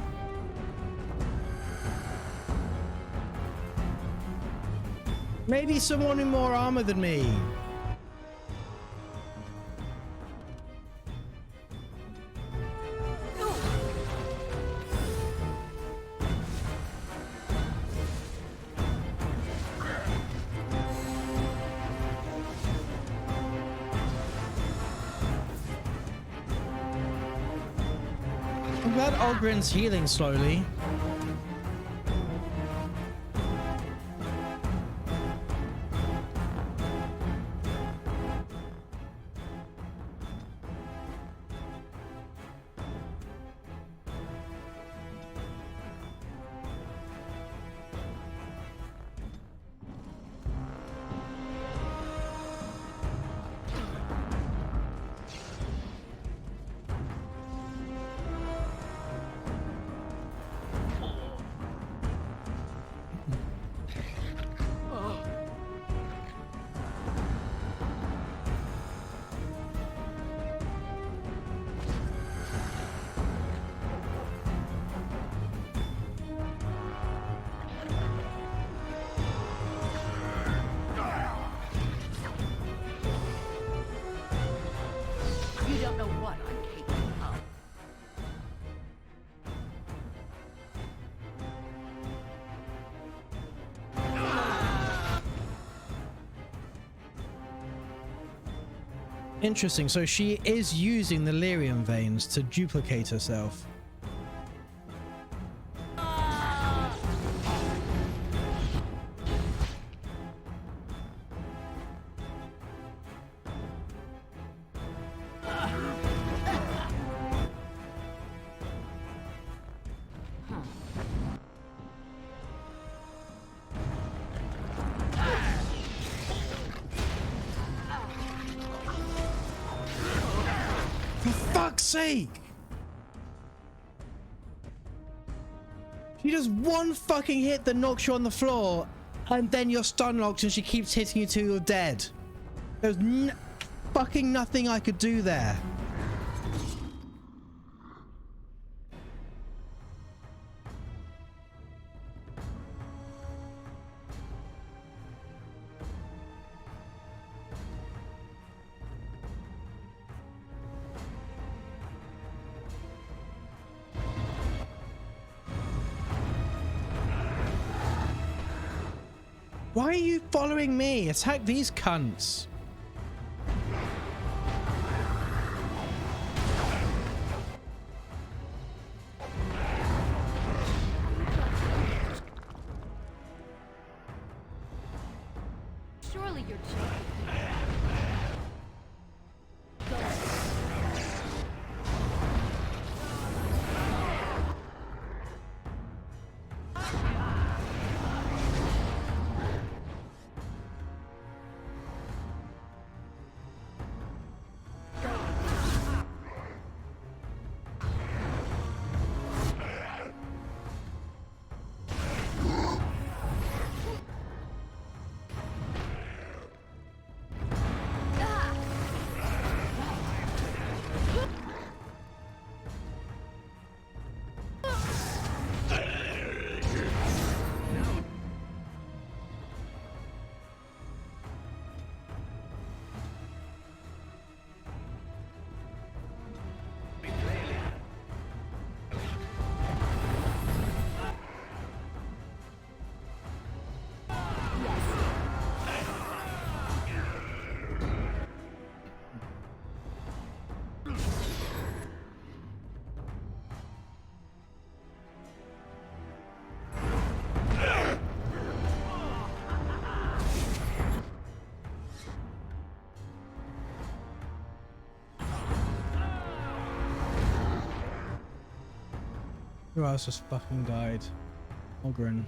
E: Maybe someone in more armor than me. I'm glad Ogren's healing slowly.
K: You don't know what I'm capable of.
E: Interesting. So she is using the lyrium veins to duplicate herself. For fuck's sake! She does one fucking hit that knocks you on the floor, and then you're stun locked and she keeps hitting you till you're dead. There's fucking nothing I could do there. Why are you following me? Attack these cunts.
B: Surely you're joking.
E: Who else just fucking died? Ogren.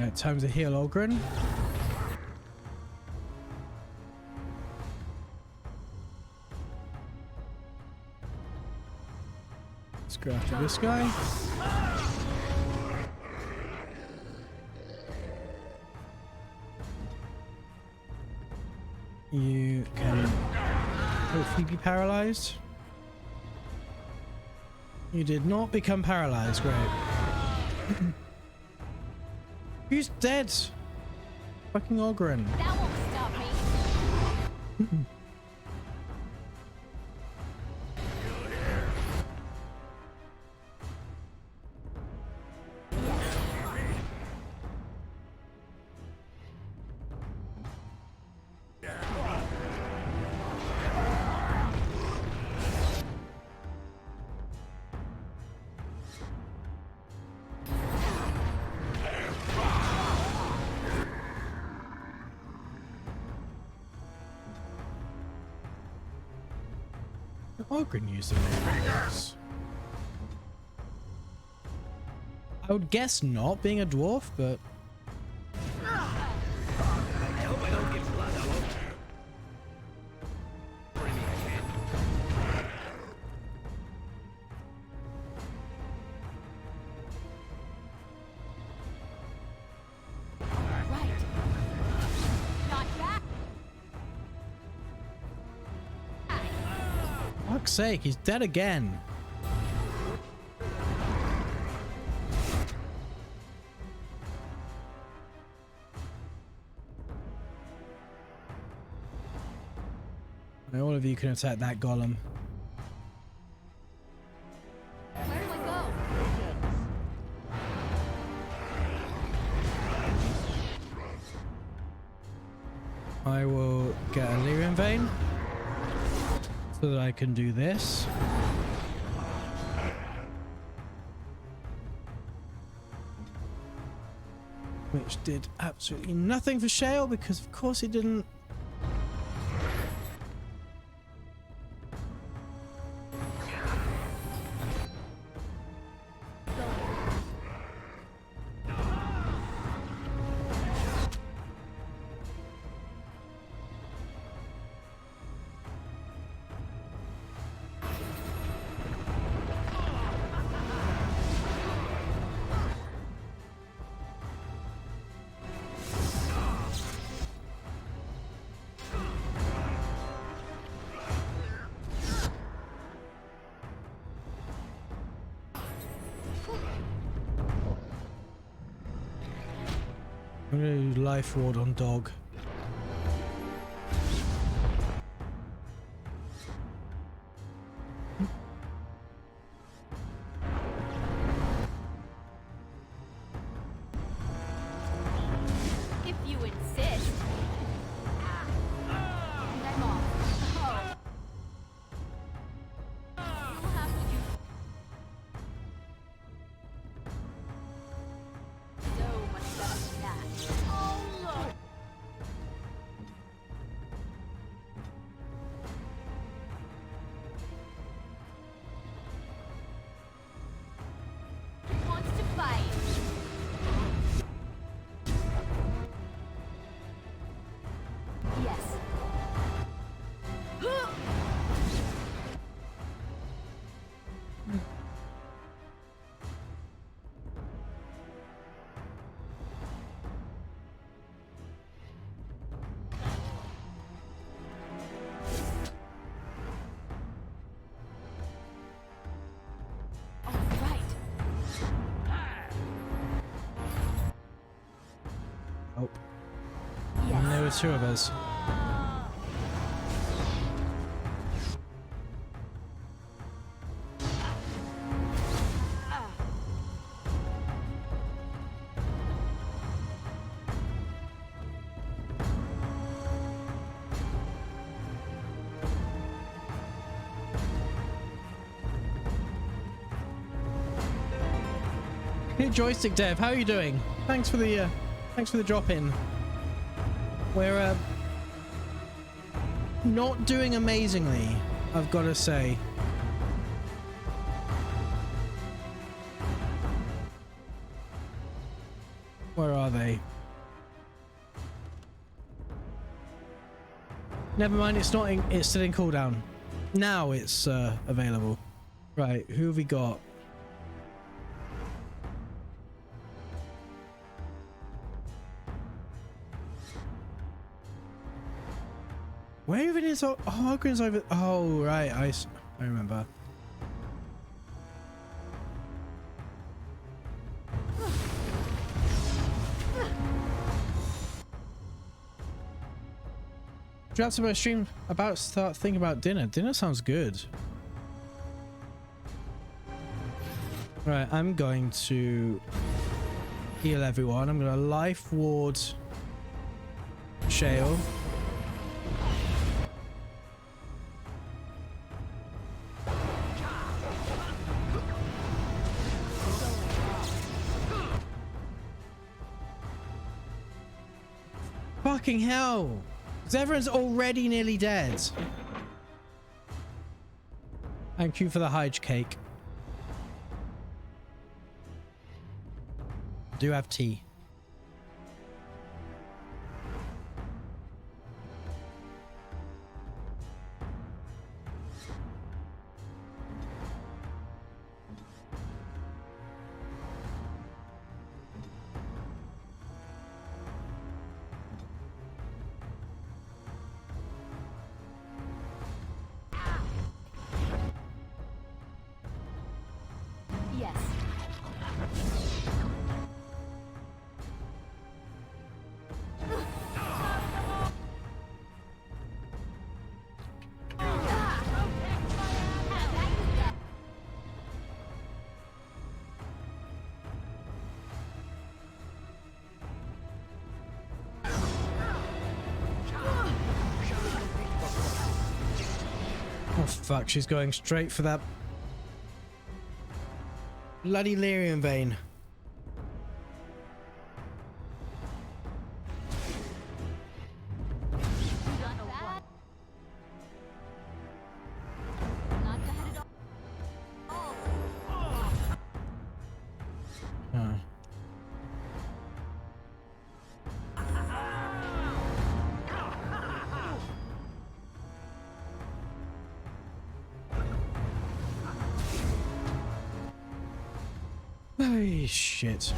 E: Alright, time to heal Ogren. Let's go after this guy. You can hopefully be paralyzed. You did not become paralyzed, great. Who's dead? Fucking Ogren.
B: That won't stop me.
E: Ogren use the radius. I would guess not, being a dwarf, but
H: I hope I don't get blood all over.
B: Right. Not bad.
E: fuck's sake, he's dead again. All of you can attack that golem.
B: Where do I go?
E: I will get a Lyrian Vein so that I can do this. Which did absolutely nothing for Shale because of course it didn't. I'm gonna do Life Ward on dog.
B: If you insist. And I'm off. Oh. You'll have to do so much better than that. Oh, look. Who wants to fight? Yes. All right.
E: Oh.
B: Yes.
E: And there were two of us. Hey, Joystick Dev, how are you doing? Thanks for the drop in. We're not doing amazingly, I've got to say. Where are are they? Never mind, it's not in, it's still in cooldown. Now it's available. Right, who have we got? Where even is Ogren's over? Oh, right, I remember. Throughout my stream about to start thinking about dinner. Dinner sounds good. Right, I'm going to heal everyone. I'm going to life ward Shale. Fucking hell! Because everyone's already nearly dead. Thank you for the Hydge cake. Do have tea.
B: Yes.
E: Oh fuck, she's going straight for that bloody lyrium vein. Oh shit.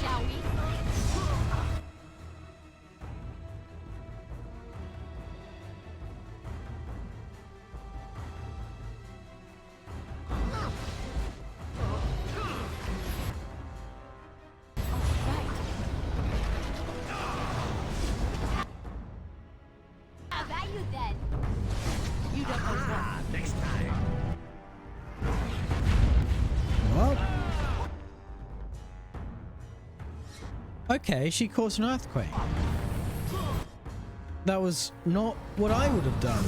B: Shall we? How about you then? You don't know what. Next time.
E: What? Okay, she caused an earthquake. That was not what I would have done.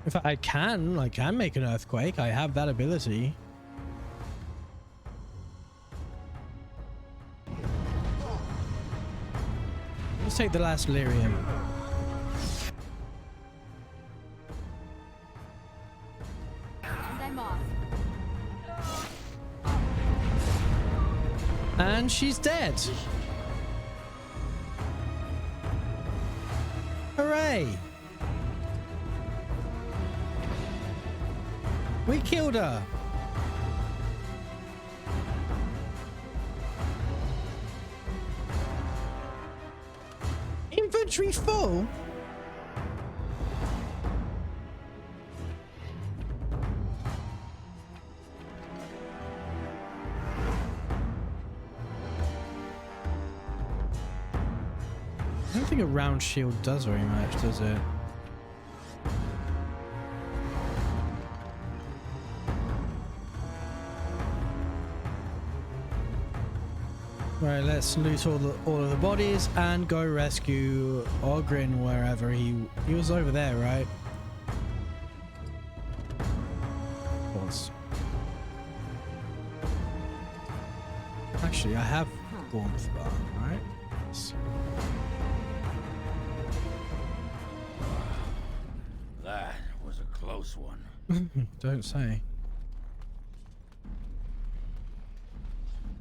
E: In fact, I can make an earthquake. I have that ability. Let's take the last lyrium.
B: And I'm off.
E: And she's dead. Hooray! We killed her. Inventory full? I don't think a round shield does very much, does it? Right, let's loot all of the bodies and go rescue Ogren wherever he was over there, right? Of course. Actually, I have warmth bar, right? Yes.
G: That was a close one.
E: Don't say.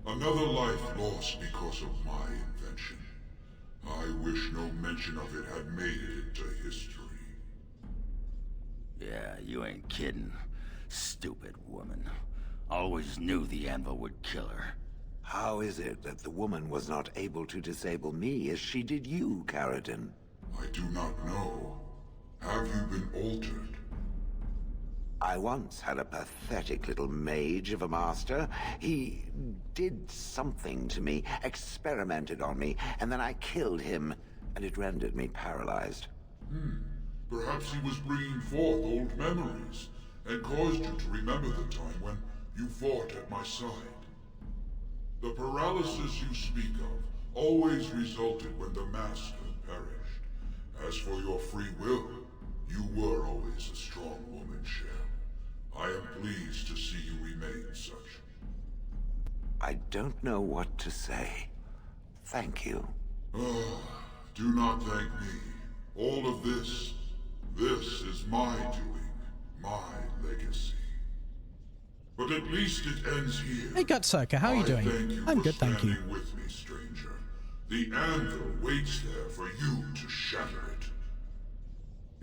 N: Another life lost because of my invention. I wish no mention of it had made it into history.
G: Yeah, you ain't kidding. Stupid woman. Always knew the anvil would kill her.
I: How is it that the woman was not able to disable me as she did you, Carradine?
N: I do not know. Have you been altered?
I: I once had a pathetic little mage of a master. He did something to me, experimented on me, and then I killed him, and it rendered me paralyzed.
N: Perhaps he was bringing forth old memories, and caused you to remember the time when you fought at my side. The paralysis you speak of always resulted when the Master perished. As for your free will, you were always a strong woman, Shell. I am pleased to see you remain such.
I: I don't know what to say. Thank you.
N: Do not thank me. All of this is my doing, my legacy. But at least it ends here.
E: Hey, Gutsucker, how are you doing?
N: Thank you
E: I'm
N: for
E: good, thank you.
N: standing with me, stranger. The anvil waits there for you to shatter it.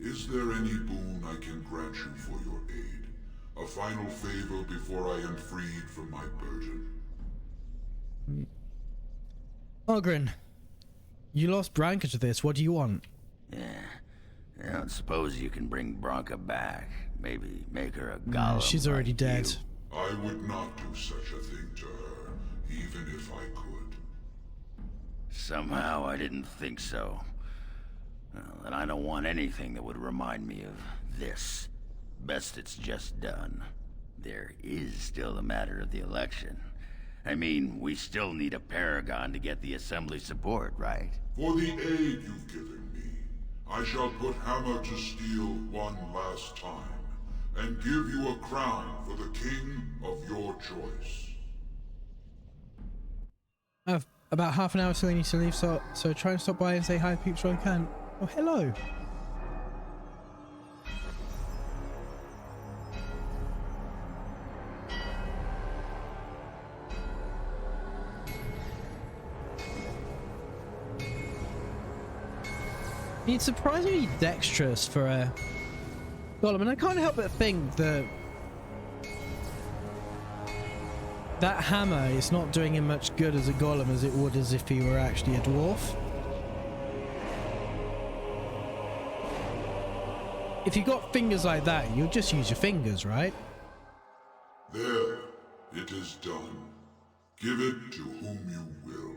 N: Is there any boon I can grant you for your aid? A final favor before I am freed from my burden?
E: Ogren, you lost Branka to this. What do you want?
G: Yeah. I don't suppose you can bring Branka back. Maybe make her a golem.
E: She's already
G: like
E: dead.
G: you.
N: I would not do such a thing to her, even if I could.
G: Somehow I didn't think so. Well, and I don't want anything that would remind me of this. Best it's just done. There is still the matter of the election. I mean, we still need a paragon to get the assembly support, right?
N: For the aid you've given me, I shall put hammer to steel one last time, and give you a crown for the king of your choice.
E: I have about half an hour till I need to leave, so try and stop by and say hi to peeps when I can. Oh, hello. He's surprisingly dexterous for a golem, and I can't help but think that that hammer is not doing him much good as a golem as it would as if he were actually a dwarf. If you got fingers like that, you'll just use your fingers, right?
N: There, it is done. Give it to whom you will.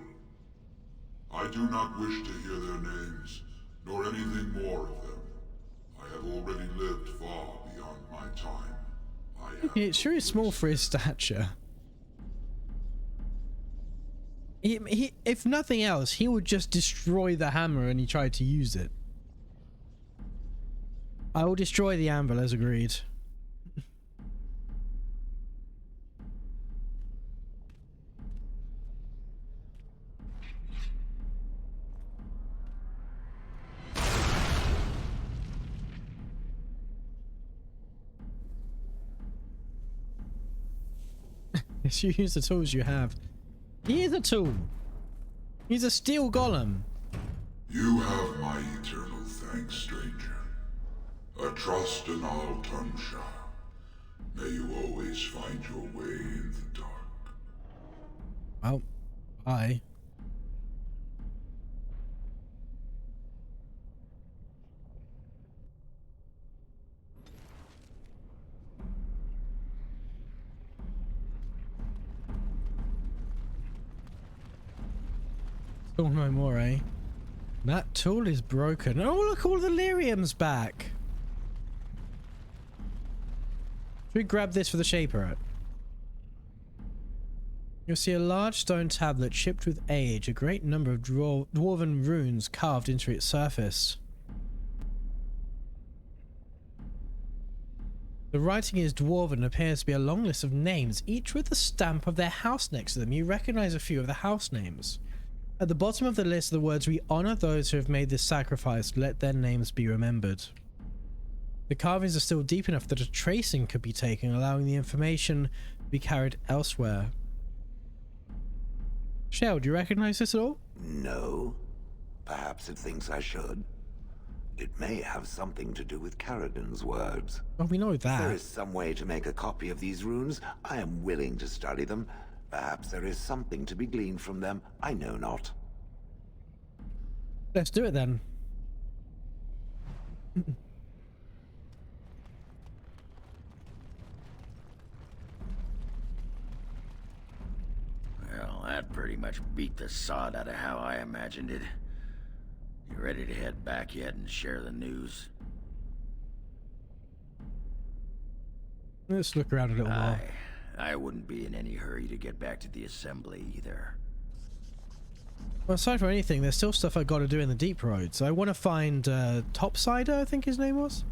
N: I do not wish to hear their names, nor anything more of them. I have already lived far beyond my time.
E: It sure is small for his stature. He, if nothing else, he would just destroy the hammer when he tried to use it. I will destroy the anvil as agreed. Yes, you use the tools you have. He is a tool. He's a steel golem.
N: You have my eternal thanks, stranger. A trust in all Tunsha. May you always find your way in the dark.
E: Well, bye. Still no more, eh? That tool is broken. Oh, look, all the lyrium's back. Should we grab this for the shaper? You'll see a large stone tablet chipped with age, a great number of dwarven runes carved into its surface. The writing is dwarven and appears to be a long list of names, each with the stamp of their house next to them. You recognize a few of the house names. At the bottom of the list are the words, "We honor those who have made this sacrifice. Let their names be remembered." The carvings are still deep enough that a tracing could be taken, allowing the information to be carried elsewhere. Shell, do you recognize this at all?
I: No. Perhaps it thinks I should. It may have something to do with Carradin's words.
E: Oh, we know
I: If there
E: that.
I: is some way to make a copy of these runes, I am willing to study them. Perhaps there is something to be gleaned from them, I know not.
E: Let's do it then.
G: Well, that pretty much beat the sod out of how I imagined it. You ready to head back yet and share the news?
E: Let's look around a little more.
G: I wouldn't be in any hurry to get back to the assembly either.
E: Well, aside from anything, there's still stuff I got to do in the deep roads. I want to find Topsider, I think his name was.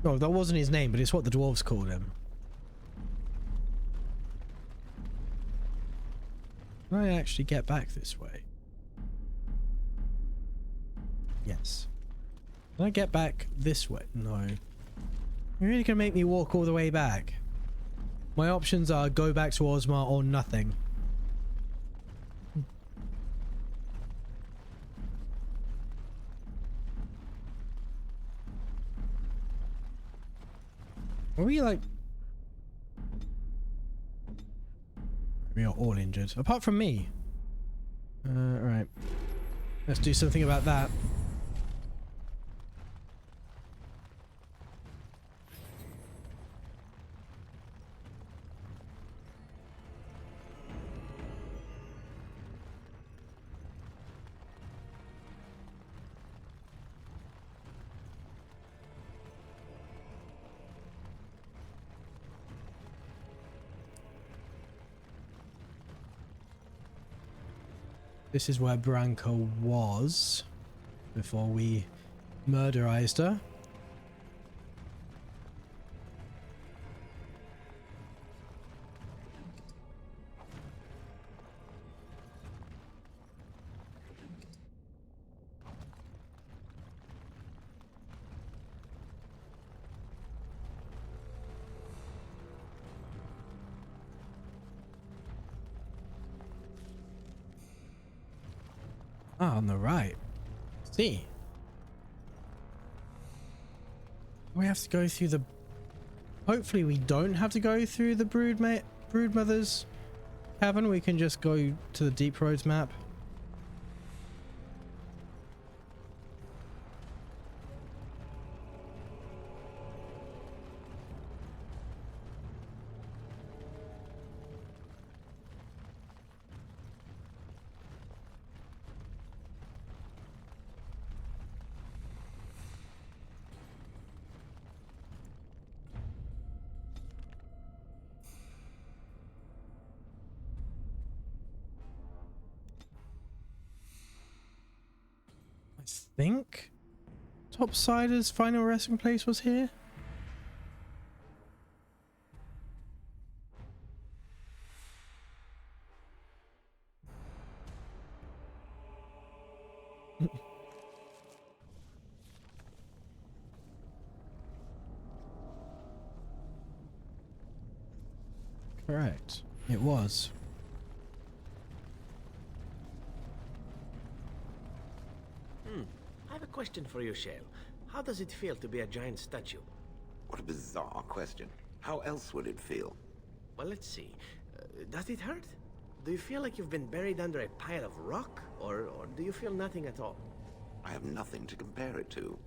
E: No, that wasn't his name, but it's what the dwarves called him. Can I actually get back this way? Yes. Can I get back this way? No. You're really gonna make me walk all the way back? My options are go back to Osmar or nothing. Are we like... We are all injured. Apart from me. Alright. Let's do something about that. This is where Branka was before we murderized her. Ah, on the right. See. We have to go through the... Hopefully we don't have to go through the Broodmother's cavern. We can just go to the Deep Roads map. I think Topsider's final resting place was here. Correct. It was.
H: I have a question for you, Shale. How does it feel to be a giant statue?
I: What a bizarre question. How else would it feel?
H: Well, let's see. Does it hurt? Do you feel like you've been buried under a pile of rock? Or do you feel nothing at all?
I: I have nothing to compare it to.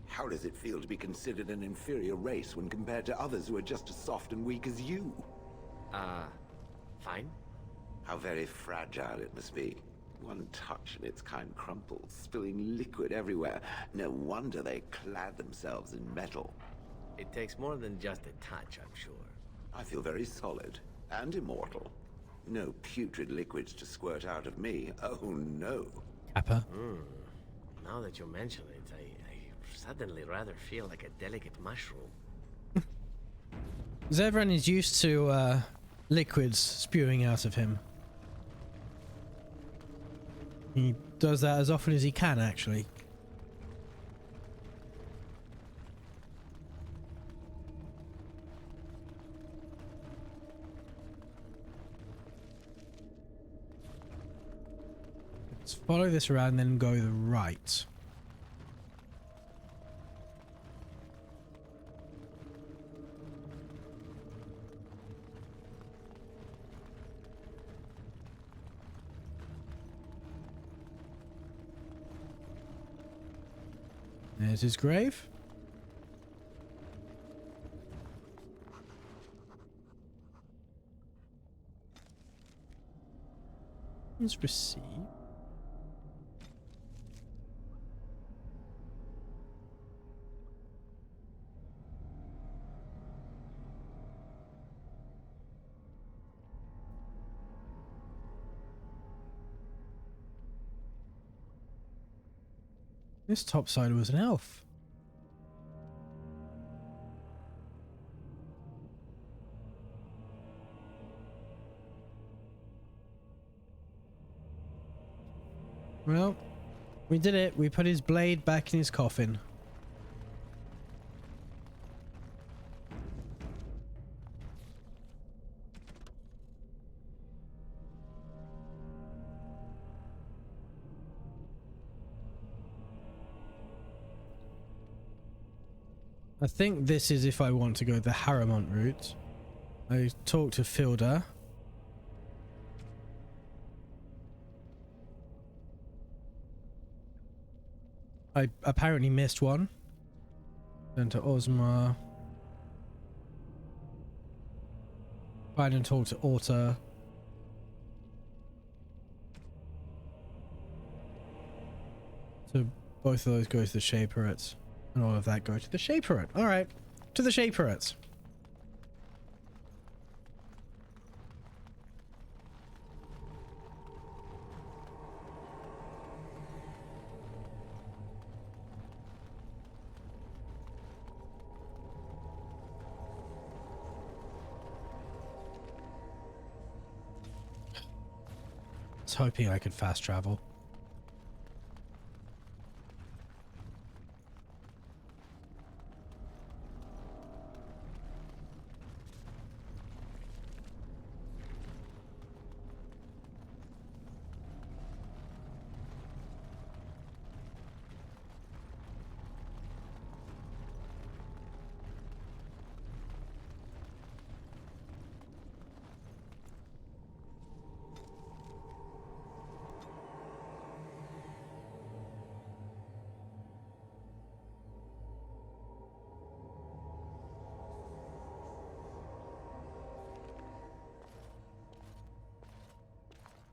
I: How does it feel to be considered an inferior race when compared to others who are just as soft and weak as you?
H: Fine.
I: How very fragile it must be. One touch and its kind crumples, spilling liquid everywhere. No wonder they clad themselves in metal.
H: It takes more than just a touch, I'm sure.
I: I feel very solid and immortal. No putrid liquids to squirt out of me. Oh no.
E: Kappa.
H: Now that you mention it, I suddenly rather feel like a delicate mushroom.
E: Zevran is used to liquids spewing out of him. He does that as often as he can, actually. Let's follow this around and then go the right. There's his grave. Let's proceed. This topside was an elf. Well, we did it. We put his blade back in his coffin. I think this is if I want to go the Harrowmont route. I talked to Filda. I apparently missed one. Then to Ozma. Find and talk to Orta. So both of those go to the Shaperets. And all of that go to the Shaperet. Alright. To the Shaperets. I was hoping I could fast travel.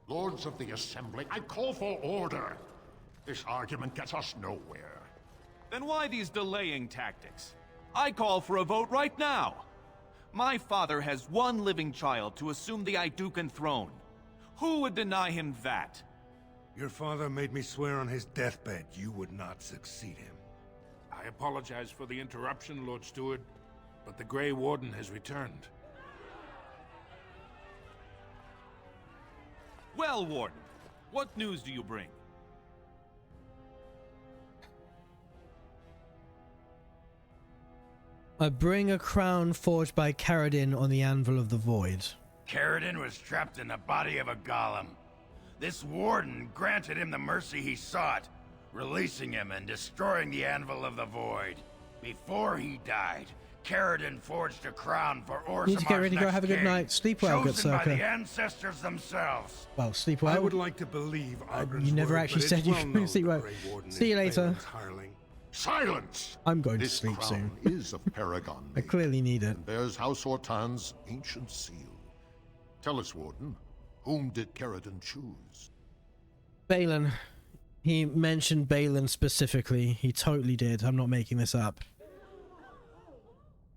O: Lords of the Assembly, I call for order. This argument gets us nowhere.
P: Then why these delaying tactics? I call for a vote right now. My father has one living child to assume the Idukan throne. Who would deny him that?
Q: Your father made me swear on his deathbed you would not succeed him.
O: I apologize for the interruption, Lord Steward, but the Grey Warden has returned.
P: Well, Warden, what news do you bring?
E: I bring a crown forged by Caradin on the Anvil of the Void.
G: Caradin was trapped in the body of a golem. This warden granted him the mercy he sought, releasing him and destroying the Anvil of the Void. Before he died, Caradin forged a crown for Orzamar's
E: Need to get ready to go.
G: next
E: Have a good
G: king,
E: night. Sleep well, good
G: chosen by the
E: Circa.
G: ancestors themselves.
E: Well, sleep well.
Q: I would like to believe
E: You never actually said you were going to sleep well. See you later.
O: Silence!
E: I'm going to
O: This
E: sleep
O: crown
E: soon.
O: is of Paragon
E: I clearly need it.
O: and bears House Ortan's ancient seal. Tell us, Warden, whom did Caradin choose?
E: Balin. He mentioned Balin specifically. He totally did. I'm not making this up.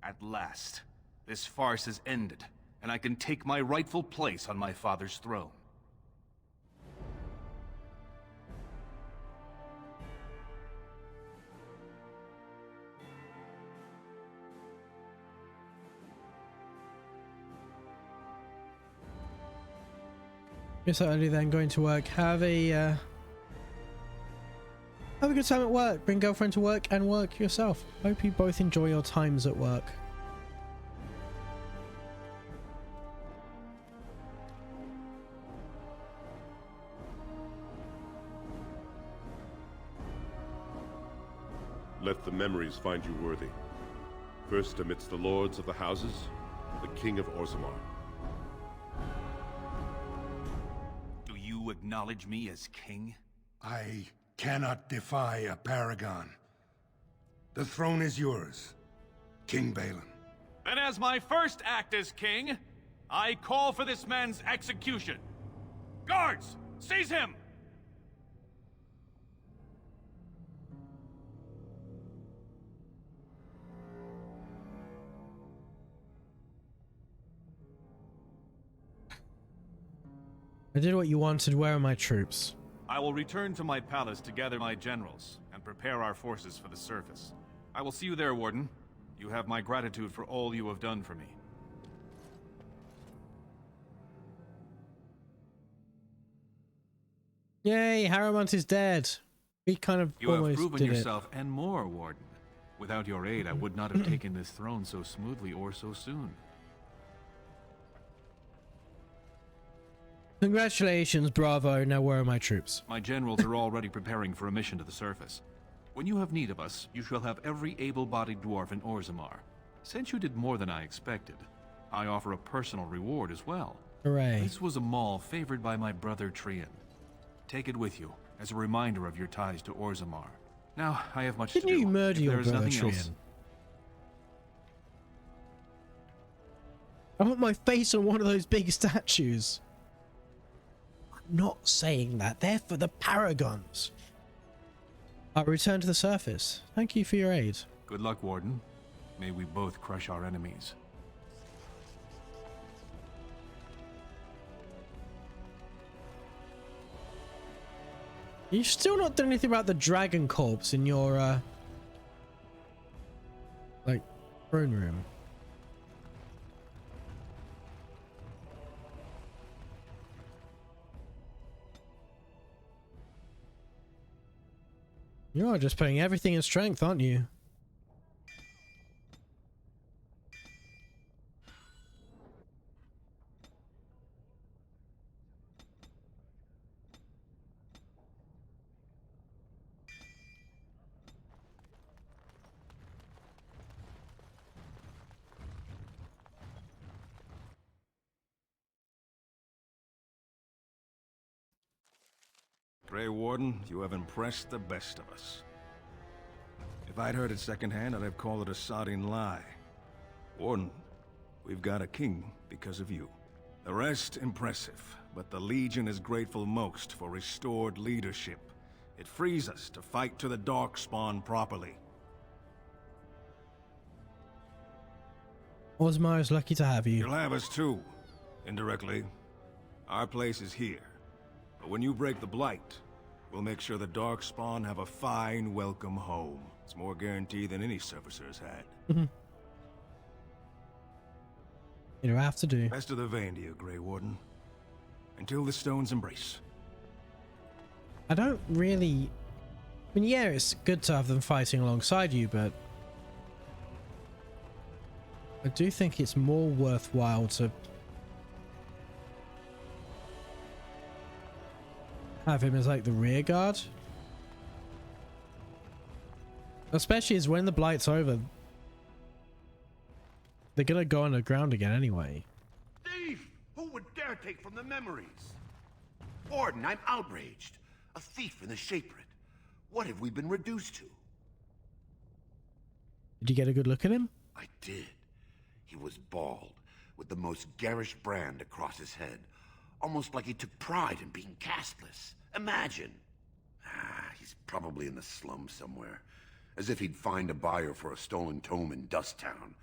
P: At last, this farce has ended, and I can take my rightful place on my father's throne.
E: Guess early then, going to work. Have a good time at work. Bring girlfriend to work and work yourself. Hope you both enjoy your times at work.
R: Let the memories find you worthy. First amidst the lords of the houses, the King of Orzammar.
P: Do you acknowledge me as king?
Q: I cannot defy a paragon. The throne is yours, King Balin.
P: Then as my first act as king, I call for this man's execution. Guards, seize him!
E: I did what you wanted. Where are my troops?
P: I will return to my palace to gather my generals and prepare our forces for the surface. I will see you there, Warden. You have my gratitude for all you have done for me.
E: Yay, Harrowmont is dead. We kind of
P: You have
E: almost
P: proven
E: did
P: yourself and more, Warden. Without your aid, I would not have taken this throne so smoothly or so soon.
E: Congratulations, bravo. Now where are my troops?
P: My generals are already preparing for a mission to the surface. When you have need of us, you shall have every able-bodied dwarf in Orzammar. Since you did more than I expected, I offer a personal reward as well.
E: Hooray.
P: This was a mall favored by my brother Trian. Take it with you, as a reminder of your ties to Orzammar. Now, I have much to do.
E: Didn't you murder
P: If
E: your
P: there is
E: brother
P: nothing
E: Trian?
P: else,
E: I want my face on one of those big statues. I'm not saying that. They're for the paragons. I'll return to the surface. Thank you for your aid.
P: good luck, Warden. May we both crush our enemies.
E: You've still not done anything about the dragon corpse in your, like, throne room. You are just putting everything in strength, aren't you?
F: Grey Warden, you have impressed the best of us. If I'd heard it secondhand, I'd have called it a sodding lie. Warden, we've got a king because of you. The rest, impressive, but the Legion is grateful most for restored leadership. It frees us to fight to the Darkspawn properly.
E: Orzammar is lucky to have you.
F: You'll have us too, indirectly. Our place is here. But when you break the Blight, we'll make sure the Darkspawn have a fine welcome home. It's more guaranteed than any servicer's had.
E: You don't have to do.
F: Best of the vein to you, Grey Warden. Until the stones embrace.
E: I don't really... I mean, yeah, it's good to have them fighting alongside you, but... I do think it's more worthwhile to... have him as, like, the rear guard. Especially as when the Blight's over, they're gonna go underground again anyway.
I: Thief! Who would dare take from the memories? Warden, I'm outraged. A thief in the Shapered. What have we been reduced to?
E: Did you get a good look at him?
I: I did. He was bald, with the most garish brand across his head. Almost like he took pride in being castless. Imagine. He's probably in the slums somewhere. As if he'd find a buyer for a stolen tome in Dust Town.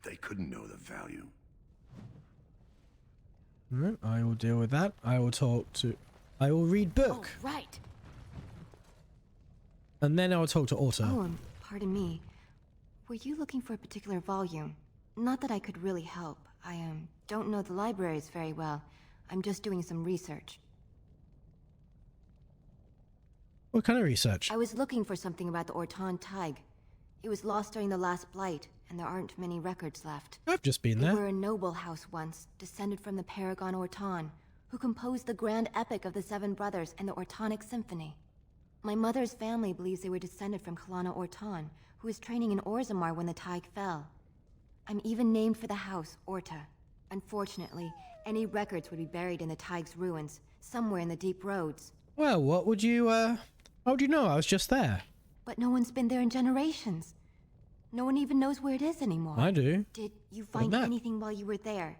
I: They couldn't know the value.
E: Alright, I will deal with that. I will read book.
S: Oh, right.
E: And then I will talk to Otto.
S: Oh, pardon me. Were you looking for a particular volume? Not that I could really help. I don't know the libraries very well. I'm just doing some research.
E: What kind of research?
S: I was looking for something about the Orton Tig. It was lost during the last blight, and there aren't many records left.
E: I've just been
S: They
E: there.
S: were a noble house once, descended from the Paragon Orton, who composed the grand epic of the Seven Brothers and the Ortonic Symphony. My mother's family believes they were descended from Kalana Orton, who was training in Orzammar when the Tig fell. I'm even named for the house, Orta. Unfortunately, any records would be buried in the Tig's ruins, somewhere in the deep roads.
E: Well, what would you, how would you know? I was just there.
S: But no one's been there in generations. No one even knows where it is anymore.
E: I do.
S: Did you find
E: map.
S: anything while you were there?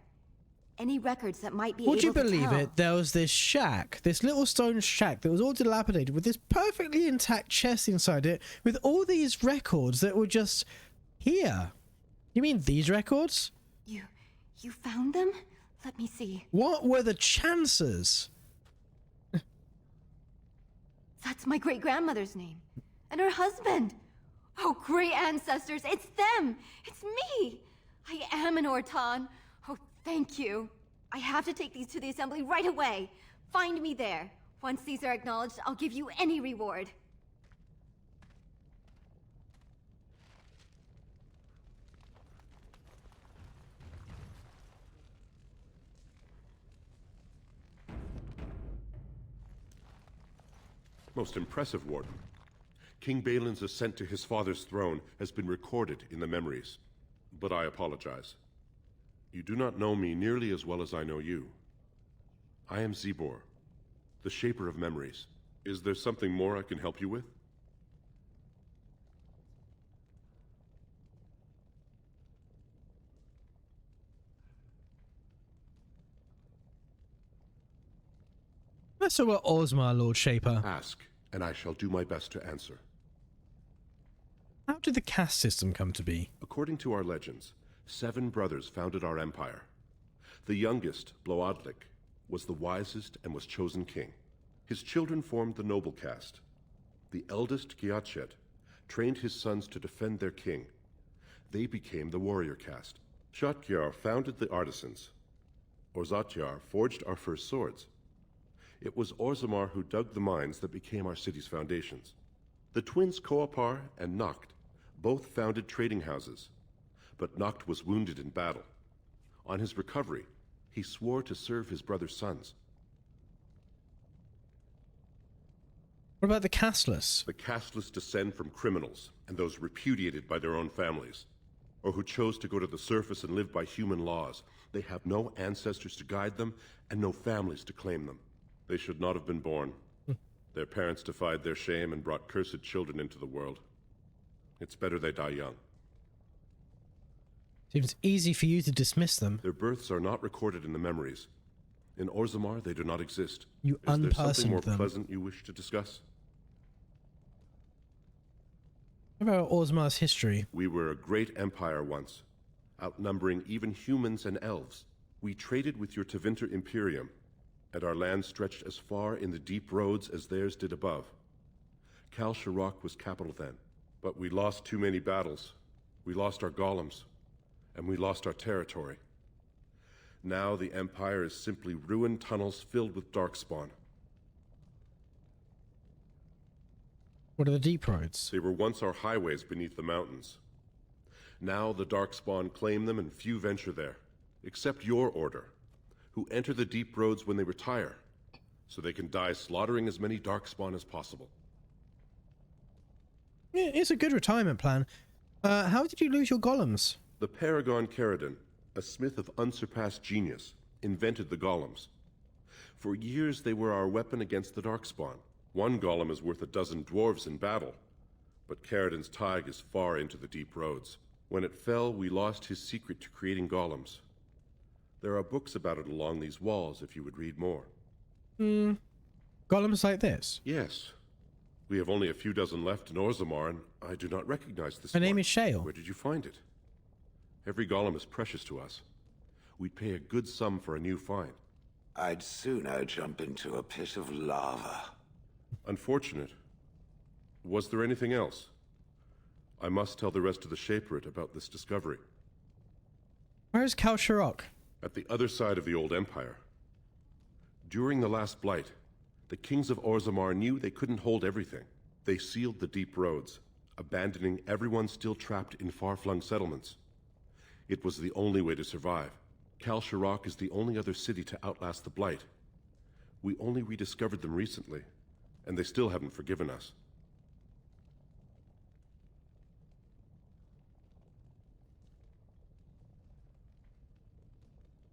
S: Any records that might be able
E: Would
S: to
E: you believe
S: tell?
E: it? There was this shack, this little stone shack that was all dilapidated with this perfectly intact chest inside it with all these records that were just here. You mean these records?
S: You found them? Let me see.
E: What were the chances?
S: That's my great-grandmother's name. And her husband. Oh, great ancestors, it's them! It's me! I am an Orton. Oh, thank you. I have to take these to the assembly right away. Find me there. Once these are acknowledged, I'll give you any reward.
R: Most impressive, Warden. King Balin's ascent to his father's throne has been recorded in the memories. But I apologize. You do not know me nearly as well as I know you. I am Zebor, the Shaper of Memories. Is there something more I can help you with?
E: Let's talk about Osmar, Lord Shaper.
R: Ask, and I shall do my best to answer.
E: How did the caste system come to be?
R: According to our legends, 7 brothers founded our empire. The youngest, Bloadlik, was the wisest and was chosen king. His children formed the noble caste. The eldest, Giachet, trained his sons to defend their king. They became the warrior caste. Shotgyar founded the artisans. Orzatyar forged our first swords. It was Orzammar who dug the mines that became our city's foundations. The twins Koapar and Noct both founded trading houses, but Noct was wounded in battle. On his recovery, he swore to serve his brother's sons.
E: What about the casteless?
R: The casteless descend from criminals and those repudiated by their own families, or who chose to go to the surface and live by human laws. They have no ancestors to guide them and no families to claim them. They should not have been born. Their parents defied their shame and brought cursed children into the world. It's better they die young.
E: Seems easy for you to dismiss them.
R: Their births are not recorded in the memories. In Orzammar, they do not exist.
E: You
R: Is there something more
E: unpersoned them.
R: pleasant you wish to discuss?
E: What about Osmar's history?
R: We were a great empire once, outnumbering even humans and elves. We traded with your Tevinter Imperium, and our land stretched as far in the deep roads as theirs did above. Kal Shirok was capital then, but we lost too many battles. We lost our golems, and we lost our territory. Now the Empire is simply ruined tunnels filled with darkspawn.
E: What are the deep roads?
R: They were once our highways beneath the mountains. Now the darkspawn claim them and few venture there, except your order, who enter the deep roads when they retire, so they can die slaughtering as many darkspawn as possible.
E: Yeah, it's a good retirement plan. How did you lose your golems?
R: The Paragon Caradon, a smith of unsurpassed genius, invented the golems. For years they were our weapon against the darkspawn. One golem is worth 12 dwarves in battle, but Caradon's Tig is far into the deep roads. When it fell, we lost his secret to creating golems. There are books about it along these walls if you would read more.
E: Golems like this?
R: Yes. We have only a few dozen left in Orzammar, and I do not recognize this
E: My
R: one.
E: name is Shale.
R: Where did you find it? Every golem is precious to us. We'd pay a good sum for a new find.
I: I'd sooner jump into a pit of lava.
R: Unfortunate. Was there anything else? I must tell the rest of the Shaperate about this discovery.
E: Where is Kal Shirok?
R: At the other side of the old empire. During the last blight, The kings of Orzammar knew they couldn't hold everything. They sealed the deep roads, abandoning everyone still trapped in far-flung settlements. It was the only way to survive. Kal Shirak is the only other city to outlast the Blight. We only rediscovered them recently, and they still haven't forgiven us.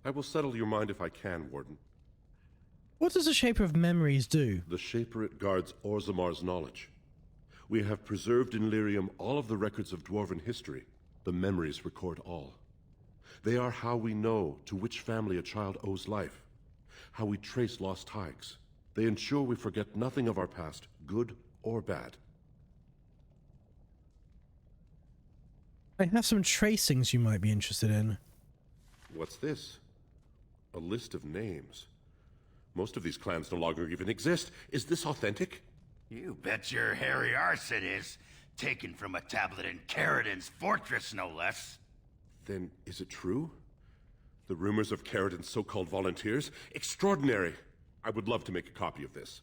R: I will settle your mind if I can, Warden.
E: What does the Shaper of Memories do?
R: The Shaperate guards Orzammar's knowledge. We have preserved in Lyrium all of the records of Dwarven history. The memories record all. They are how we know to which family a child owes life, how we trace lost ties. They ensure we forget nothing of our past, good or bad.
E: I have some tracings you might be interested in.
R: What's this? A list of names. Most of these clans no longer even exist. Is this authentic?
G: You bet your hairy arse it is. Taken from a tablet in Caridin's fortress, no less.
R: Then is it true? The rumors of Caridin's so-called volunteers? Extraordinary! I would love to make a copy of this.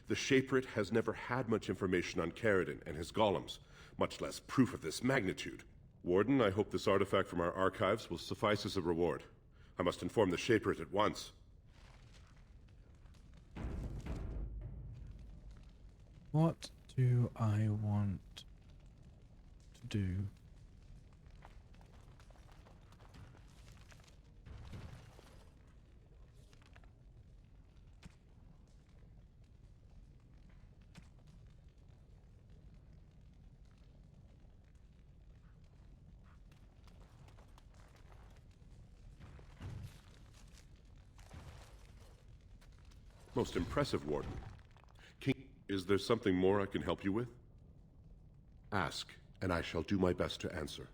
R: The Shaperate has never had much information on Caridin and his golems, much less proof of this magnitude. Warden, I hope this artifact from our archives will suffice as a reward. I must inform the Shaperate at once.
E: What do I want to do?
R: Most impressive, Warden. King, is there something more I can help you with? Ask, and I shall do my best to answer.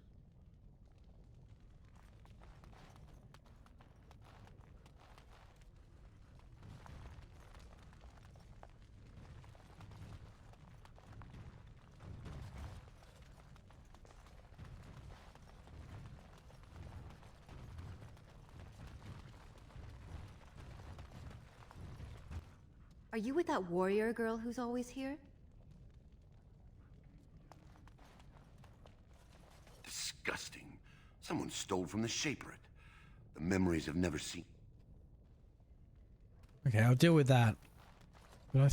S: Are you with that warrior girl who's always here?
I: Disgusting. Someone stole from the Shaperate. The memories have never seen.
E: Okay, I'll deal with that. But I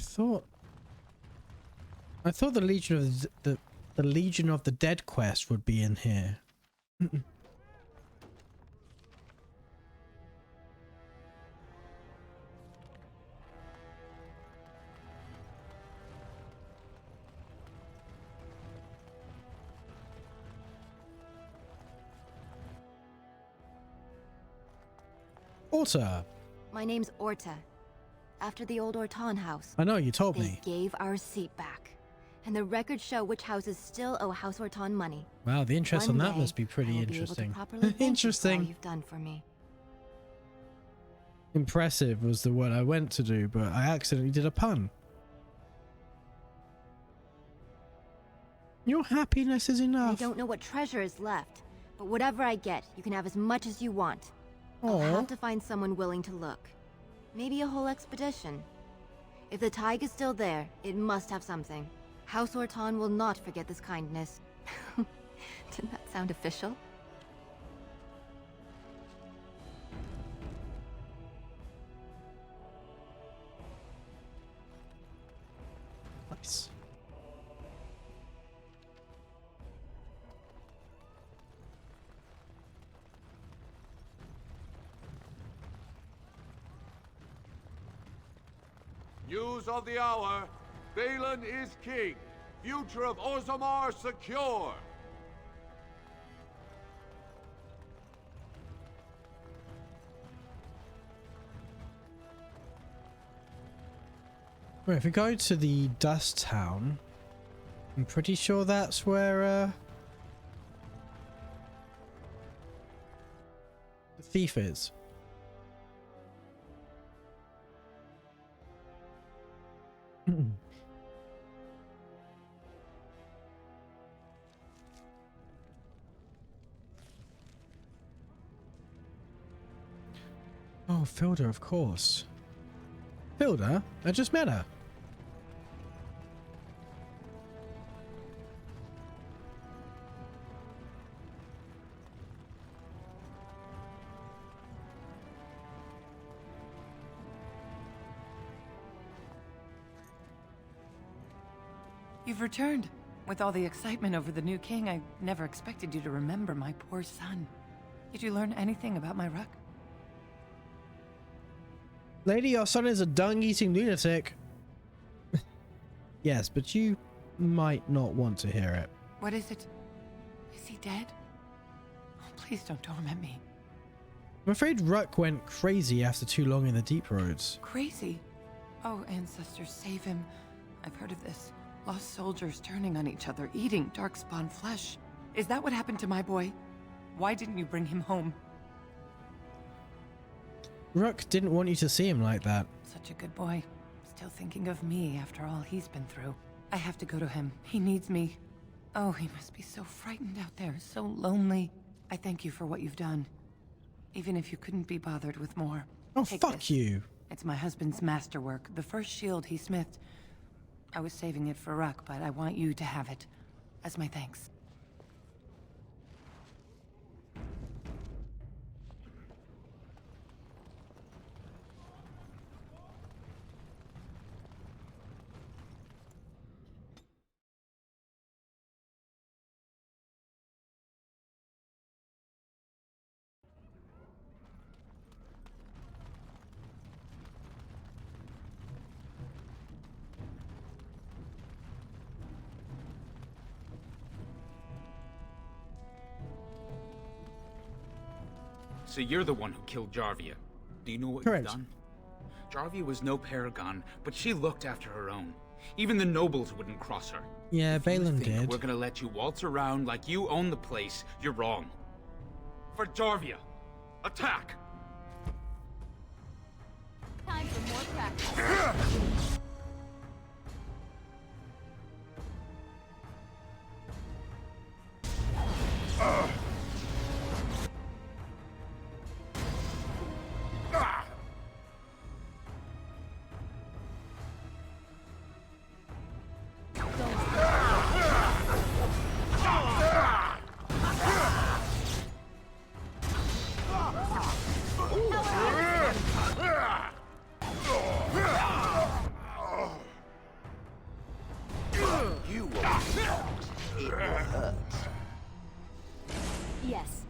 E: thought the Legion of the Legion of the Dead quest would be in here. Orta.
S: My name's Orta. After the old Orton house.
E: I know, you told
S: they
E: me.
S: Gave our seat back. And the records show which houses still owe House Orton money.
E: Wow, the interest
S: One
E: on that
S: day,
E: must be pretty
S: I will
E: interesting.
S: Be able to properly thank you for all
E: Interesting.
S: you've done for me.
E: Impressive was the word I went to do, but I accidentally did a pun. Your happiness is enough.
S: I don't know what treasure is left, but whatever I get, you can have as much as you want. I'll
E: Aw.
S: have to find someone willing to look. Maybe a whole expedition. If the tide is still there, it must have something. House Orton will not forget this kindness. Didn't that sound official?
E: Nice.
M: News of the hour. Balin is king. Future of Orzammar secure.
E: Right, if we go to the Dust Town, I'm pretty sure that's where the thief is. Oh, Filter, of course. Hilda? I just met her.
J: You've returned. With all the excitement over the new king, I never expected you to remember my poor son. Did you learn anything about my Ruck?
E: Lady, your son is a dung-eating lunatic. Yes, but you might not want to hear it.
J: What is it? Is he dead? Oh, please don't torment me.
E: I'm afraid Ruck went crazy after too long in the deep roads.
J: Crazy? Oh, ancestors, save him. I've heard of this. Lost soldiers turning on each other, eating darkspawn flesh. Is that what happened to my boy? Why didn't you bring him home?
E: Ruck didn't want you to see him like that.
J: Such a good boy. Still thinking of me after all he's been through. I have to go to him. He needs me. Oh, he must be so frightened out there, so lonely. I thank you for what you've done. Even if you couldn't be bothered with more.
E: Oh,
J: Take
E: fuck
J: this.
E: you.
J: It's my husband's masterwork, the first shield he smithed. I was saving it for Ruck, but I want you to have it. As my thanks.
T: So you're the one who killed Jarvia. Do you know what
E: Correct.
T: you've done? Jarvia was no paragon, but she looked after her own. Even the nobles wouldn't cross her.
E: Yeah,
T: If you
E: Balin
T: think
E: did.
T: We're gonna let you waltz around like you own the place. You're wrong. For Jarvia, attack!
B: Time for more practice.
I: You will not. It will hurt.
B: Yes.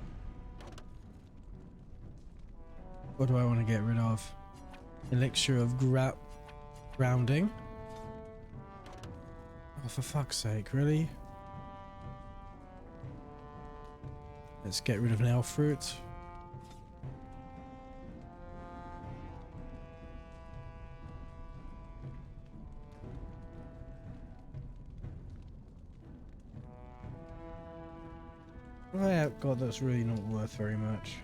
E: What do I want to get rid of? Elixir of grounding. Oh, for fuck's sake, really? Let's get rid of nail fruit. Oh yeah, God, that's really not worth very much.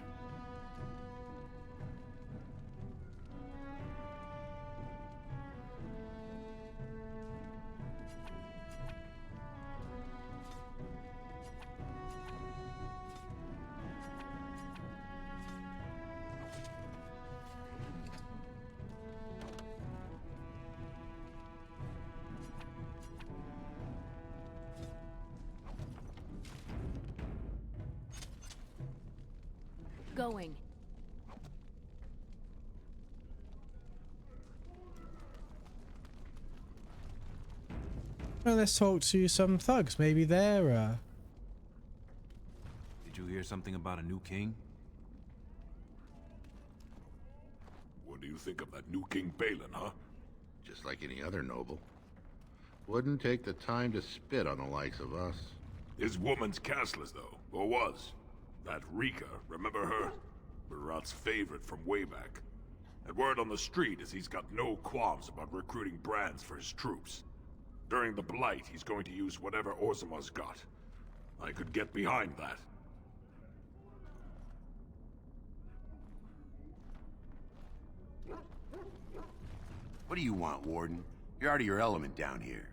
B: Going.
E: Well, let's talk to some thugs. Maybe they're,
U: Did you hear something about a new king?
V: What do you think of that new King Balin, huh?
W: Just like any other noble. Wouldn't take the time to spit on the likes of us.
V: His woman's castless, though, or was. That Rika, remember her? Barat's favorite from way back. And word on the street is he's got no qualms about recruiting brands for his troops. During the Blight, he's going to use whatever Orzamar's got. I could get behind that.
X: What do you want, Warden? You're out of your element down here.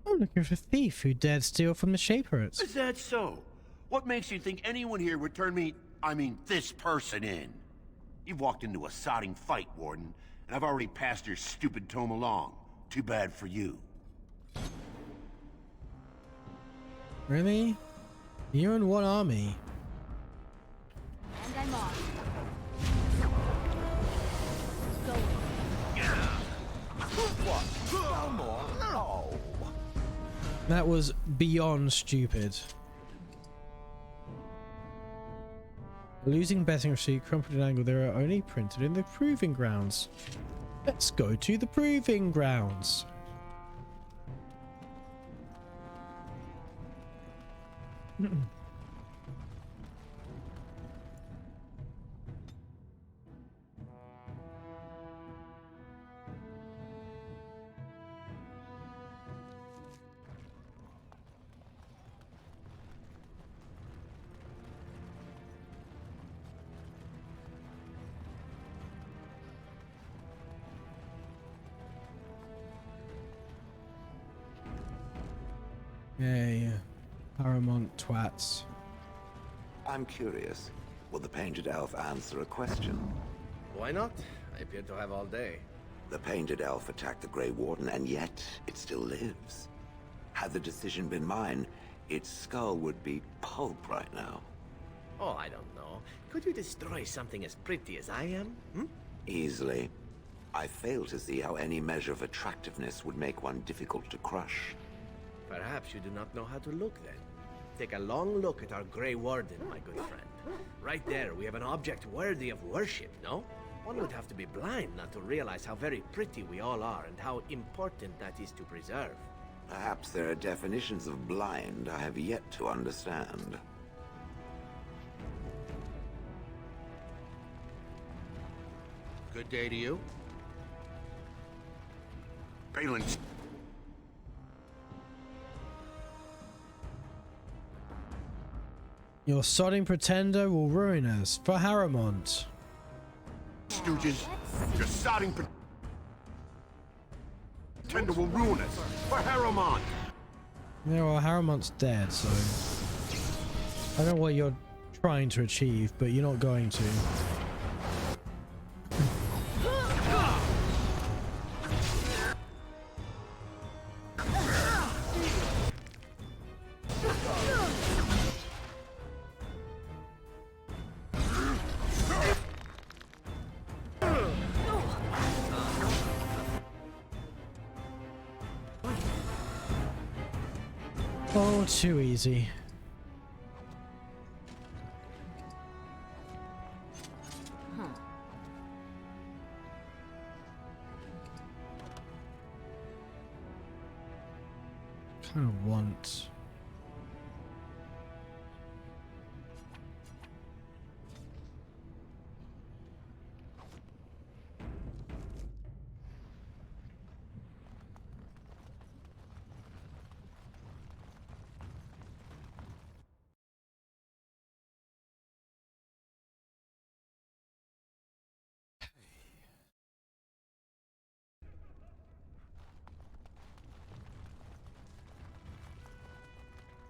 E: I'm looking for a thief who dared steal from the Shaperits.
X: Is that so? What makes you think anyone here would turn me, I mean, this person in? You've walked into a sodding fight, Warden, and I've already passed your stupid tome along. Too bad for you.
E: Really? You're in what army?
S: And I'm off.
G: What? No more? No.
E: That was beyond stupid. Losing betting receipt, crumpled and angled, they are only printed in the proving grounds. Let's go to the proving grounds. Yay, Paramount twats.
I: I'm curious. Will the Painted Elf answer a question?
H: Why not? I appear to have all day.
I: The Painted Elf attacked the Grey Warden, and yet it still lives. Had the decision been mine, its skull would be pulp right now.
H: Oh, I don't know. Could you destroy something as pretty as I am? Hmm?
I: Easily. I fail to see how any measure of attractiveness would make one difficult to crush.
H: Perhaps you do not know how to look then. Take a long look at our Grey Warden, my good friend. Right there, we have an object worthy of worship, no? One would have to be blind not to realize how very pretty we all are and how important that is to preserve.
I: Perhaps there are definitions of blind I have yet to understand.
W: Good day to you.
X: Balin's...
E: Your sodding pretender will ruin us for Harrowmont.
X: Stooges, your sodding pretender will ruin us for Harrowmont.
E: Yeah, well, Harrowmont's dead, so I don't know what you're trying to achieve, but you're not going to. Oh, too easy. Kind of want...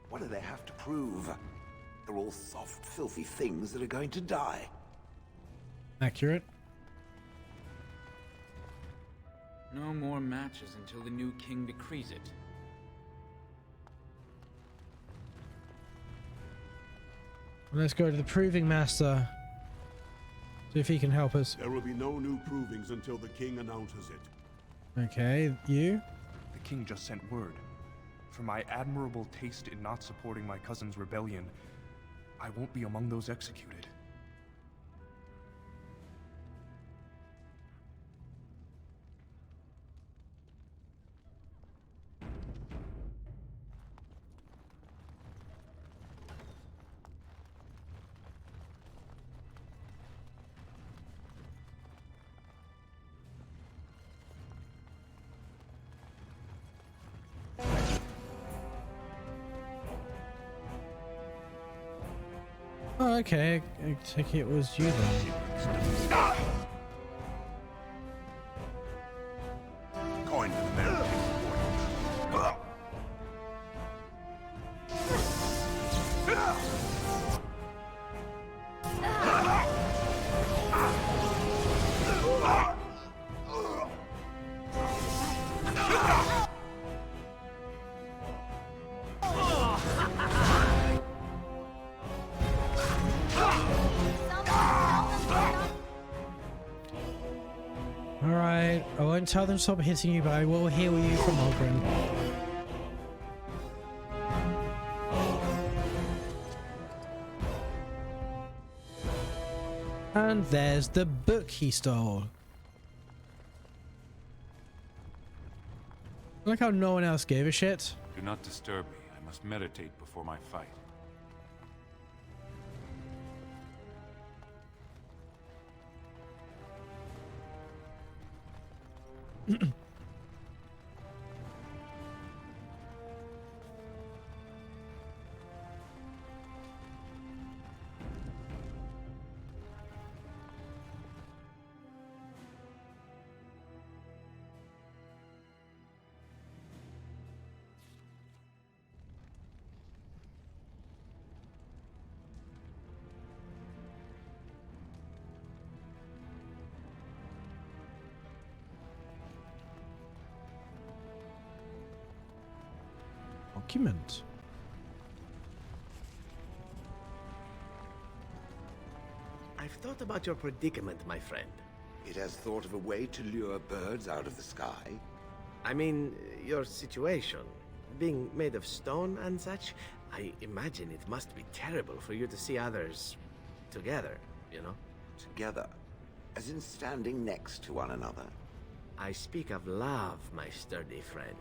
I: What do they have to prove? They're all soft, filthy things that are going to die.
E: Accurate.
T: No more matches until the new king decrees it.
E: Let's go to the Proving Master. See if he can help us.
A: There will be no new provings until the king announces it.
E: Okay, you?
C: The king just sent word. For my admirable taste in not supporting my cousin's rebellion, I won't be among those executed.
E: Oh, okay. I think it was you then.
X: Going to the man.
E: Alright, I won't tell them to stop hitting you, but I will heal you from Ogren. And there's the book he stole. I like how no one else gave a shit.
U: Do not disturb me. I must meditate before my fight.
E: Document.
H: I've thought about your predicament, my friend.
I: It has thought of a way to lure birds out of the sky?
H: I mean, your situation. Being made of stone and such, I imagine it must be terrible for you to see others together, you know?
I: Together? As in standing next to one another?
H: I speak of love, my sturdy friend,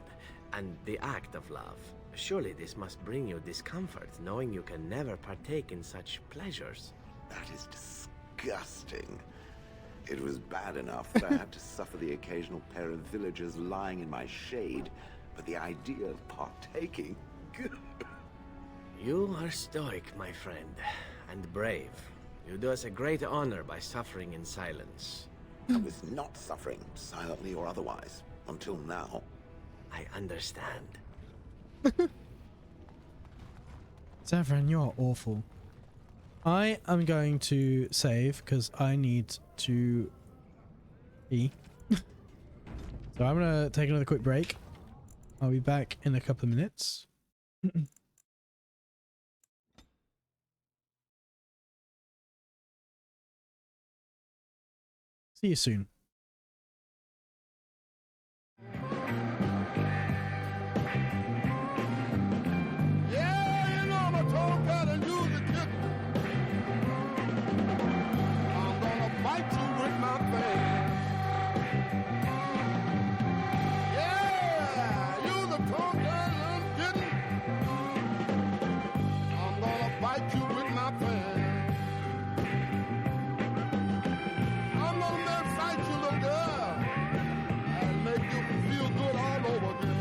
H: and the act of love. Surely this must bring you discomfort, knowing you can never partake in such pleasures.
I: That is disgusting. It was bad enough that I had to suffer the occasional pair of villagers lying in my shade, but the idea of partaking...
H: You are stoic, my friend, and brave. You do us a great honor by suffering in silence.
I: I was not suffering, silently or otherwise, until now.
H: I understand.
E: Zevran, you're awful. I am going to save because I need to pee. So I'm going to take another quick break. I'll be back in a couple of minutes. See you soon.
M: Yeah, you know I'm a tall cat and you's a kitten. I'm gonna bite you with my fang. Yeah, you's a tall cat and I'm kitten. I'm gonna bite you with my fang. I'm gonna excite you, little girl, and make you feel good all over again.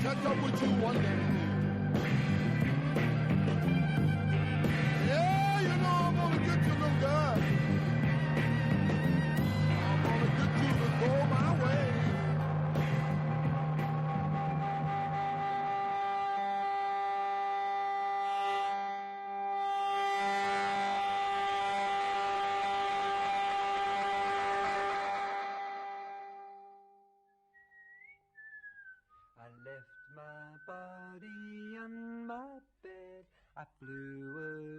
M: Catch up with you one day. Yeah, you know I'm gonna get you, little girl. I'm gonna get you to go my way.
D: I left my body on my bed. I flew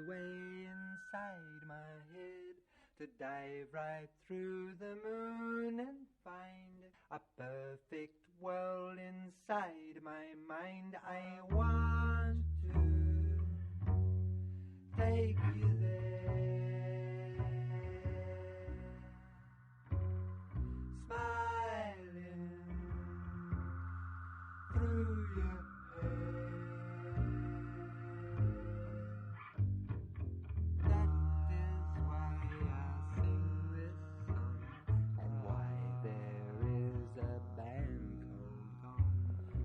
D: away inside my head to dive right through the moon and find a perfect world inside my mind. I want to take you there, smiling through your hair. That is why I sing this song, and why there is a band called On.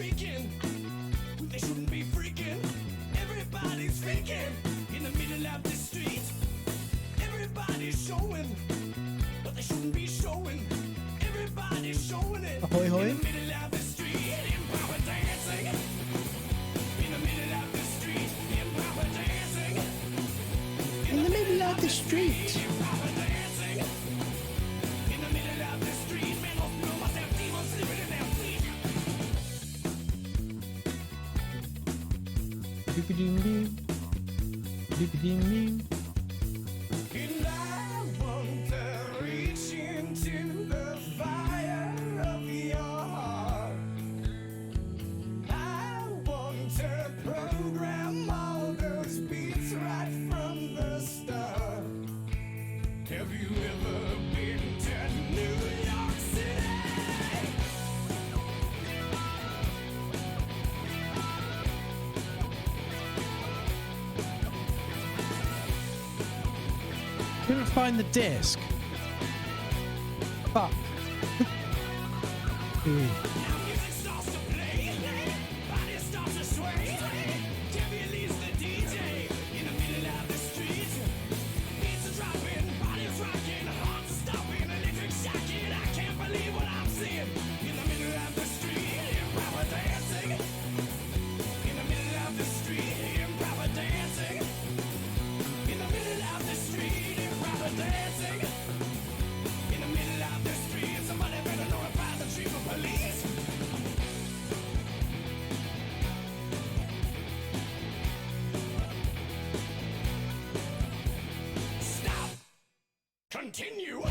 B: speaking. They shouldn't be freaking. Everybody's faking in the middle of the street. Everybody's showing, but they shouldn't be showing. Everybody's showing it
E: Ahoy, hoy.
B: in the middle of the street. Improper dancing in the middle of the street. Improper dancing
E: In the middle of the street.
B: improper dancing in the middle of the street. Men of blue must have demons living in their feet.
E: Doopy-doo-doo. Doopy-doo-doo.
B: And I want to reach into the fire of your heart. I want to program all those beats right from the start. Have you ever been to New York City?
E: Couldn't find the disc. Fuck. Ooh.
B: Music starts to play, body starts to sway. Debbie leads the DJ in the middle of the street. Beats are dropping, bodies rocking, hearts are stopping, electric shocking. I can't believe what I'm seeing in the middle of the street. Improper dancing in the middle of the street. Improper dancing in the middle of the street. Improper dancing in the middle of the street. Somebody better notify the chief of police. Stop. Continue.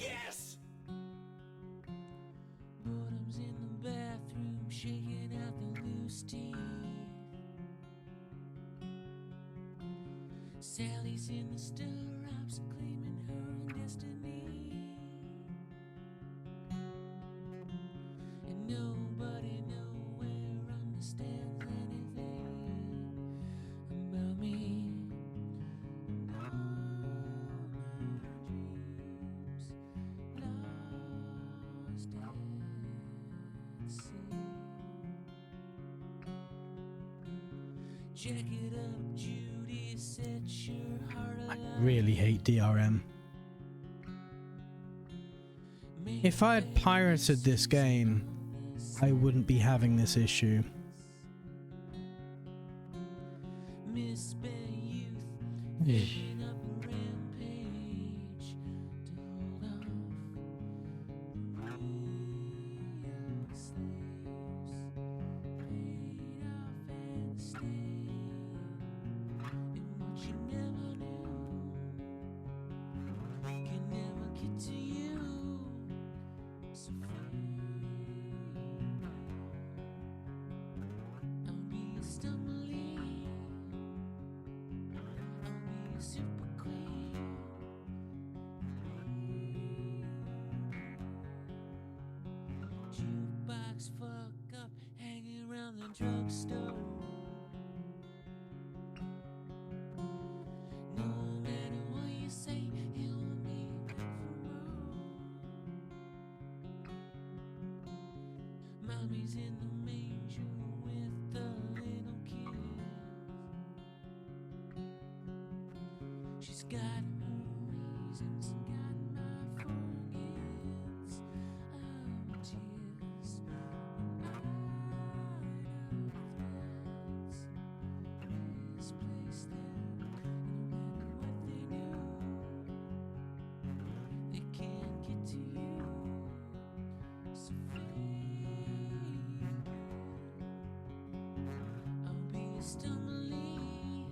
B: Yes. Boredom's in the bathroom, shaking out the loose teeth. Sally's in the stirrups, claiming her own destiny. And nobody nowhere understands anything about me. And all my dreams lost at sea. Jack it up, Judy, set your heart alight.
E: Really hate DRM. If I had pirated this game, I wouldn't be having this issue.
B: Misspent youth,
E: Yeah.
B: picking up a rampage to hold off real slaves, paid off and stayed in what you never knew can never get to you. So free, I'll be a stumbling, I'll be a super queen. Jukebox fuck up, hanging around the drugstore. No matter what you say, he'll want me back for more. Mommy's in the manger with the little kids. She's got her reasons, got my forgets of tears. And I know that's misplaced them. No matter what they do, they can't get to you. So fade. I'll be a stumbling,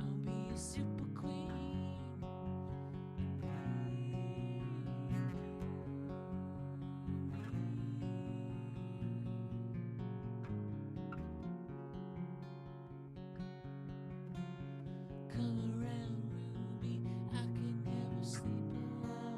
B: I'll be a super queen. Come around, Ruby, I can never sleep alone.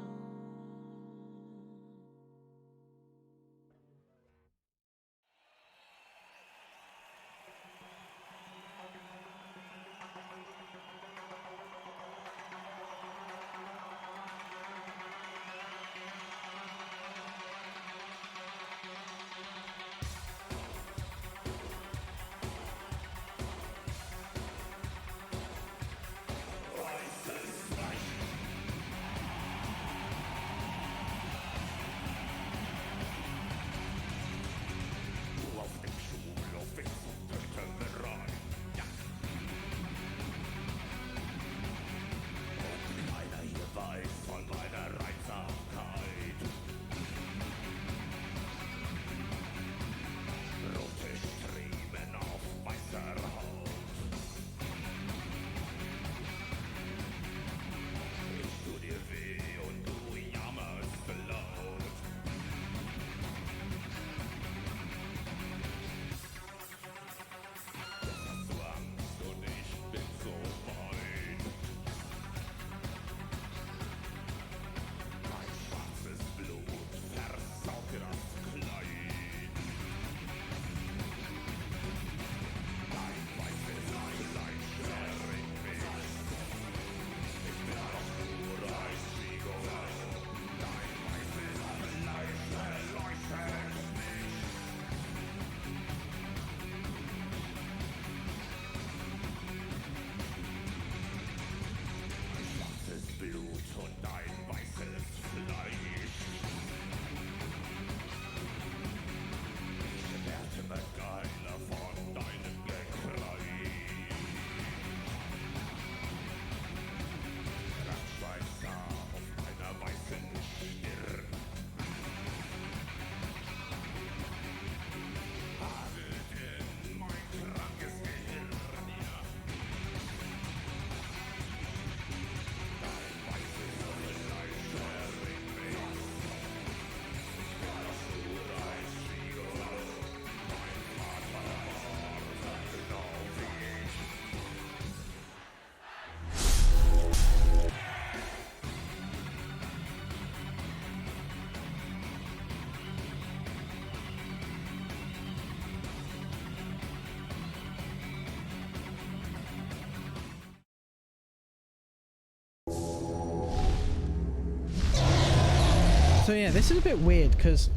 E: So yeah, this is a bit weird because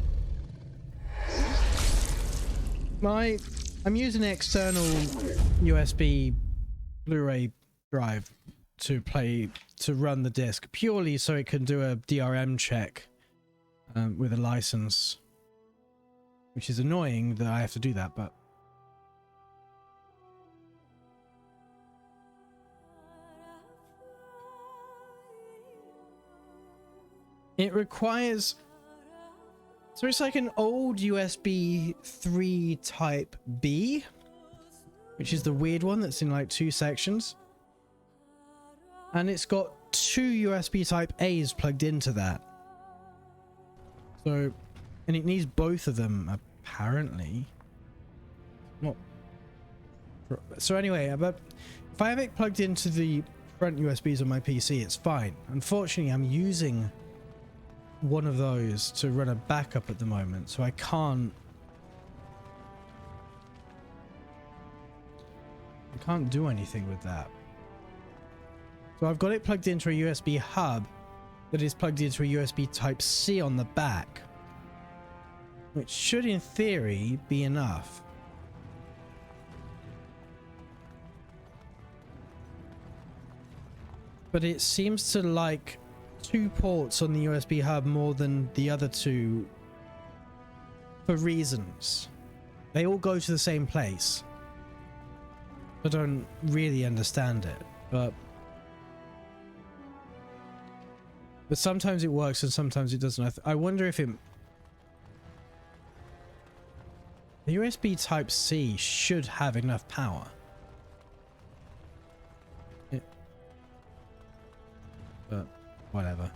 E: I'm using an external USB Blu-ray drive to run the disc purely so it can do a DRM check with a license, which is annoying that I have to do that, but it requires, so it's like an old USB 3 type B, which is the weird one that's in like 2 sections. And it's got 2 USB type A's plugged into that. So, and it needs both of them apparently. Not. So anyway, but if I have it plugged into the front USBs on my PC, it's fine. Unfortunately, I'm using one of those to run a backup at the moment, so I can't do anything with that. So I've got it plugged into a USB hub that is plugged into a USB type C on the back, which should in theory be enough. But it seems to like 2 ports on the USB hub more than the other 2 for reasons. They all go to the same place. I don't really understand it, but sometimes it works and sometimes it doesn't. I wonder if the USB type C should have enough power. But whatever.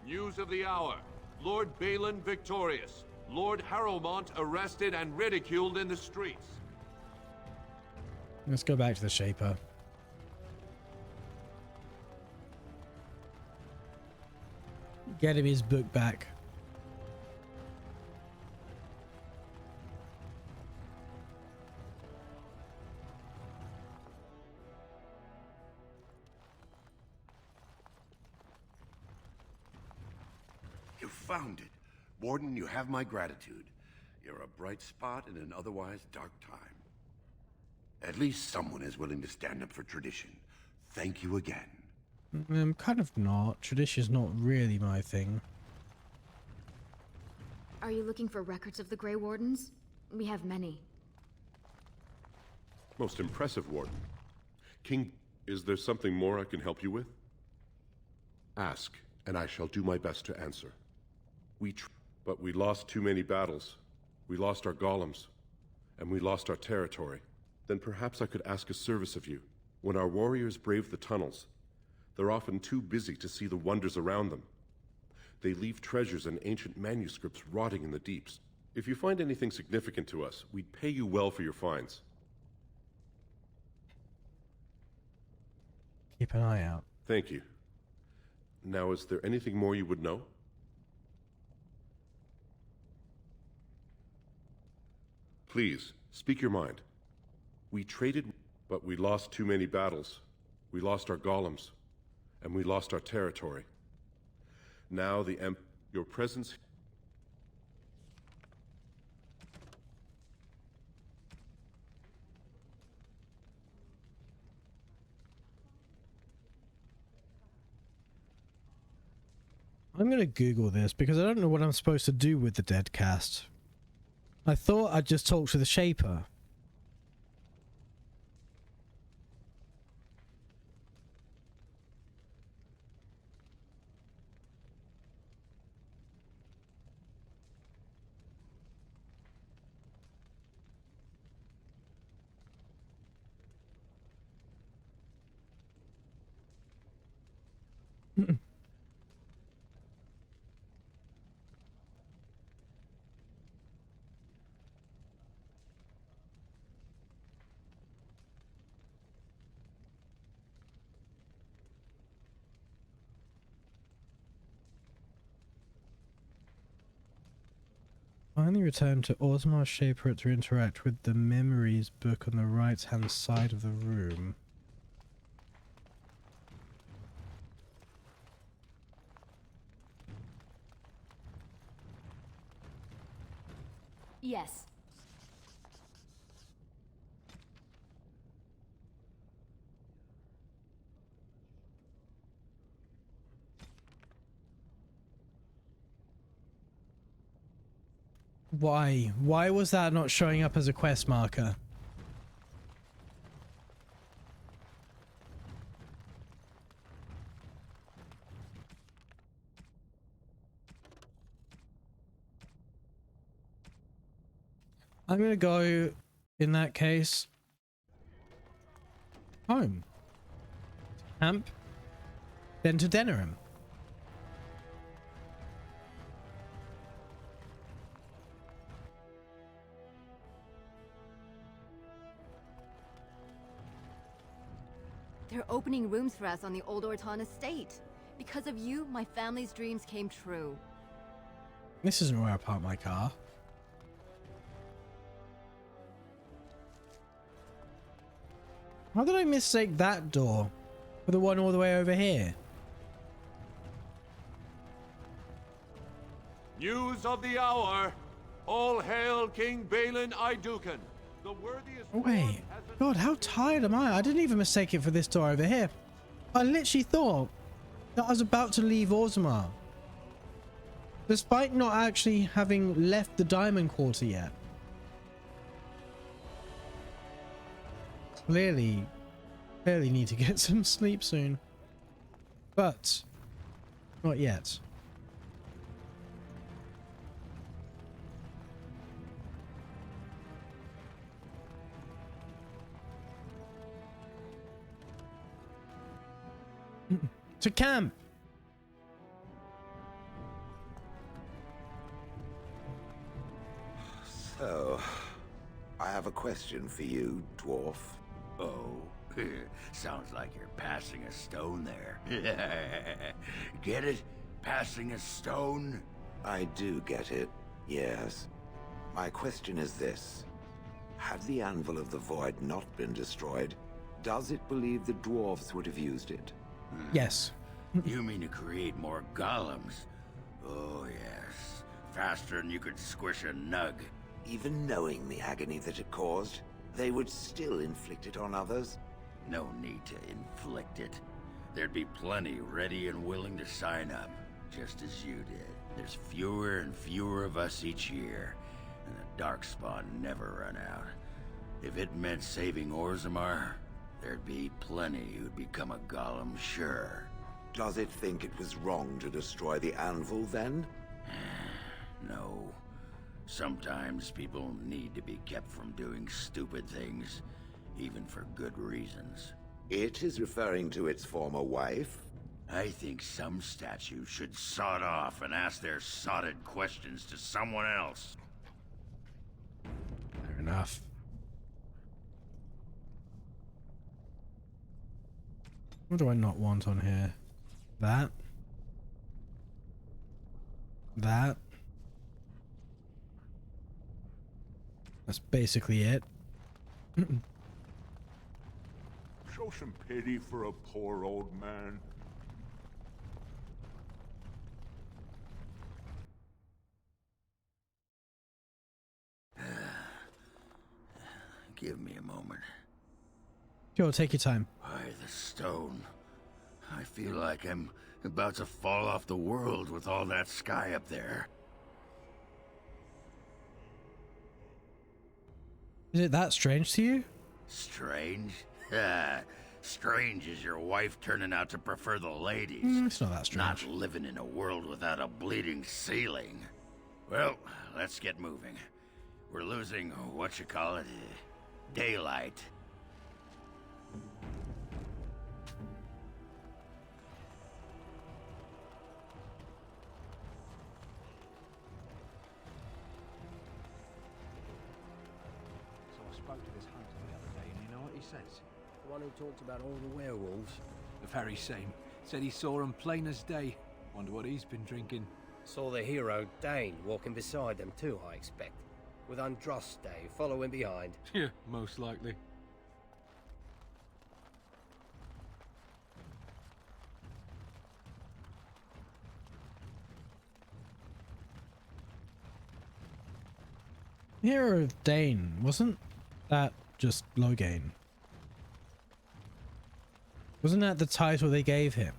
M: News of the hour. Lord Balin victorious. Lord Harrowmont arrested and ridiculed in the streets.
E: Let's go back to the Shaper. Get him his book back.
X: You found it. Warden, you have my gratitude. You're a bright spot in an otherwise dark time. At least someone is willing to stand up for tradition. Thank you again.
E: I'm kind of not. Tradition's not really my thing.
K: Are you looking for records of the Grey Wardens? We have many.
R: Most impressive, Warden. King, is there something more I can help you with? Ask, and I shall do my best to answer. But we lost too many battles. We lost our golems, and we lost our territory. Then perhaps I could ask a service of you. When our warriors brave the tunnels, they're often too busy to see the wonders around them. They leave treasures and ancient manuscripts rotting in the deeps. If you find anything significant to us, we'd pay you well for your finds.
E: Keep an eye out.
R: Thank you. Now, is there anything more you would know? Please, speak your mind. We traded, but we lost too many battles. We lost our golems, and we lost our territory. Now your presence...
E: I'm gonna Google this because I don't know what I'm supposed to do with the dead cast. I thought I'd just talk to the Shaper. Finally return to Orzammar Shaper to interact with the memories book on the right hand side of the room.
K: Yes.
E: Why? Why was that not showing up as a quest marker? I'm gonna go, in that case, home. Camp. Then to Denerim.
S: They're opening rooms for us on the Old Orton estate. Because of you, my family's dreams came true.
E: This isn't where I park my car. How did I mistake that door for the one all the way over here?
M: News of the hour. All hail King Balin Iduken. The worthiest.
E: Oh, wait. God, how tired am I? I didn't even mistake it for this door over here. I literally thought that I was about to leave Orzammar, despite not actually having left the Diamond Quarter yet. Clearly need to get some sleep soon. But not yet. To camp.
I: So, I have a question for you, dwarf.
G: Oh, sounds like you're passing a stone there. Get it? Passing a stone?
I: I do get it, yes. My question is this. Had the Anvil of the Void not been destroyed, does it believe the dwarves would have used it?
E: Yes.
G: You mean to create more golems? Oh, yes. Faster than you could squish a nug.
I: Even knowing the agony that it caused, they would still inflict it on others?
G: No need to inflict it. There'd be plenty ready and willing to sign up, just as you did. There's fewer and fewer of us each year, and the Darkspawn never run out. If it meant saving Orzammar, there'd be plenty who'd become a golem, sure.
I: Does it think it was wrong to destroy the Anvil, then?
G: No. Sometimes people need to be kept from doing stupid things, even for good reasons.
I: It is referring to its former wife?
G: I think some statues should sod off and ask their sodded questions to someone else.
E: Fair enough. What do I not want on here? That. That. That's basically it.
A: Show some pity for a poor old man.
G: Give me a moment.
E: Sure, take your time.
G: By the stone. I feel like I'm about to fall off the world with all that sky up there.
E: Is it that strange to you?
G: Strange? Strange is your wife turning out to prefer the ladies.
E: It's not that strange.
G: Not living in a world without a bleeding ceiling. Well, let's get moving. We're losing, daylight.
L: So I spoke to this hunter the other day, and you know what he says?
H: The one who talked about all the werewolves?
L: The very same. Said he saw them plain as day. Wonder what he's been drinking.
H: Saw the hero, Dane, walking beside them too, I expect. With Andraste following behind.
L: Yeah, most likely.
E: Hero of Dane, wasn't that just Logain? Wasn't that the title they gave him?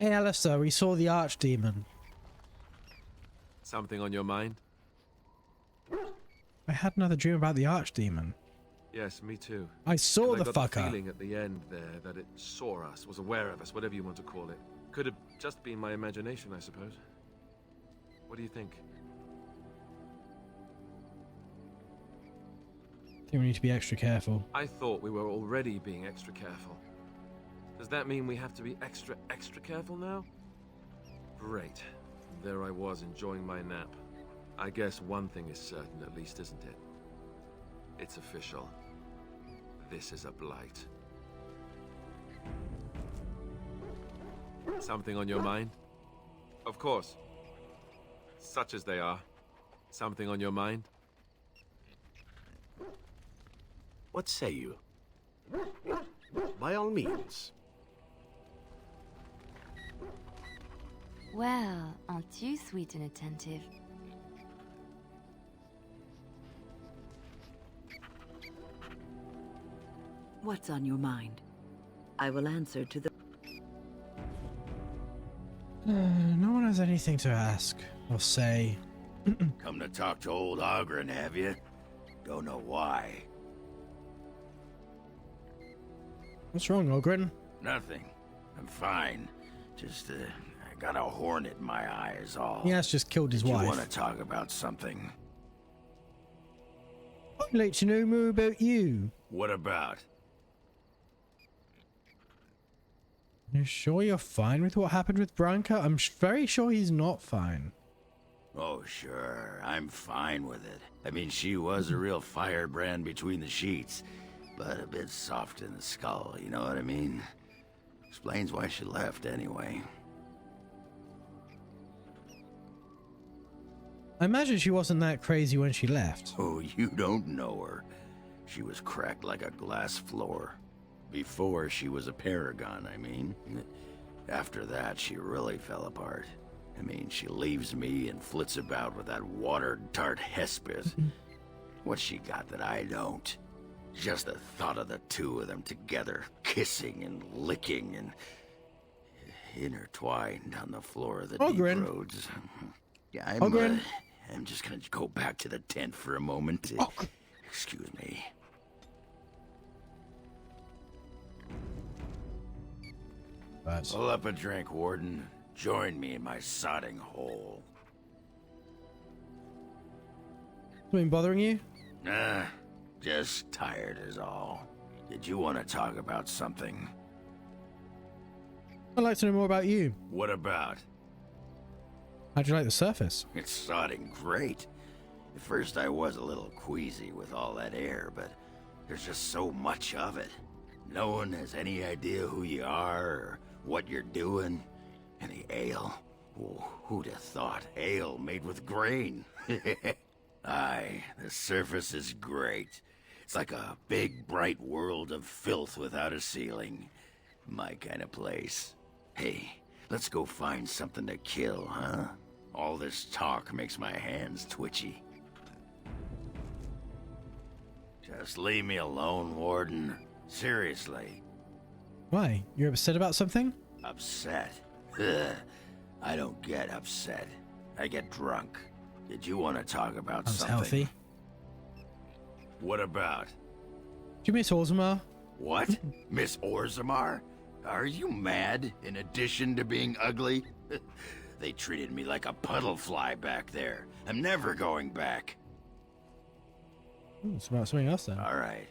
E: Hey Alistair, we saw the Archdemon.
N: Something on your mind?
E: I had another dream about the Archdemon.
N: Yes, me too.
E: I saw
N: And
E: the
N: I got the
E: fucker.
N: feeling at the end there that it saw us, was aware of us, whatever you want to call it. Could have just been my imagination, I suppose. What do you think?
E: I think we need to be extra careful.
N: I thought we were already being extra careful. Does that mean we have to be extra careful now? Great. There I was, enjoying my nap. I guess one thing is certain, at least, isn't it? It's official. This is a blight. Something on your mind? Of course. Such as they are. Something on your mind?
H: What say you? By all means.
S: Well, aren't you sweet and attentive?
O: What's on your mind? I will answer to the...
E: No one has anything to ask or say.
G: Come to talk to old Ogren, have you? Don't know why.
E: What's wrong, Ogren?
G: Nothing. I'm fine. Just, I got a hornet in my eye is all.
E: He has just killed his
G: Did
E: wife.
G: You want to talk about something?
E: I'd like to know more about you.
G: What about?
E: You sure you're fine with what happened with Branka? I'm very sure he's not fine.
G: Oh, sure. I'm fine with it. I mean, she was a real firebrand between the sheets, but a bit soft in the skull, you know what I mean? Explains why she left, anyway.
E: I imagine she wasn't that crazy when she left.
G: Oh, you don't know her. She was cracked like a glass floor. Before she was a paragon, I mean. After that, she really fell apart. I mean, she leaves me and flits about with that water-tart Hespith. What's she got that I don't? Just the thought of the two of them together, kissing and licking and intertwined on the floor of the deep roads. Yeah, I'm just gonna go back to the tent for a moment. Excuse me. Pull up a drink, Warden. Join me in my sodding hole.
E: Something bothering you?
G: Nah, just tired is all. Did you want to talk about something?
E: I'd like to know more about you.
G: What about?
E: How'd you like the surface?
G: It's sodding great. At first I was a little queasy with all that air, but there's just so much of it. No one has any idea who you are or what you're doing. And the ale. Oh, who'd have thought? Ale made with grain. Aye, the surface is great. It's like a big, bright world of filth without a ceiling. My kind of place. Hey, let's go find something to kill, huh? All this talk makes my hands twitchy. Just leave me alone, Warden. Seriously.
E: Why? You're upset about something?
G: Upset? Ugh. I don't get upset. I get drunk. Did you want to talk about
E: Sounds
G: something?
E: healthy.
G: What about?
E: Do you miss Orzammar?
G: What? Miss Orzammar? Are you mad, in addition to being ugly? They treated me like a puddle fly back there. I'm never going back.
E: It's about something else then.
G: All right.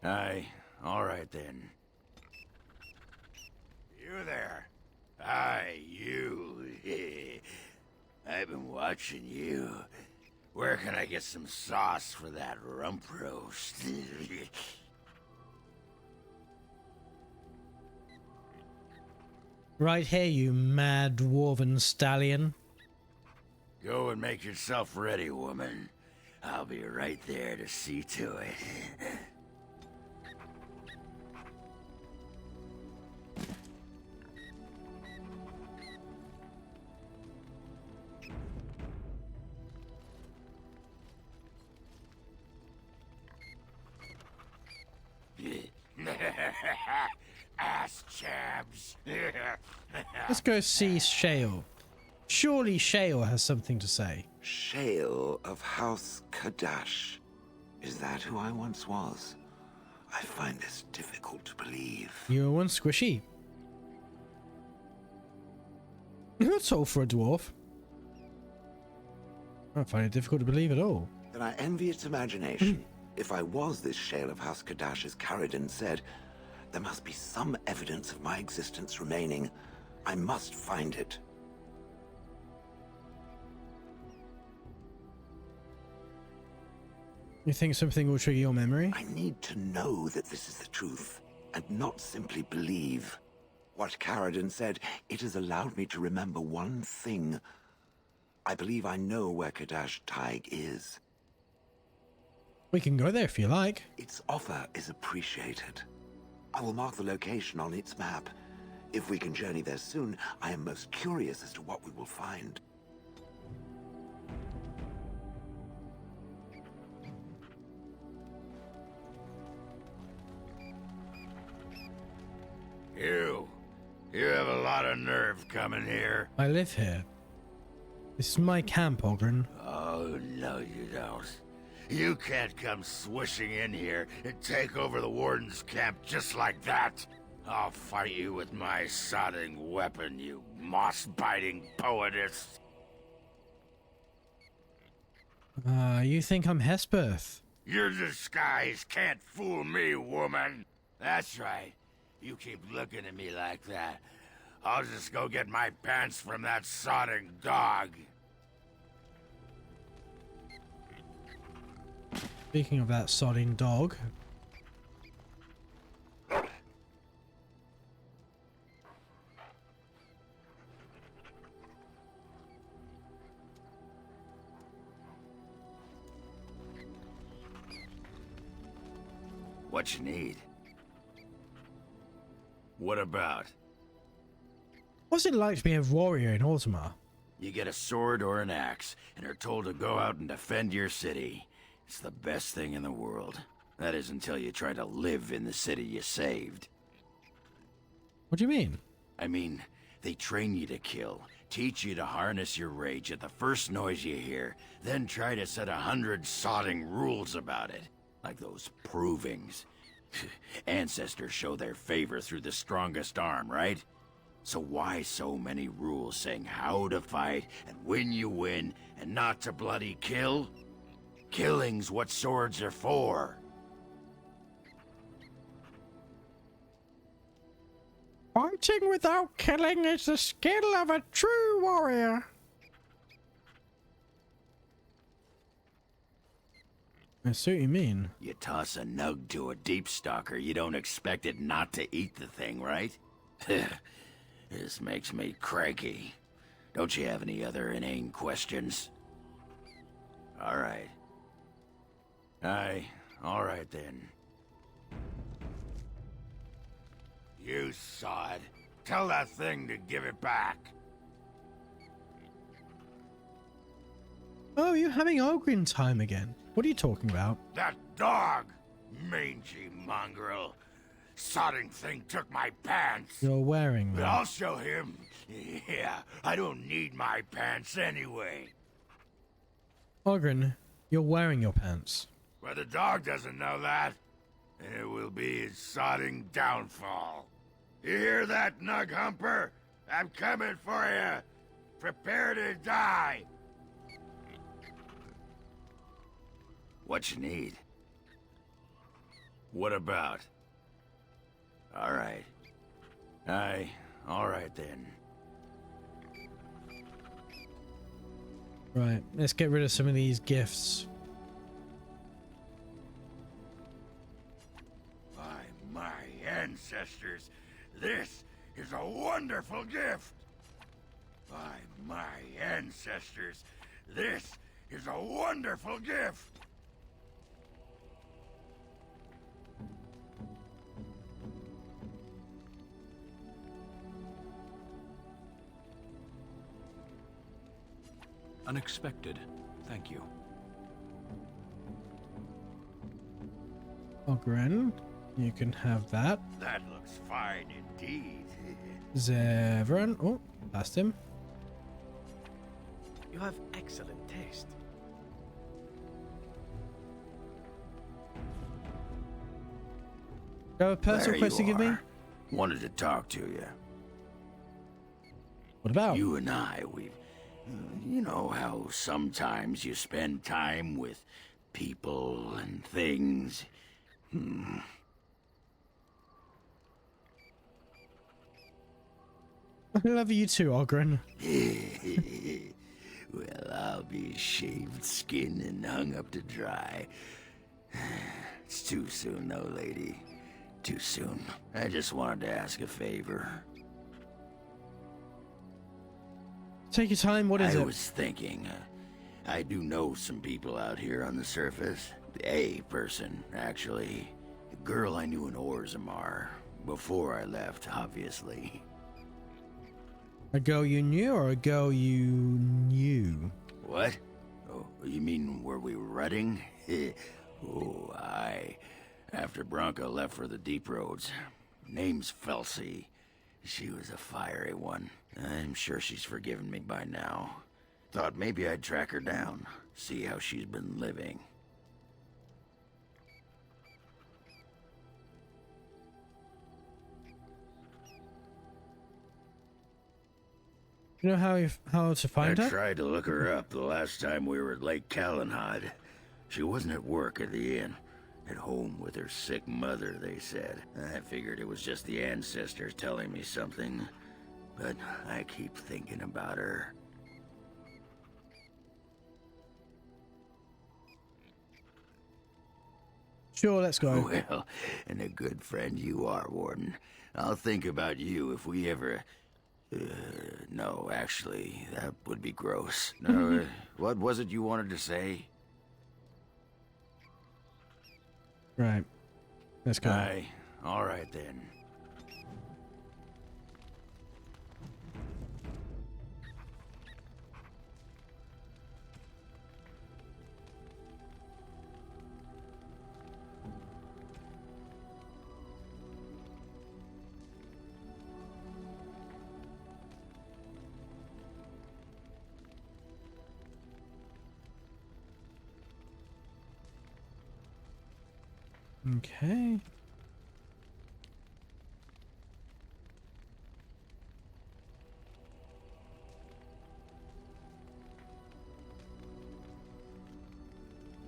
G: Aye, all right then. You there. Aye, you. I've been watching you. Where can I get some sauce for that rump roast?
E: Right here, you mad dwarven stallion.
G: Go and make yourself ready, woman. I'll be right there to see to it. Ass chabs.
E: Let's go see Shale. Surely Shale has something to say.
I: Shale of House Kadash. Is that who I once was? I find this difficult to believe.
E: You were once squishy. That's all for a dwarf. I find it difficult to believe at all.
I: Then I envy its imagination. If I was this Shale of House Kadash, as Caridin said, there must be some evidence of my existence remaining. I must find it.
E: You think something will trigger your memory?
I: I need to know that this is the truth, and not simply believe. What Caridin said, it has allowed me to remember one thing. I believe I know where Kadash Taig is.
E: We can go there if you like.
I: Its offer is appreciated. I will mark the location on its map. If we can journey there soon, I am most curious as to what we will find.
G: You have a lot of nerve coming here.
E: I live here. This is my camp, Ogren.
G: Oh, no you don't. You can't come swishing in here and take over the Warden's camp just like that. I'll fight you with my sodding weapon, you moss-biting poetess.
E: You think I'm Hesperth?
G: Your disguise can't fool me, woman. That's right. You keep looking at me like that, I'll just go get my pants from that sodding dog.
E: Speaking of that sodding dog.
G: What you need? What about?
E: What's it like to be a warrior in Ultima?
G: You get a sword or an axe, and are told to go out and defend your city. It's the best thing in the world. That is until you try to live in the city you saved.
E: What do you mean?
G: I mean, they train you to kill, teach you to harness your rage at the first noise you hear, then try to set 100 sodding rules about it. Like those provings. Ancestors show their favor through the strongest arm, right? So why so many rules saying how to fight and when you win and not to bloody kill? Killing's what swords are for.
E: Fighting without killing is the skill of a true warrior. I see what you mean.
G: You toss a nug to a deep stalker, you don't expect it not to eat the thing, right? This makes me cranky. Don't you have any other inane questions? Alright. Alright then. You sod. Tell that thing to give it back.
E: Oh, you're having Ogren time again. What are you talking about?
G: That dog! Mangy mongrel. Sodding thing took my pants.
E: You're wearing them.
G: I'll show him. Yeah, I don't need my pants anyway.
E: Ogren, you're wearing your pants.
G: But the dog doesn't know that. And it will be his sodding downfall. You hear that, Nug Humper? I'm coming for you. Prepare to die. What you need? What about? Alright. Alright then.
E: Right, let's get rid of some of these gifts.
G: By my ancestors, this
X: is a wonderful gift. By my ancestors, this is a wonderful gift.
L: Unexpected. Thank you.
E: Ogren, you can have that.
X: That looks fine indeed.
E: Zevran. Oh, past him.
H: You have excellent taste.
E: Do you have a personal
G: There
E: quest to
G: you
E: give me?
G: are. Wanted to talk to you.
E: What about?
G: You and I, you know how sometimes you spend time with people and things.
E: I love you too, Ogren.
G: Well, I'll be shaved skin and hung up to dry. It's too soon, though, lady. Too soon. I just wanted to ask a favor.
E: Take your time. What is it?
G: I was thinking, I do know some people out here on the surface. A person, actually. A girl I knew in Orzammar. Before I left, obviously.
E: A girl you knew or a girl you knew?
G: What? Oh, you mean were we rutting? Oh, aye. After Branka left for the deep roads. Name's Felsi. She was a fiery one. I'm sure she's forgiven me by now. Thought maybe I'd track her down, see how she's been living.
E: You know how to find
G: I
E: her?
G: tried to look her up the last time we were at Lake Calenhad. She wasn't at work at the inn. At home with her sick mother, they said. I figured it was just the ancestors telling me something. But I keep thinking about her.
E: Sure, let's go.
G: Well, and a good friend you are, Warden. I'll think about you if we ever... no, actually, that would be gross. No, what was it you wanted to say?
E: Right. Let's go.
G: Aye. All right, then.
E: Okay.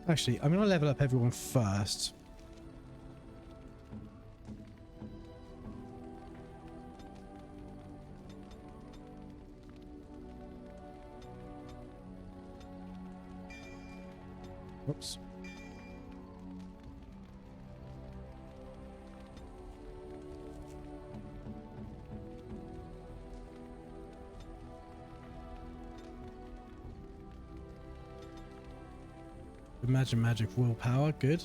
E: Actually, I'm going to level up everyone first. Oops. Imagine magic willpower, good.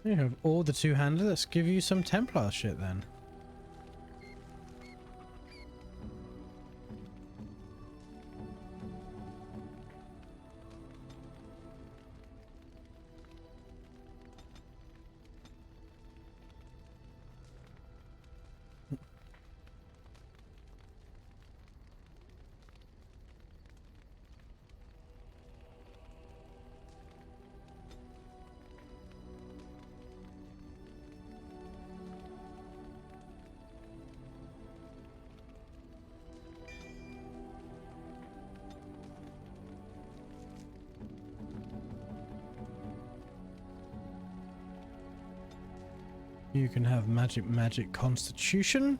E: You have all the two-handed. Let's give you some Templar shit then. You can have magic constitution.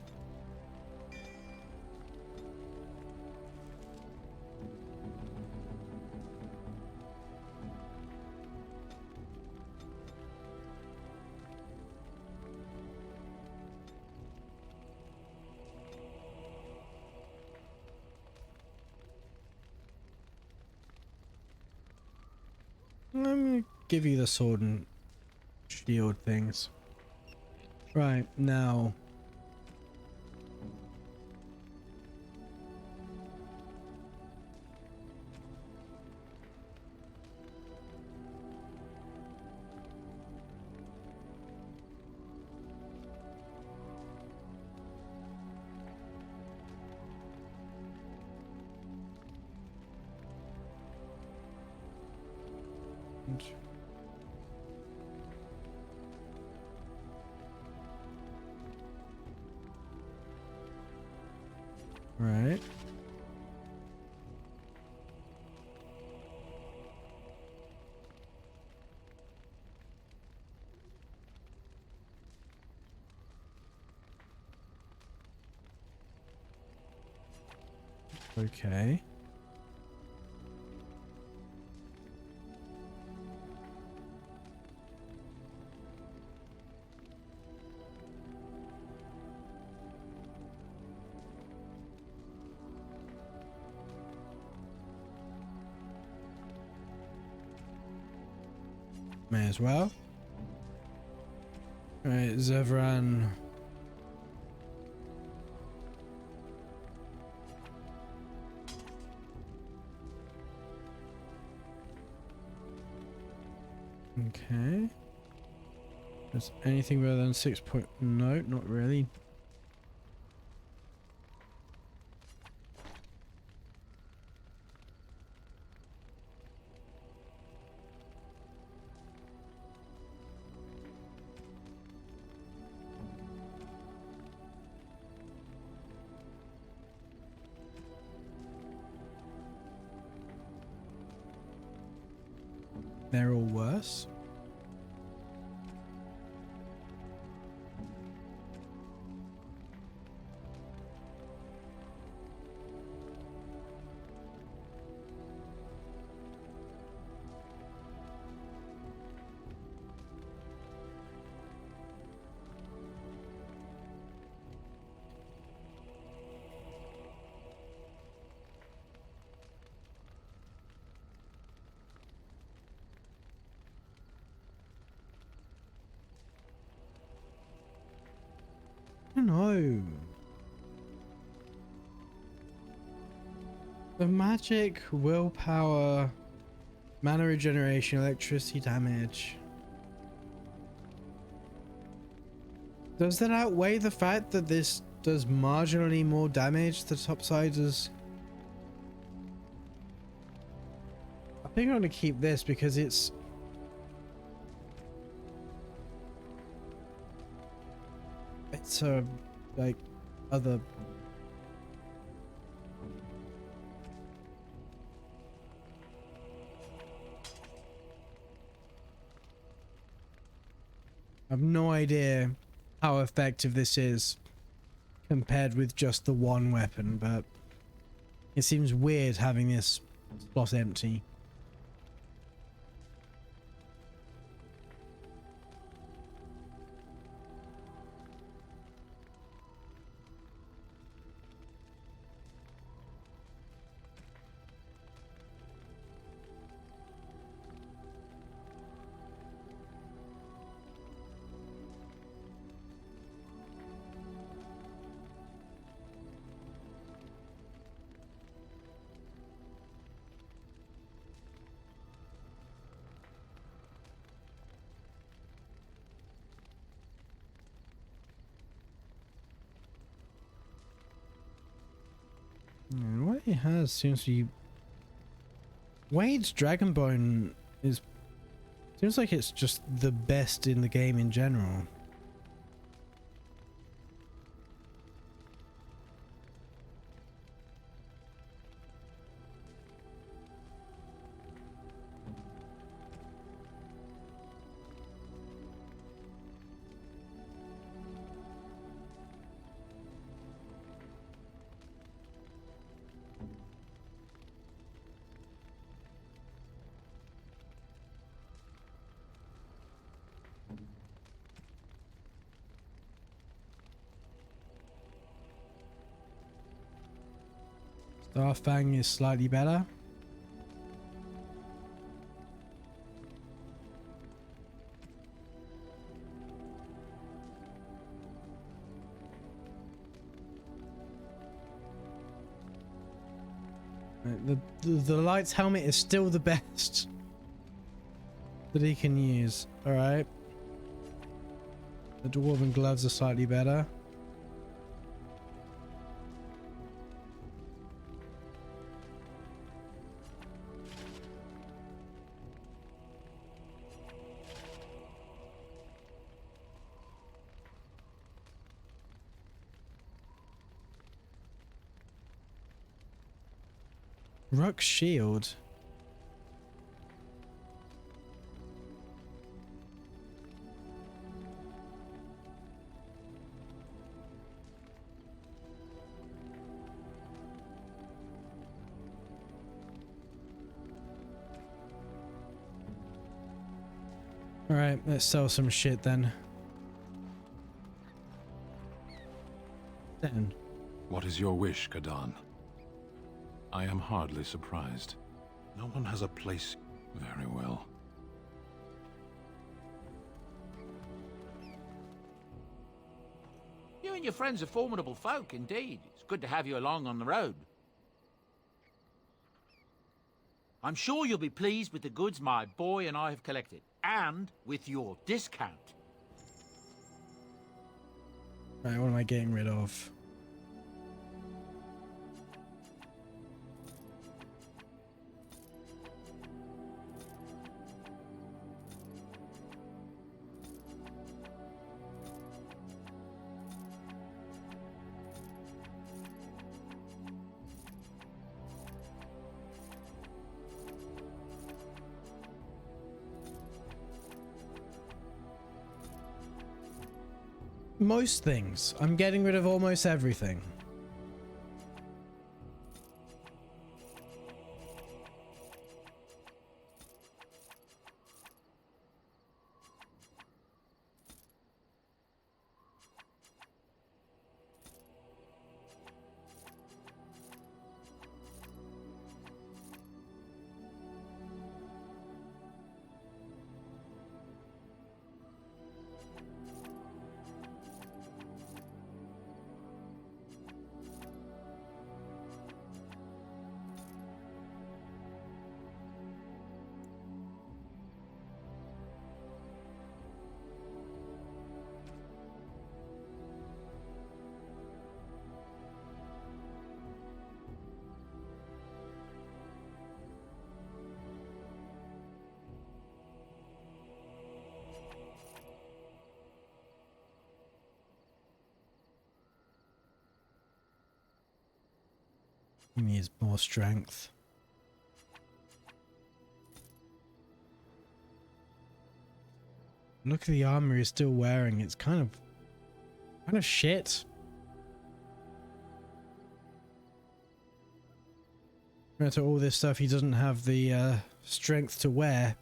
E: Let me give you the sword and shield things. Right, now. Right. Okay. May as well. Right, Zevran. Okay. Is anything better than 6 point? No, not really. They're all worse. No. The magic, willpower, mana regeneration, electricity damage. Does that outweigh the fact that this does marginally more damage to topsiders? I think I'm going to keep this because it's... It's a, like, other... I have no idea how effective this is compared with just the one weapon, but it seems weird having this slot empty. What he has seems to be... Wade's Dragonbone is... Seems like it's just the best in the game in general. Darth Fang is slightly better. The Light's helmet is still the best that he can use. Alright. The Dwarven gloves are slightly better. Rook's shield. Alright, let's sell some shit then. 10.
U: What is your wish, Kadan? I am hardly surprised. No one has a place very well.
F: You and your friends are formidable folk, indeed. It's good to have you along on the road. I'm sure you'll be pleased with the goods my boy and I have collected, and with your discount.
E: Right, what am I getting rid of? Most things. I'm getting rid of almost everything. He needs more strength. Look at the armor he's still wearing. It's kind of shit. After all this stuff, he doesn't have the strength to wear.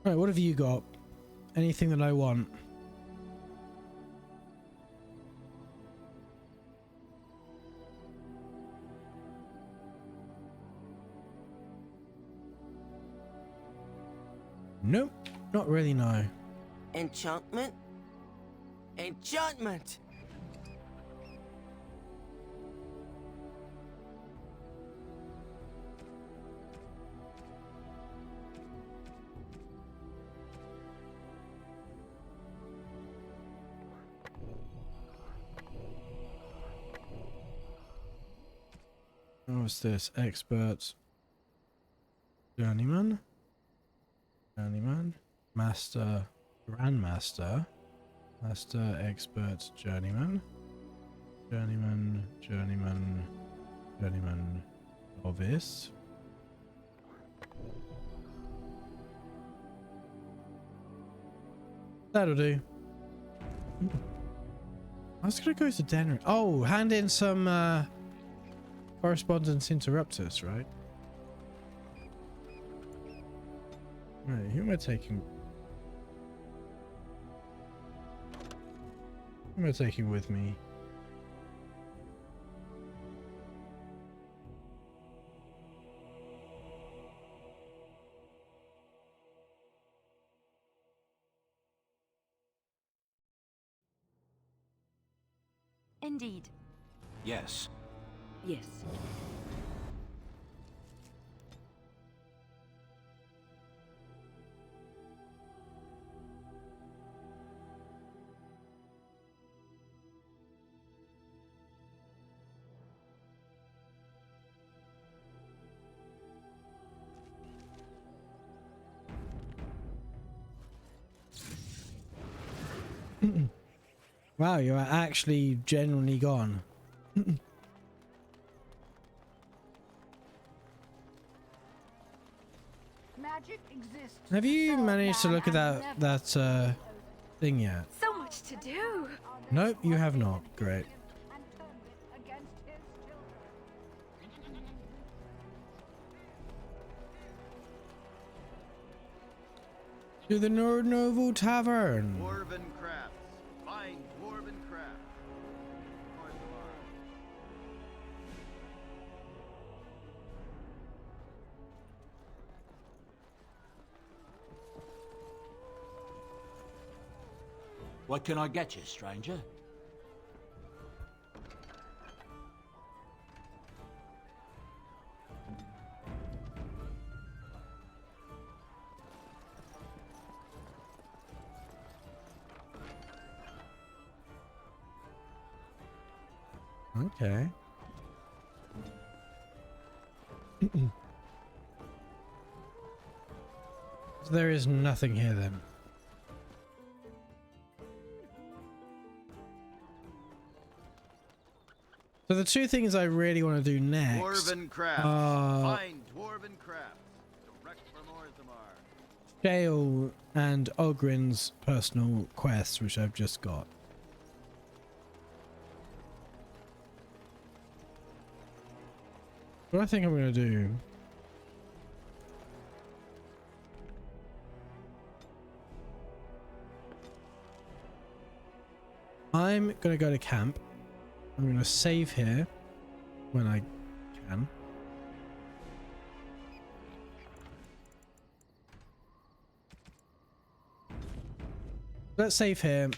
E: Right, what have you got? Anything that I want? Nope, not really, no.
J: Enchantment? Enchantment!
E: What's this? Expert. Journeyman. Journeyman. Master. Grandmaster. Master. Expert. Journeyman. Journeyman. Journeyman. Journeyman. Novice. That'll do. I was gonna go to Denry. Oh, hand in some correspondence interruptus, right? Right, who am I taking? Who am I taking with me?
K: Indeed.
T: Yes.
O: Yes.
E: Wow, you're actually genuinely gone.
P: Magic exists.
E: Have you managed to look at that thing yet?
P: So much to do.
E: Nope, you have not. Great. To the Noble Tavern.
Q: Dwarven crafts. Fine dwarven crafts.
F: What can I get you, stranger?
E: Okay. So there is nothing here then. So the two things I really want to do next
Q: Dwarven crafts.
E: are
Q: Fine dwarven crafts. Direct from Orzammar.
E: Gale and Ogren's personal quests, which I've just got. What I think I'm going to do... I'm going to go to camp. I'm going to save here when I can. Let's save here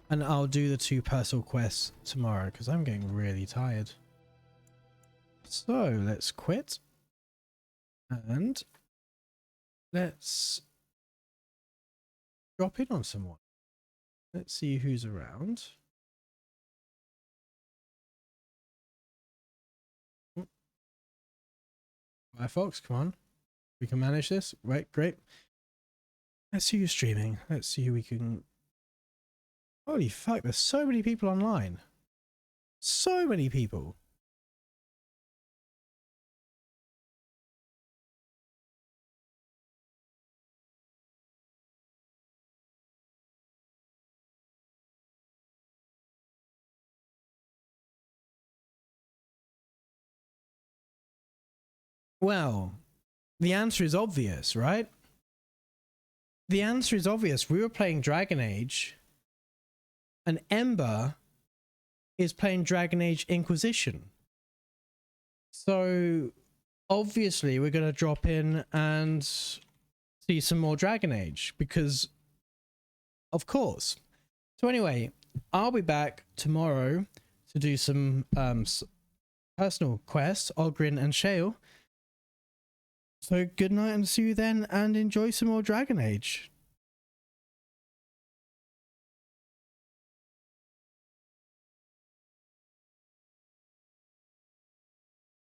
E: and I'll do the two personal quests tomorrow because I'm getting really tired. So let's quit and let's drop in on someone. Let's see who's around. Firefox, come on. We can manage this. Right, great. Let's see who's streaming. Let's see who we can... Holy fuck, there's so many people online. So many people. Well, the answer is obvious, right? The answer is obvious. We were playing Dragon Age, and Ember is playing Dragon Age Inquisition. So, obviously, we're going to drop in and see some more Dragon Age, because, of course. So anyway, I'll be back tomorrow to do some personal quests, Ogrin and Shale. So good night and see you then, and enjoy some more Dragon Age.